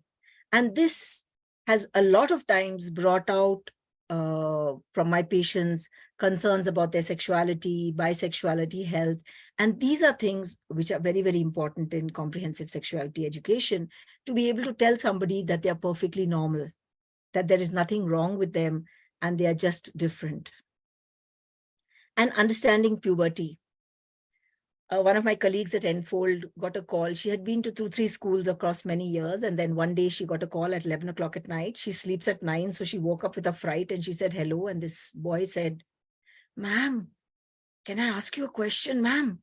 U: And this has a lot of times brought out from my patients concerns about their sexuality, bisexuality, health. And these are things which are very, very important in comprehensive sexuality education, to be able to tell somebody that they are perfectly normal, that there is nothing wrong with them and they are just different. And understanding puberty. One of my colleagues at Enfold got a call. She had been to 2-3 schools across many years. And then one day she got a call at 11 o'clock at night. She sleeps at 9. So she woke up with a fright and she said, hello. And this boy said, ma'am, can I ask you a question, ma'am?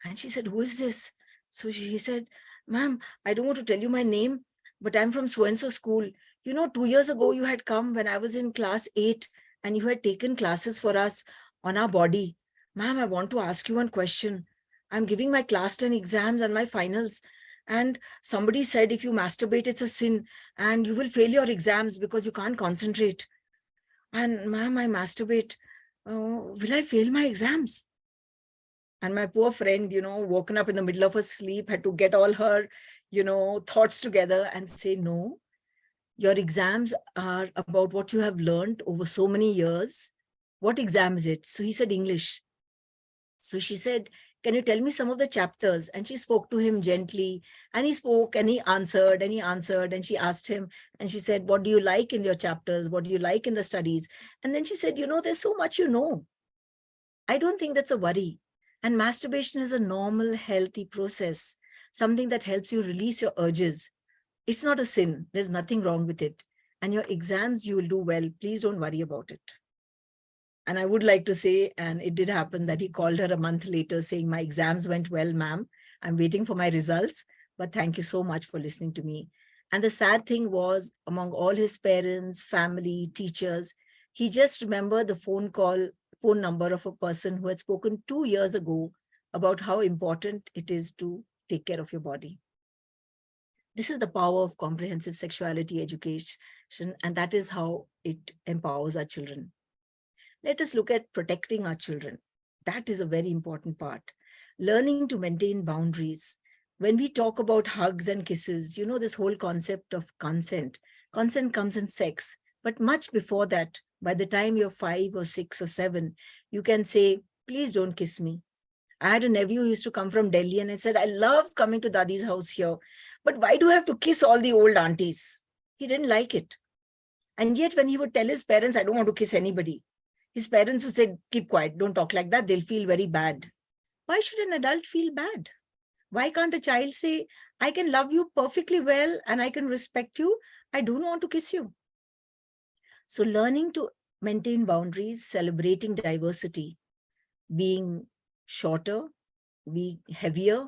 U: And she said, who is this? So he said, ma'am, I don't want to tell you my name, but I'm from so-and-so school. You know, 2 years ago, you had come when I was in class 8 and you had taken classes for us on our body. Ma'am, I want to ask you one question. I'm giving my class 10 exams and my finals. And somebody said, if you masturbate, it's a sin and you will fail your exams because you can't concentrate. And ma'am, I masturbate. Will I fail my exams? And my poor friend, you know, woken up in the middle of her sleep, had to get all her, you know, thoughts together and say, no, your exams are about what you have learned over so many years. What exam is it? So he said, English. So she said, can you tell me some of the chapters? And she spoke to him gently, and he spoke and he answered and he answered. And she asked him and she said, what do you like in your chapters? What do you like in the studies? And then she said, you know, there's so much you know. I don't think that's a worry. And masturbation is a normal, healthy process, something that helps you release your urges. It's not a sin. There's nothing wrong with it. And your exams, you will do well. Please don't worry about it. And I would like to say, and it did happen, that he called her a month later saying, my exams went well, ma'am. I'm waiting for my results, but thank you so much for listening to me. And the sad thing was, among all his parents, family, teachers, he just remembered the phone number of a person who had spoken 2 years ago about how important it is to take care of your body. This is the power of comprehensive sexuality education, and that is how it empowers our children. Let us look at protecting our children. That is a very important part. Learning to maintain boundaries. When we talk about hugs and kisses, you know, this whole concept of consent. Consent comes in sex, but much before that, by the time you're 5 or 6 or 7, you can say, please don't kiss me. I had a nephew who used to come from Delhi and I said, I love coming to Dadi's house here, but why do I have to kiss all the old aunties? He didn't like it. And yet when he would tell his parents, I don't want to kiss anybody, his parents would say, keep quiet, don't talk like that, they'll feel very bad. Why should an adult feel bad? Why can't a child say, I can love you perfectly well and I can respect you, I don't want to kiss you. So learning to maintain boundaries, celebrating diversity, being shorter, being heavier,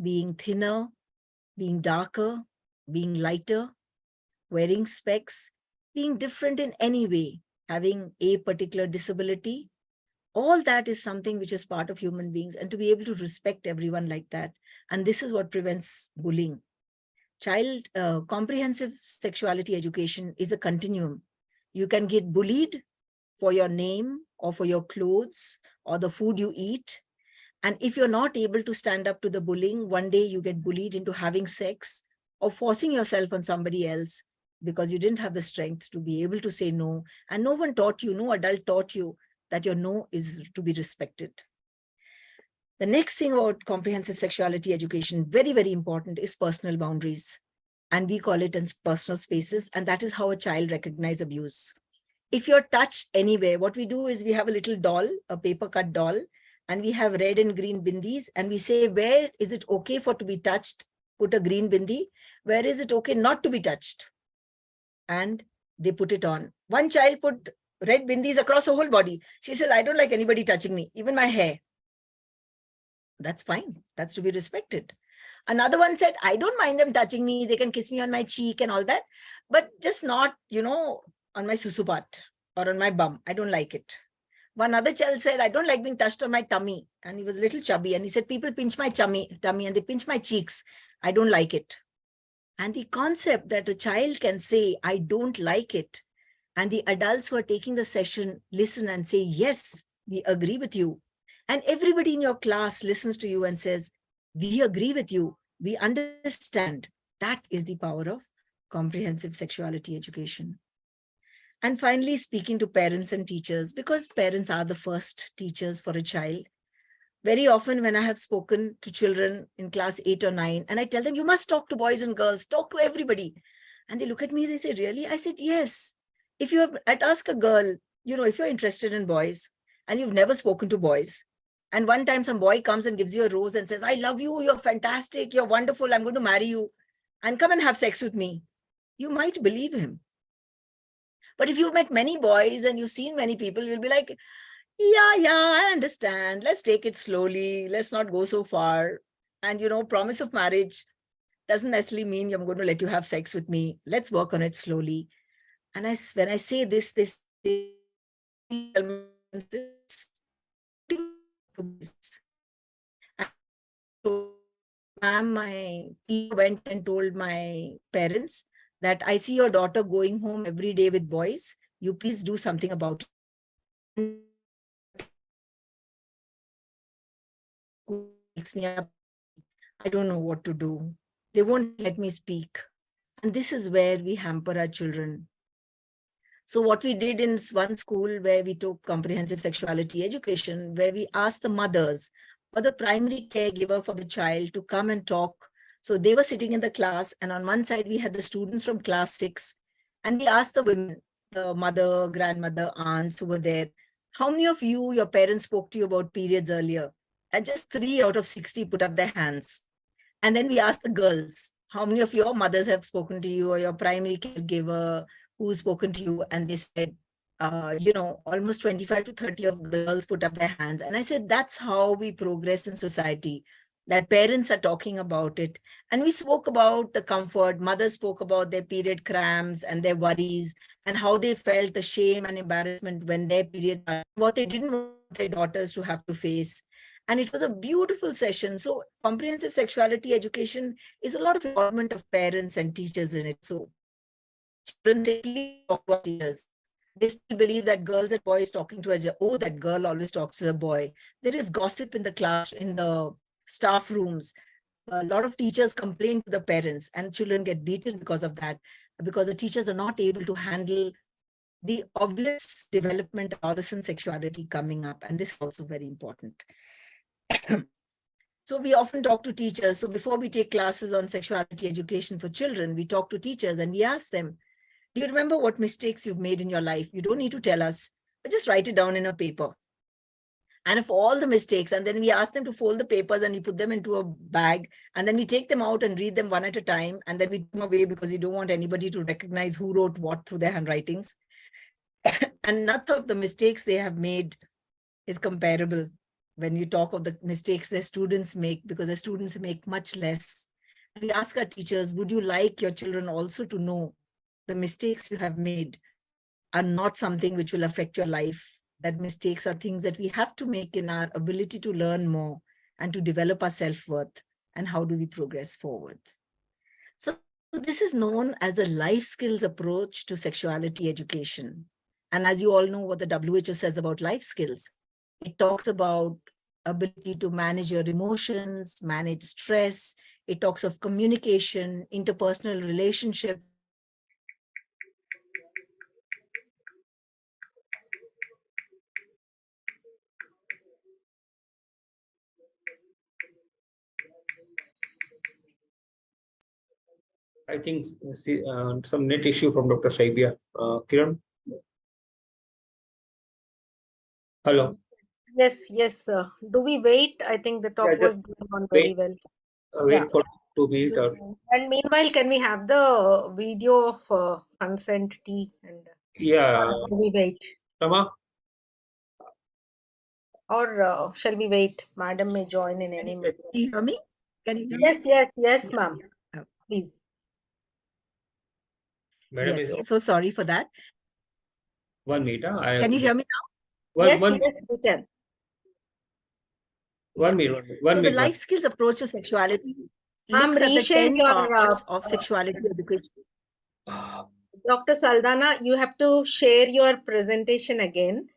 U: being thinner, being darker, being lighter, wearing specs, being different in any way, having a particular disability, all that is something which is part of human beings, and to be able to respect everyone like that. And this is what prevents bullying. comprehensive sexuality education is a continuum. You can get bullied for your name or for your clothes or the food you eat. And if you're not able to stand up to the bullying, one day you get bullied into having sex or forcing yourself on somebody else because you didn't have the strength to be able to say no. And no one taught you, no adult taught you that your no is to be respected. The next thing about comprehensive sexuality education, very, very important, is personal boundaries. And we call it in personal spaces. And that is how a child recognizes abuse. If you're touched anywhere, what we do is we have a little doll, a paper cut doll, and we have red and green bindis. And we say, where is it okay for to be touched? Put a green bindi. Where is it okay not to be touched? And they put it on. One child put red bindis across her whole body. She says, I don't like anybody touching me, even my hair. That's fine. That's to be respected. Another one said, I don't mind them touching me. They can kiss me on my cheek and all that, but just not, on my susu part or on my bum. I don't like it. One other child said, I don't like being touched on my tummy. And he was a little chubby. And he said, people pinch my tummy and they pinch my cheeks. I don't like it. And the concept that a child can say, I don't like it. And the adults who are taking the session listen and say, yes, we agree with you. And everybody in your class listens to you and says, we agree with you. We understand. That is the power of comprehensive sexuality education. And finally, speaking to parents and teachers, because parents are the first teachers for a child. Very often when I have spoken to children in class 8 or 9, and I tell them, you must talk to boys and girls, talk to everybody. And they look at me, they say, really? I said, yes. I'd ask a girl, if you're interested in boys and you've never spoken to boys, and one time some boy comes and gives you a rose and says, I love you, you're fantastic, you're wonderful, I'm going to marry you, and come and have sex with me. You might believe him. But if you've met many boys and you've seen many people, you'll be like, yeah, I understand. Let's take it slowly. Let's not go so far. And, promise of marriage doesn't necessarily mean I'm going to let you have sex with me. Let's work on it slowly. And when I say this, ma'am, my teacher went and told my parents that I see your daughter going home every day with boys. You please do something about it. Makes me up. I don't know what to do. They won't let me speak. And this is where we hamper our children. So what we did in one school where we took comprehensive sexuality education, where we asked the mothers or the primary caregiver for the child to come and talk. So they were sitting in the class, and on one side we had the students from class 6, and we asked the women, the mother, grandmother, aunts who were there, how many of you, your parents spoke to you about periods earlier? And just 3 out of 60 put up their hands. And then we asked the girls, how many of your mothers have spoken to you, or your primary caregiver who's spoken to you? And they said, almost 25 to 30 of the girls put up their hands. And I said, that's how we progress in society, that parents are talking about it. And we spoke about the comfort. Mothers spoke about their period cramps and their worries and how they felt the shame and embarrassment when their period, what they didn't want their daughters to have to face. And it was a beautiful session. So comprehensive sexuality education is a lot of involvement of parents and teachers in it. So children simply talk to teachers. They still believe that girls and boys talking to each other. Oh, that girl always talks to the boy. There is gossip in the class, in the staff rooms. A lot of teachers complain to the parents, and children get beaten because of that, because the teachers are not able to handle the obvious development of adolescent sexuality coming up. And this is also very important. So we often talk to teachers. So before we take classes on sexuality education for children, we talk to teachers and we ask them, do you remember what mistakes you've made in your life? You don't need to tell us, but just write it down in a paper. And of all the mistakes, and then we ask them to fold the papers and we put them into a bag, and then we take them out and read them one at a time, and then we put them away because you don't want anybody to recognize who wrote what through their handwritings. And none of the mistakes they have made is comparable when you talk of the mistakes their students make, because the students make much less. And we ask our teachers, would you like your children also to know the mistakes you have made are not something which will affect your life? That mistakes are things that we have to make in our ability to learn more and to develop our self-worth. And how do we progress forward? So So this is known as the life skills approach to sexuality education. And as you all know what the WHO says about life skills, it talks about ability to manage your emotions, manage stress. It talks of communication, interpersonal relationship.
G: I think some net issue from Dr. Saibia. Kiran? Hello.
C: Yes, yes. Do we wait? I think the talk was
G: Just
C: going on very well. Yeah.
G: wait for 2 minutes.
C: And meanwhile, can we have the video of consent tea? And
G: Yeah.
C: do we wait?
G: Sama?
C: Or shall we wait? Madam may join in any minute.
U: Can you hear me? Can you hear me?
C: Yes, yes, yes, ma'am. Please.
G: Madam is
U: Yes, so sorry for that.
G: 1 minute.
U: Can you hear me now?
C: Yes, yes, we can.
G: 1 minute.
U: So the life skills approach to sexuality
C: Ma'am,
U: looks at the
C: reshare
U: 10
C: your
U: parts of sexuality education.
C: Dr. Saldana, you have to share your presentation again.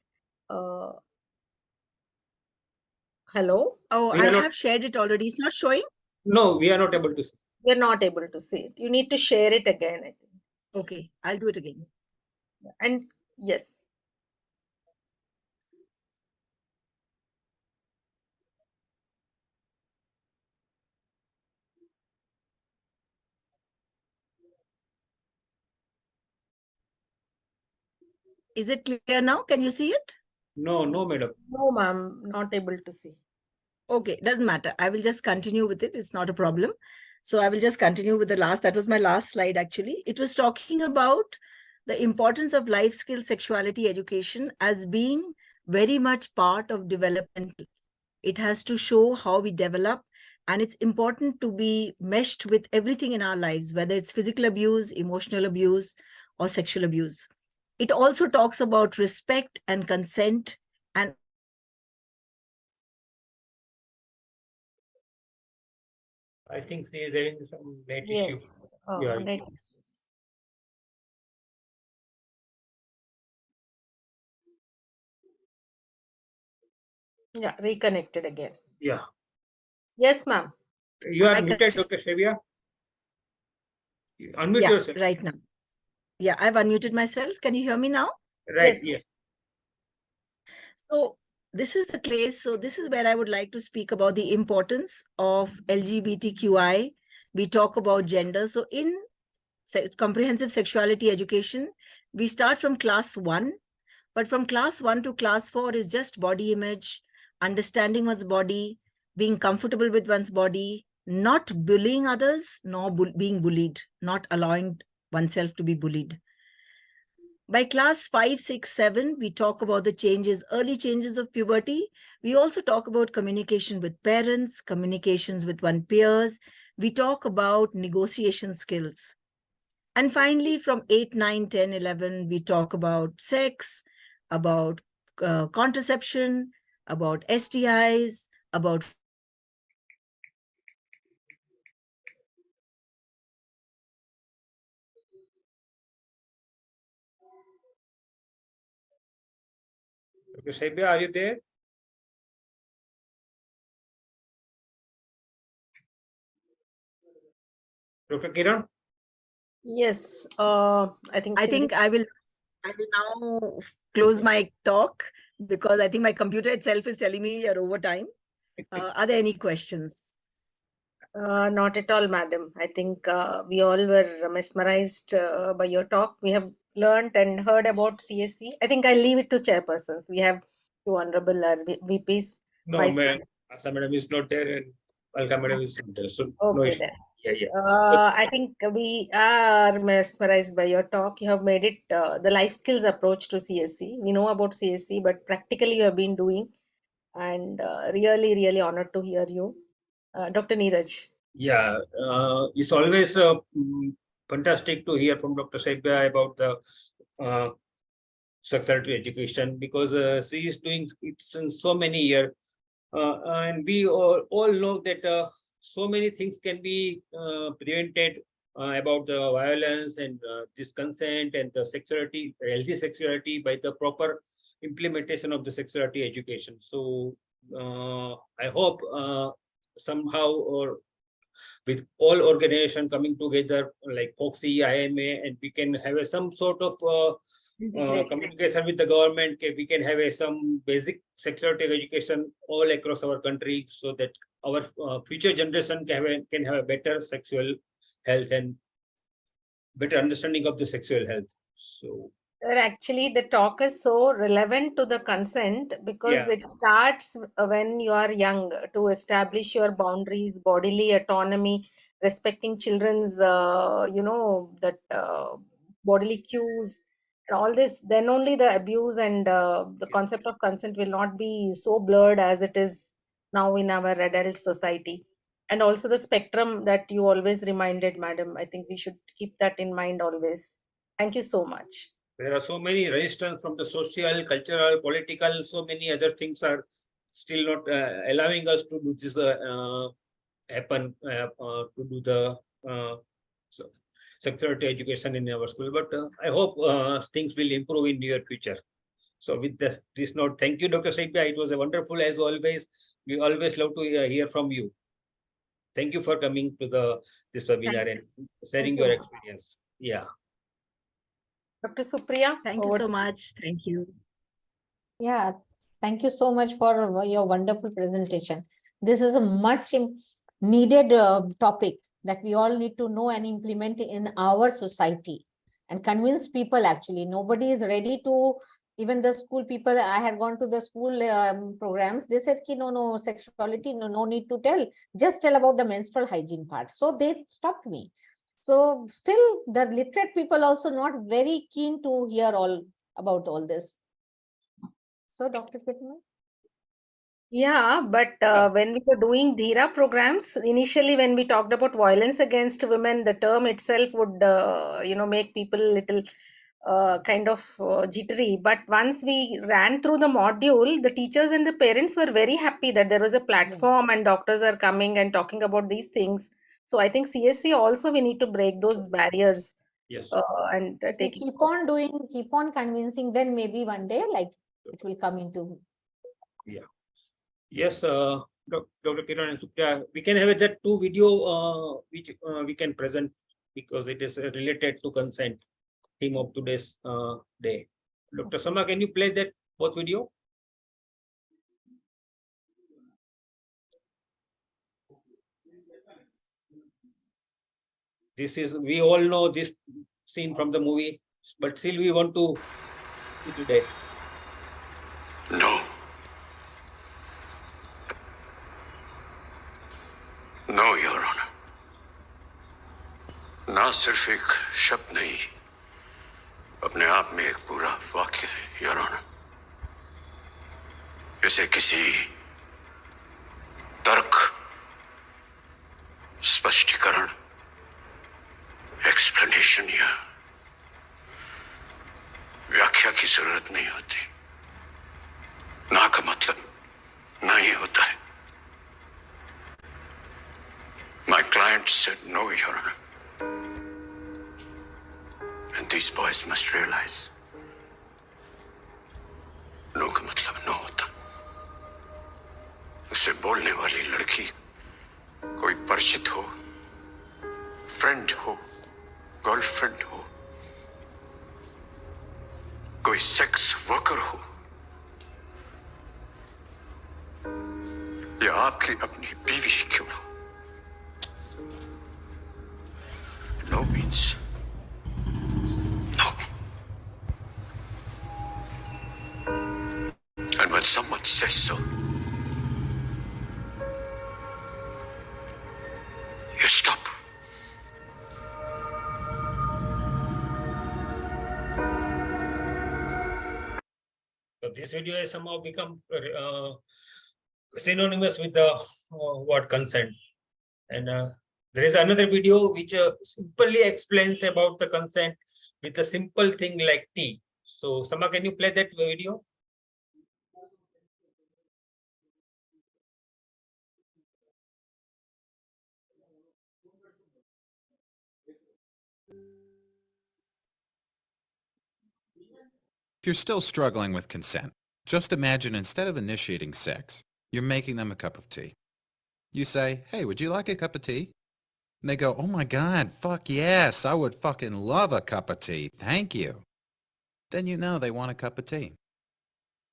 C: Hello?
U: Oh, I have shared it already. It's not showing?
G: No, we are not able to see.
C: We're not able to see it. You need to share it again, I think.
U: Okay, I'll do it again.
C: And yes.
U: Is it clear now? Can you see it?
G: No, no, madam.
C: No, ma'am, not able to see.
U: Okay, doesn't matter. I will just continue with it. It's not a problem. So I will just continue with the last. That was my last slide, actually. It was talking about the importance of life skill sexuality education as being very much part of development. It has to show how we develop, and it's important to be meshed with everything in our lives, whether it's physical abuse, emotional abuse, or sexual abuse. It also talks about respect and consent and
G: I think there is some net issue.
C: Yes.
G: Yeah.
C: Net issues. Yeah, reconnected again.
G: Yeah.
C: Yes, ma'am.
G: You are muted, Dr. Shavia. Unmute
U: yeah,
G: yourself.
U: right now. Yeah, I've unmuted myself. Can you hear me now?
G: Right, yes.
U: So this is the case. So this is where I would like to speak about the importance of LGBTQI. We talk about gender. So in comprehensive sexuality education, we start from class 1, but from class 1 to class 4 is just body image, understanding one's body, being comfortable with one's body, not bullying others, nor being bullied, not allowing oneself to be bullied. By class 5, 6, 7, we talk about the changes, early changes of puberty. We also talk about communication with parents, communications with one peers. We talk about negotiation skills. And finally, from 8, 9, 10, 11, we talk about sex, about contraception, about STIs, about
G: Dr. Shavia, are you there? Dr. Kiran?
C: Yes. I think
U: I will now close my talk because I think my computer itself is telling me you're over time. Are there any questions?
C: Not at all, madam. I think we all were mesmerized by your talk. We have learned and heard about CSC. I think I'll leave it to chairpersons. We have two honorable VPs.
G: No, madam. Asa madam is not there and Alka madam is not there. So no
C: Okay,
G: issue.
C: then.
G: Yeah, yeah.
C: I think we are mesmerized by your talk. You have made it the life skills approach to CSC. We know about CSC, but practically you have been doing, and really, really honored to hear you. Dr. Neeraj.
G: Yeah, it's always fantastic to hear from Dr. Saibia about the sexuality education because she is doing it since so many years. And we all know that so many things can be prevented about the violence and this consent and the sexuality, healthy sexuality by the proper implementation of the sexuality education. So I hope somehow or with all organization coming together like Fogsi, IMA, and we can have some sort of communication with the government. We can have some basic sexuality education all across our country so that our future generation can have a better sexual health and better understanding of the sexual health. So
C: Actually, the talk is so relevant to the consent because
G: yeah,
C: it starts when you are young to establish your boundaries, bodily autonomy, respecting children's, that bodily cues and all this. Then only the abuse and the concept of consent will not be so blurred as it is now in our adult society. And also the spectrum that you always reminded, madam. I think we should keep that in mind always. Thank you so much.
G: there are so many resistance from the social, cultural, political, so many other things are still not allowing us to do this happen, to do the so security education in our school. But I hope things will improve in near future. So with this note, thank you, Dr. Saipia. It was a wonderful as always. We always love to hear from you. Thank you for coming to this webinar and sharing your experience. Yeah.
C: Dr. Supriya,
U: Thank you so much. Thank you.
A: Yeah, thank you so much for your wonderful presentation. This is a much needed topic that we all need to know and implement in our society and convince people. Actually, nobody is ready to, even the school people. I had gone to the school programs. They said, no, sexuality, no need to tell. Just tell about the menstrual hygiene part. So they stopped me. So still the literate people also not very keen to hear all about all this. So, Dr. Kitna?
C: Yeah, but when we were doing Dhira programs, initially when we talked about violence against women, the term itself would, make people little kind of jittery. But once we ran through the module, the teachers and the parents were very happy that there was a platform and doctors are coming and talking about these things. So I think CSC also we need to break those barriers.
G: Yes.
C: And
A: We
C: take
A: keep on doing, keep on convincing, then maybe one day, like, it will come into.
G: Yeah. Yes, Dr. Kiran and Supriya, we can have that two video which we can present because it is related to consent, theme of today's day. Dr. Sama, can you play that both video? This is, we all know this scene from the movie, but still we want to see today.
D: No. No, Your Honor. ना सिर्फ एक शब्द नहीं, अपने आप में एक पूरा वाक्य है, Your Honor. इसे किसी तर्क, स्पष्टीकरण, एक्सप्लेनेशन या व्याख्या की जरूरत नहीं होती. ना का मतलब ना ही होता है. My client said no, Your Honor. And these boys must realize no का मतलब no होता. उसे बोलने वाली लड़की कोई परिचित हो, फ्रेंड हो, गर्लफ्रेंड हो, कोई सेक्स वर्कर हो, या आपकी अपनी बीवी क्यों ना हो. No means no. And when someone says so, you stop.
G: So this video has somehow become synonymous with the word consent. And there is another video which simply explains about the consent with a simple thing like tea. So Sama, can you play that video?
F: If you're still struggling with consent, just imagine instead of initiating sex, you're making them a cup of tea. You say, hey, would you like a cup of tea? And they go, oh my God, fuck yes, I would fucking love a cup of tea, thank you. Then you know they want a cup of tea.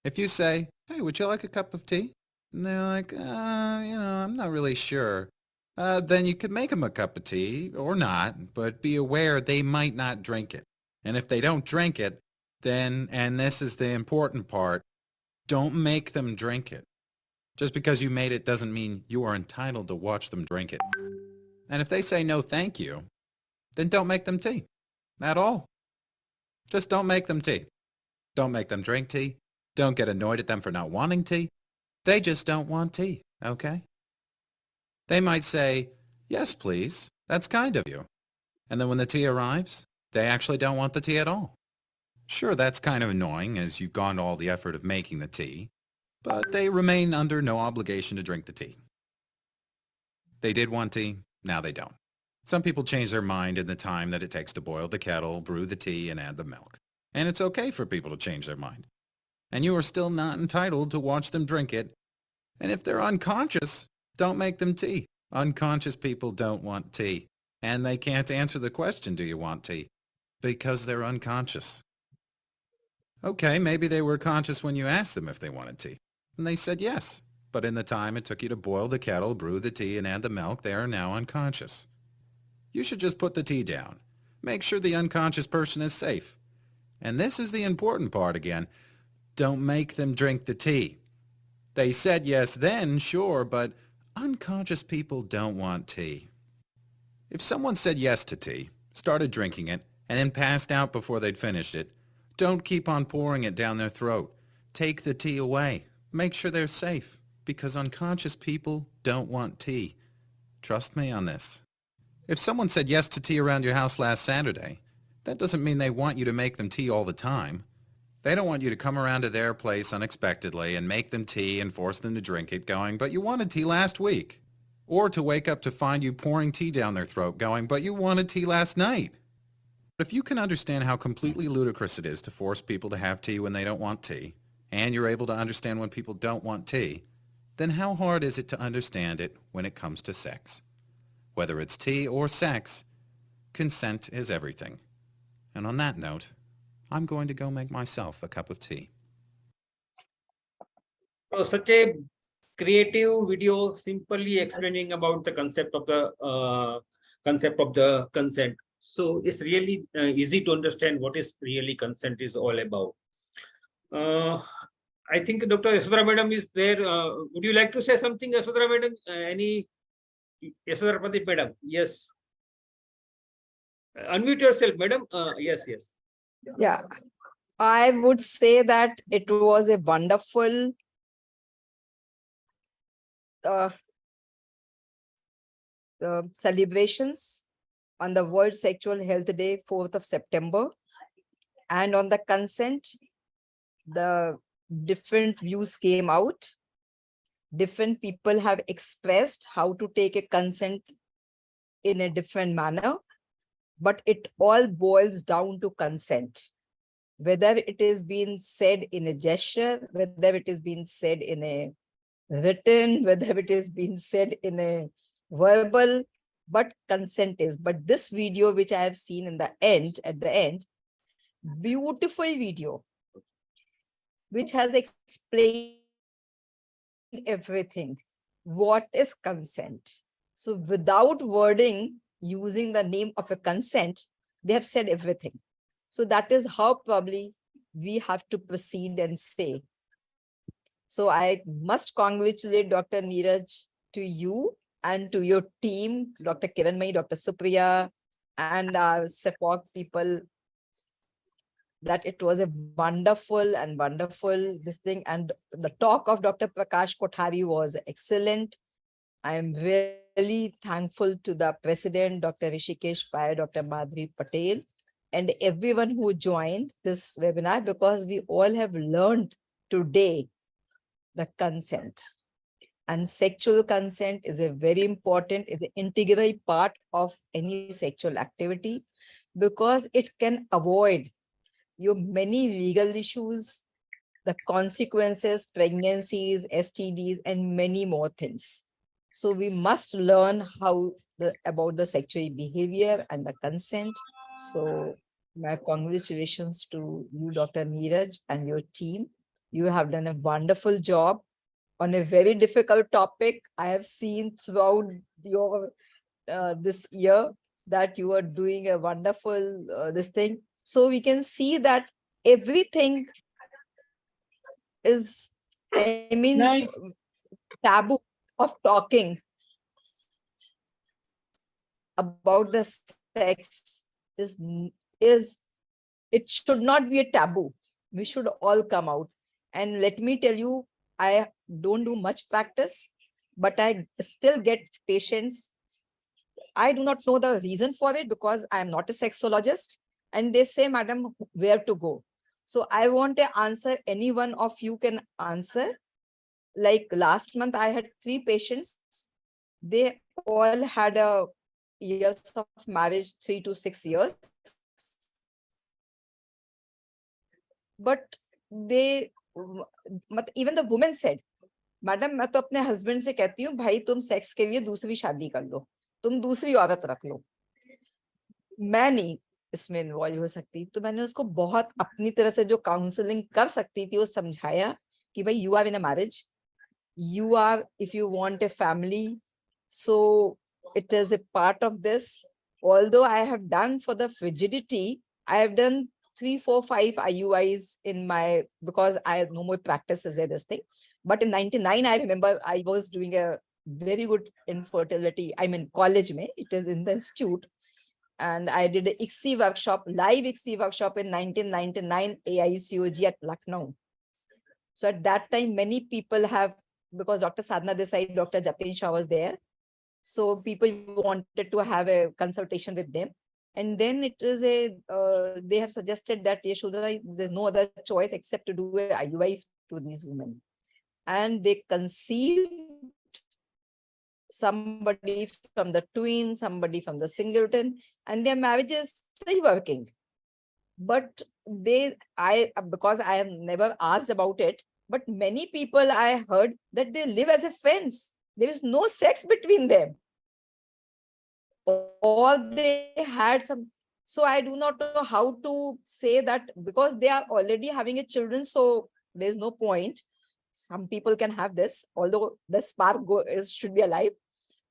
F: If you say, hey, would you like a cup of tea? And they're like, I'm not really sure. Then you could make them a cup of tea, or not, but be aware they might not drink it. And if they don't drink it, then, and this is the important part, don't make them drink it. Just because you made it doesn't mean you are entitled to watch them drink it. And if they say no thank you, then don't make them tea. At all. Just don't make them tea. Don't make them drink tea. Don't get annoyed at them for not wanting tea. They just don't want tea, okay? They might say, yes, please, that's kind of you. And then when the tea arrives, they actually don't want the tea at all. Sure, that's kind of annoying as you've gone to all the effort of making the tea, but they remain under no obligation to drink the tea. They did want tea, now they don't. Some people change their mind in the time that it takes to boil the kettle, brew the tea, and add the milk. And it's okay for people to change their mind. And you are still not entitled to watch them drink it. And if they're unconscious, don't make them tea. Unconscious people don't want tea. And they can't answer the question, do you want tea? Because they're unconscious. Okay, maybe they were conscious when you asked them if they wanted tea. And they said yes. But in the time it took you to boil the kettle, brew the tea, and add the milk, they are now unconscious. You should just put the tea down. Make sure the unconscious person is safe. And this is the important part again. Don't make them drink the tea. They said yes then, sure, but unconscious people don't want tea. If someone said yes to tea, started drinking it, and then passed out before they'd finished it, don't keep on pouring it down their throat. Take the tea away. Make sure they're safe, because unconscious people don't want tea. Trust me on this. If someone said yes to tea around your house last Saturday, that doesn't mean they want you to make them tea all the time. They don't want you to come around to their place unexpectedly and make them tea and force them to drink it going, but you wanted tea last week. Or to wake up to find you pouring tea down their throat going, but you wanted tea last night. But if you can understand how completely ludicrous it is to force people to have tea when they don't want tea, and you're able to understand when people don't want tea, then how hard is it to understand it when it comes to sex? Whether it's tea or sex, consent is everything. And on that note, I'm going to go make myself a cup of tea.
G: So such a creative video simply explaining about the concept of the consent. So it's really easy to understand what is really consent is all about. I think Dr. Yasodhara Madam is there. Would you like to say something, Yasodhara Madam? Any Yasodhara Pati Madam? Yes. Unmute yourself, Madam. Yes.
V: Yeah, I would say that it was a wonderful celebrations on the World Sexual Health Day, 4th of September. And on the consent, the different views came out. Different people have expressed how to take a consent in a different manner, but it all boils down to consent. Whether it is being said in a gesture, whether it is being said in a written, whether it is being said in a verbal, but consent is. But this video, which I have seen in the end, at the end, beautiful video, which has explained everything. What is consent? So without wording, using the name of a consent, they have said everything. So that is how probably we have to proceed and say. So I must congratulate Dr. Neeraj to you and to your team, Dr. Kiranmai, Dr. Supriya, and our SEPOC people, that it was a wonderful this thing. And the talk of Dr. Prakash Kothari was excellent. I am really thankful to the president, Dr. Rishikesh Pai, Dr. Madhuri Patel, and everyone who joined this webinar, because we all have learned today the consent. And sexual consent is a very important, is an integral part of any sexual activity, because it can avoid your many legal issues, the consequences, pregnancies, STDs, and many more things. So we must learn about the sexual behavior and the consent. So my congratulations to you, Dr. Neeraj, and your team. You have done a wonderful job on a very difficult topic. I have seen throughout your this year that you are doing a wonderful this thing. So we can see that everything is, I mean, taboo of talking about the sex is it should not be a taboo. We should all come out. And let me tell you, I don't do much practice, but I still get patients. I do not know the reason for it because I am not a sexologist. And they say, Madam, where to go? So I want an answer. Any one of you can answer. Like last month, I had 3 patients. They all had a years of marriage, 3 to 6 years. But they, even the woman said, madam मैं तो अपने husband से कहती हूँ भाई तुम sex के लिए दूसरी शादी कर लो, तुम दूसरी औरत रख लो, मैं नहीं इसमें इन्वॉल्व हो सकती। तो मैंने उसको बहुत अपनी तरह से जो काउंसलिंग कर सकती थी वो समझाया कि भाई you are in a marriage, you are, if you want a family, so it is a part of this. Although I have done for the frigidity, I have done 3, 4, 5 IUIs in my, because I have no more practices there, this thing. But in 99, I remember I was doing a very good infertility, I mean, college mein, it is in the institute. And I did a ICSI workshop, live ICSI workshop in 1999, AICOG at Lucknow. So at that time, many people have, because Dr. Sadhana Desai, Dr. Jatin Shah was there. So people wanted to have a consultation with them. And then it is they have suggested that Yashoda, there's no other choice except to do a IUI to these women. And they conceived somebody from the twin, somebody from the singleton, and their marriage is still working. But because I have never asked about it, but many people I heard that they live as a friends. There is no sex between them. Or they had some. So I do not know how to say that because they are already having a children. So there's no point. Some people can have this, although the spark should be alive.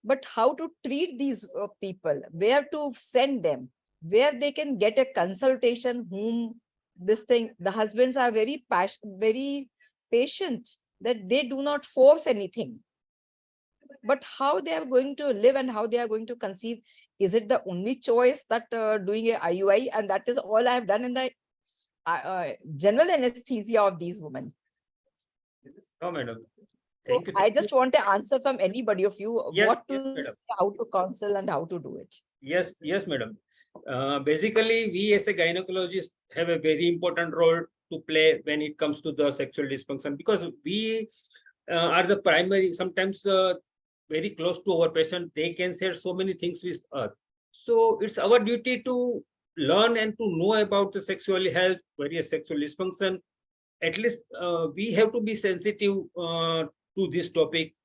V: But how to treat these people, where to send them, where they can get a consultation, whom this thing, the husbands are very patient that they do not force anything. But how they are going to live and how they are going to conceive, is it the only choice that doing a IUI? And that is all I have done in the general anesthesia of these women.
G: No, madam.
V: So I just want an answer from anybody of you,
G: Yes,
V: what
G: yes,
V: to
G: madam.
V: say, how to counsel and how to do it.
G: Yes, yes, madam. Basically, we as a gynecologist have a very important role to play when it comes to the sexual dysfunction, because we are the primary, sometimes very close to our patient. They can share so many things with us. So it's our duty to learn and to know about the sexual health, various sexual dysfunction. At least we have to be sensitive to this topic.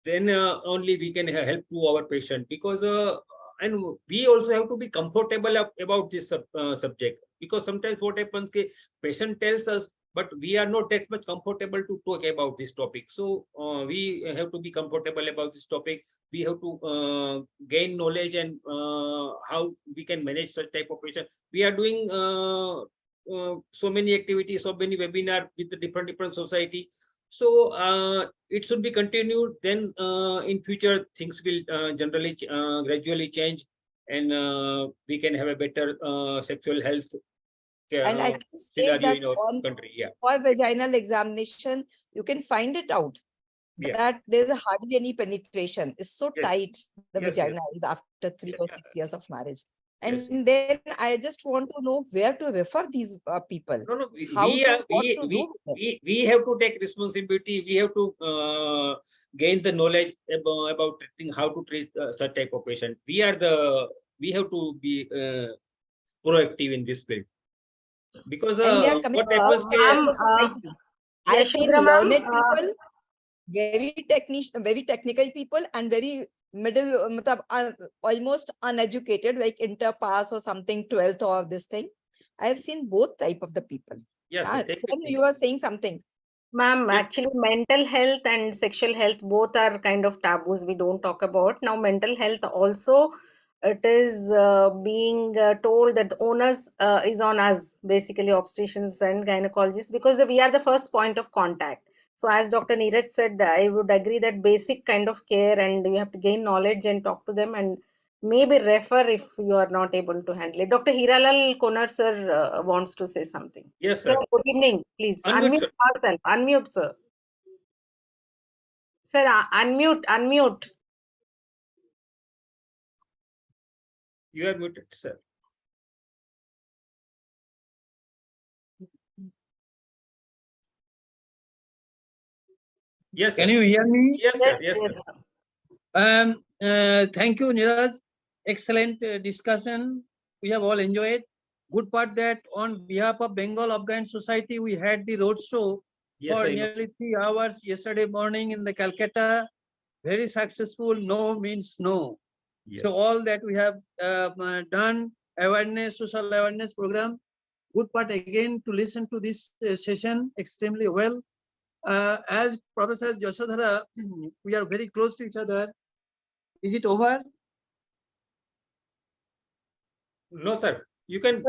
G: Then only we can help to our patient, because and we also have to be comfortable about this subject, because sometimes what happens, patient tells us, but we are not that much comfortable to talk about this topic. So we have to be comfortable about this topic. We have to gain knowledge and how we can manage such type of patient. We are doing so many activities, so many webinars with the different society. So it should be continued. Then in future things will generally gradually change, and we can have a better sexual health
V: And I can say
G: scenario
V: that
G: in our
V: on
G: country. Yeah.
V: for vaginal examination, you can find it out that there's hardly any penetration. It's so tight, the vagina is after 3 or 6 years of marriage. And then I just want to know where to refer these people.
G: No,
V: How
G: we
V: to, what to do with them.
G: we have to take responsibility. We have to gain the knowledge about treating, how to treat such type of patient. We have to be proactive in this field. Because
V: And they are coming
G: what
V: from all
G: happens
V: sectors
G: here,
V: of society. I have seen
N: Yashudra ma'am,
V: learned people, very technical people, and very middle, almost uneducated, like inter pass or something, 12th or this thing. I have seen both type of the people.
G: yes,
V: Yeah,
G: thank
V: Tom, you are saying something.
C: Ma'am,
G: Yes.
C: actually mental health and sexual health both are kind of taboos we don't talk about. Now mental health also, it is being told that the onus is on us, basically obstetricians and gynecologists, because we are the first point of contact. So as Dr. Neeraj said, I would agree that basic kind of care, and you have to gain knowledge and talk to them and maybe refer if you are not able to handle it. Dr. Hiralal Konar sir wants to say something.
G: Yes,
C: Sir,
G: sir.
C: good evening. Please
G: Unmute,
C: unmute
G: sir.
C: yourself. Unmute, sir. Sir, unmute.
G: You are muted, sir. Yes, sir.
B: Can you hear me?
G: Yes, sir. Yes, sir.
B: Thank you, Niraj. Excellent discussion. We have all enjoyed. Good part that on behalf of Bengal Afghan Society, we had the road show
G: Yes,
B: for
G: I know.
B: nearly 3 hours yesterday morning in the Calcutta. Very successful. No means no.
G: Yes.
B: So all that we have done, awareness, social awareness program. Good part again to listen to this session extremely well. As Professor Yashodhara, we are very close to each other. Is it over?
G: No, sir. You can.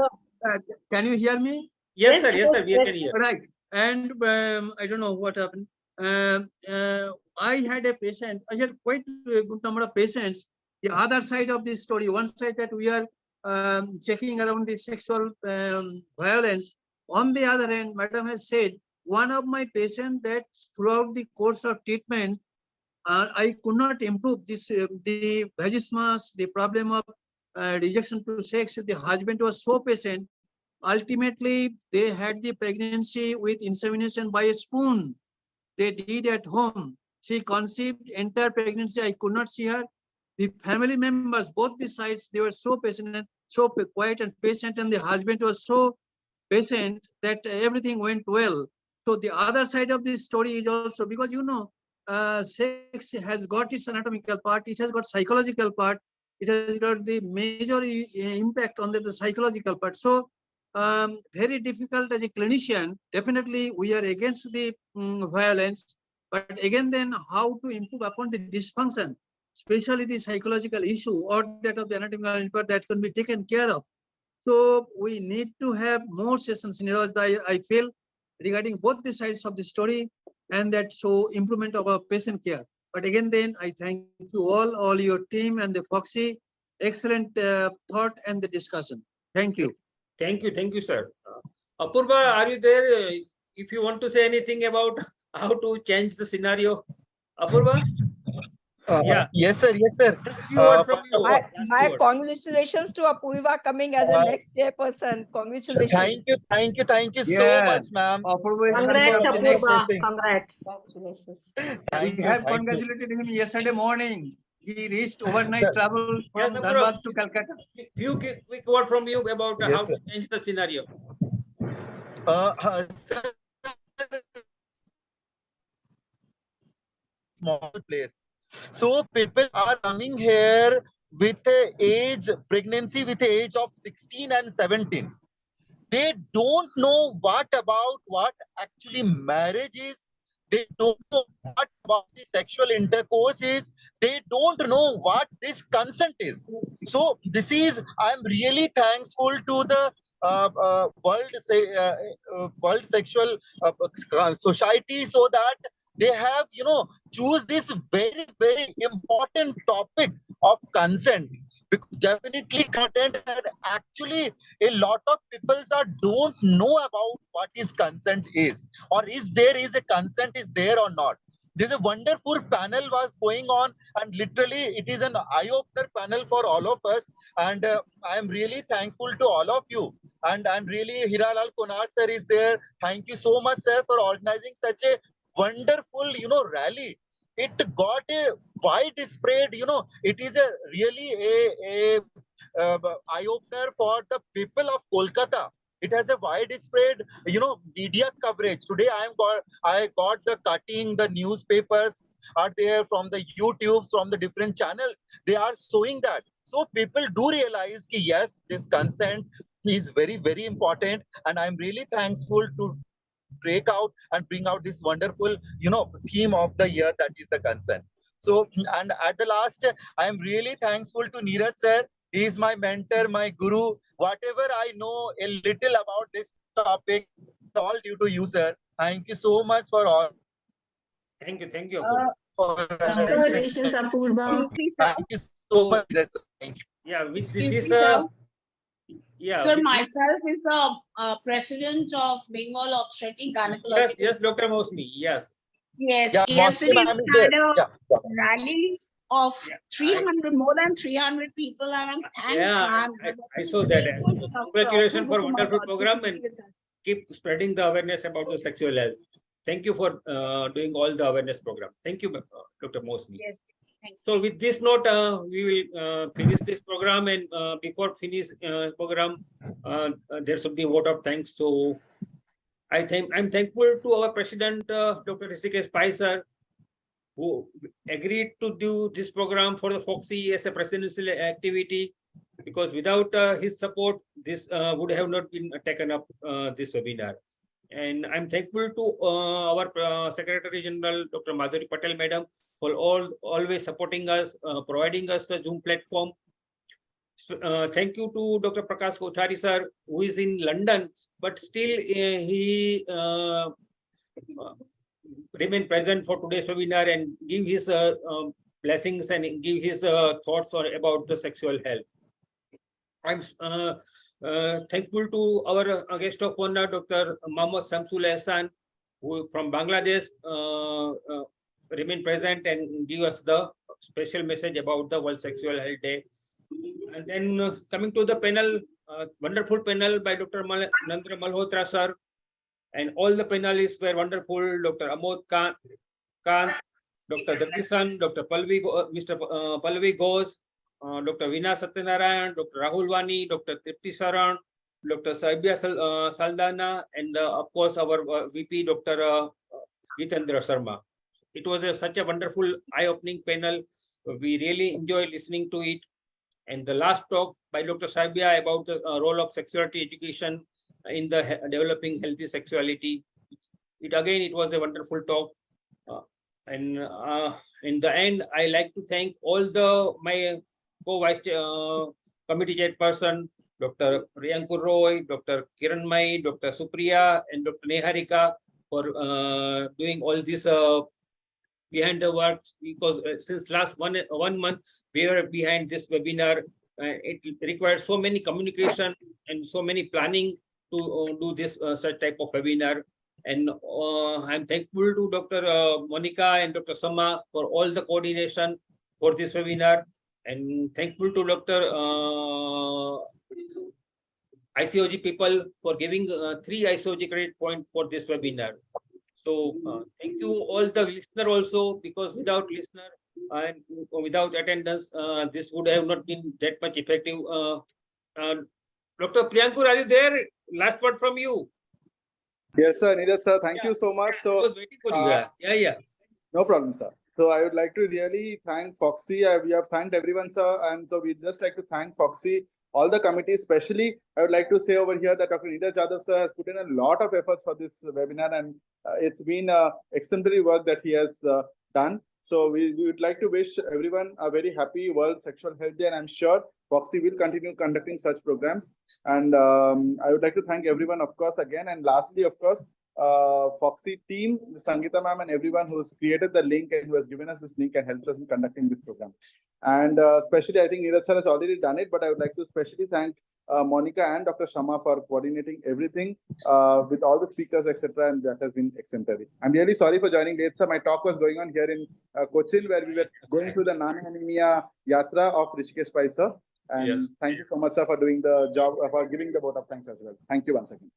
B: Can you hear me?
G: Yes, sir. Yes, sir. We can hear.
B: Right. And I don't know what happened. I had a patient. I had quite a good number of patients. The other side of this story, one side that we are checking around the sexual violence. On the other hand, Madam has said, one of my patients that throughout the course of treatment, I could not improve this, the vagismus, the problem of rejection to sex. The husband was so patient. Ultimately, they had the pregnancy with insemination by a spoon. They did at home. She conceived entire pregnancy. I could not see her. The family members, both the sides, they were so patient and so quiet and patient, and the husband was so patient that everything went well. So the other side of this story is also because sex has got its anatomical part, it has got psychological part, it has got the major impact on the psychological part. So very difficult as a clinician. Definitely we are against the violence, but again then how to improve upon the dysfunction, especially the psychological issue or that of the anatomical impact that can be taken care of. So we need to have more sessions in I feel regarding both the sides of the story, and that show improvement of our patient care. But again, then I thank you all your team and the Fogsi, excellent thought and the discussion. Thank you.
G: Thank you, sir. Apurva, are you there? If you want to say anything about how to change the scenario, Apurva? Yeah.
B: Yes, sir. Yes, sir.
G: Just few words from you.
V: My congratulations to Apurva coming as a next chairperson. Congratulations.
B: Thank you so much, ma'am.
C: Congrats, Apurva. Congrats.
B: We have congratulated him yesterday morning. He reached overnight travel
G: Yes,
B: from
G: Apurva.
B: Dhanbad to Calcutta.
G: Few quick word from you about
B: Yes,
G: how
B: sir.
G: to change the scenario.
E: Small place. So people are coming here with a age, pregnancy with a age of 16 and 17. They don't know what actually marriage is. They don't know what about the sexual intercourse is. They don't know what this consent is. So this is, I'm really thankful to the World Sexual Society, so that they have, choose this very, very important topic of consent, because definitely content and actually a lot of people don't know about what is consent is, or is a consent is there or not. There's a wonderful panel was going on, and literally it is an eye-opener panel for all of us, and I am really thankful to all of you. And really, Hiralal Konard sir is there. Thank you so much, sir, for organizing such a wonderful, rally. It got a widespread, it is a really a eye-opener for the people of Kolkata. It has a widespread, media coverage. Today, I got the cutting, the newspapers are there from the YouTubes, from the different channels. They are showing that. So people do realize that yes, this consent is very, very important. And I'm really thankful to break out and bring out this wonderful, theme of the year, that is the consent. So, and at the last, I am really thankful to Neeraj sir. He is my mentor, my guru. Whatever I know a little about this topic, all due to you, sir. Thank you so much for all.
G: Thank you.
N: Congratulations, Apurva.
E: Thank you so much, Neeraj sir. Thank you.
G: Yeah, with
I: Excuse
G: this,
I: me, sir.
G: yeah.
I: Sir,
G: with this-
I: myself is the president of Bengal Obstetric Gynecological.
G: Yes, Dr. Mosmi. Yes.
I: Yes,
E: Yeah,
I: yesterday
E: Mosmi ma'am
I: we
E: is there.
I: had a
E: Yeah.
I: rally of 300, more than 300 people, and I'm
G: Yeah, I saw that. Congratulations for wonderful program
I: program.
G: and keep spreading the awareness about the sexual health. Thank you for doing all the awareness program. Thank you, Dr. Mosmi.
I: Yes, thank you.
G: So with this note, we will finish this program, and before finish program, there should be a vote of thanks. So I'm thankful to our president, Dr. Hrishikesh Pai sir, who agreed to do this program for the Fogsi as a presidential activity, because without his support, this would have not been taken up, this webinar. And I'm thankful to our Secretary General, Dr. Madhuri Patel Madam, for always supporting us, providing us the Zoom platform. Thank you to Dr. Prakash Kothari sir, who is in London, but still he remain present for today's webinar and give his blessings and give his thoughts about the sexual health. I'm thankful to our guest of honor, Dr. Mohammad Samsul Ehsan, who from Bangladesh remain present and give us the special message about the World Sexual Health Day. And then coming to the panel, wonderful panel by Dr. Nandra Malhotra sir, and all the panelists were wonderful. Dr. Amod Khan, Dr. Dakisan, Dr. Mr. Pallavi Ghosh, Dr. Veena Satyanarayan, Dr. Rahul Wani, Dr. Tripti Saran, Dr. Saibia Saldana, and of course our VP, Dr. Jitendra Sharma. It was such a wonderful, eye-opening panel. We really enjoyed listening to it. And the last talk by Dr. Saibia about the role of sexuality education in the developing healthy sexuality. It was a wonderful talk. And in the end, I like to thank all my co-vice committee chairperson, Dr. Riyankur Roy, Dr. Kiran Mai, Dr. Supriya, and Dr. Neharika for doing all this behind the works, because since last one month we were behind this webinar. It requires so many communication and so many planning to do this such type of webinar. And I'm thankful to Dr. Monica and Dr. Sama for all the coordination for this webinar, and thankful to Dr. ICOG people for giving 3 ICOG credit point for this webinar. So thank you all the listener also, because without listener and without attendance, this would have not been that much effective. Dr. Priyankur, are you there? Last word from you.
J: Yes, sir. Neeraj sir, thank you so much. So,
G: I was waiting for you. Yeah.
J: No problem, sir. So I would like to really thank Foxy. We have thanked everyone, sir. And so we'd just like to thank Foxy, all the committees, especially. I would like to say over here that Dr. Neeraj Jadhav, sir, has put in a lot of efforts for this webinar, and it's been exemplary work that he has done. So we would like to wish everyone a very happy World Sexual Health Day, and I'm sure Foxy will continue conducting such programs. And I would like to thank everyone, of course, again. And lastly, of course, Foxy team, Sangeeta ma'am, and everyone who has created the link and who has given us this link and helped us in conducting this program. And especially, I think Neeraj sir has already done it, but I would like to especially thank Monica and Dr. Shama for coordinating everything with all the speakers, etc. And that has been exemplary. I'm really sorry for joining late, sir. My talk was going on here in Cochin, where we were going through the Non-Anemia Yatra of Hrishikesh Pai sir. And thank you so much, sir, for doing the job, for giving the vote of thanks as well. Thank you once again.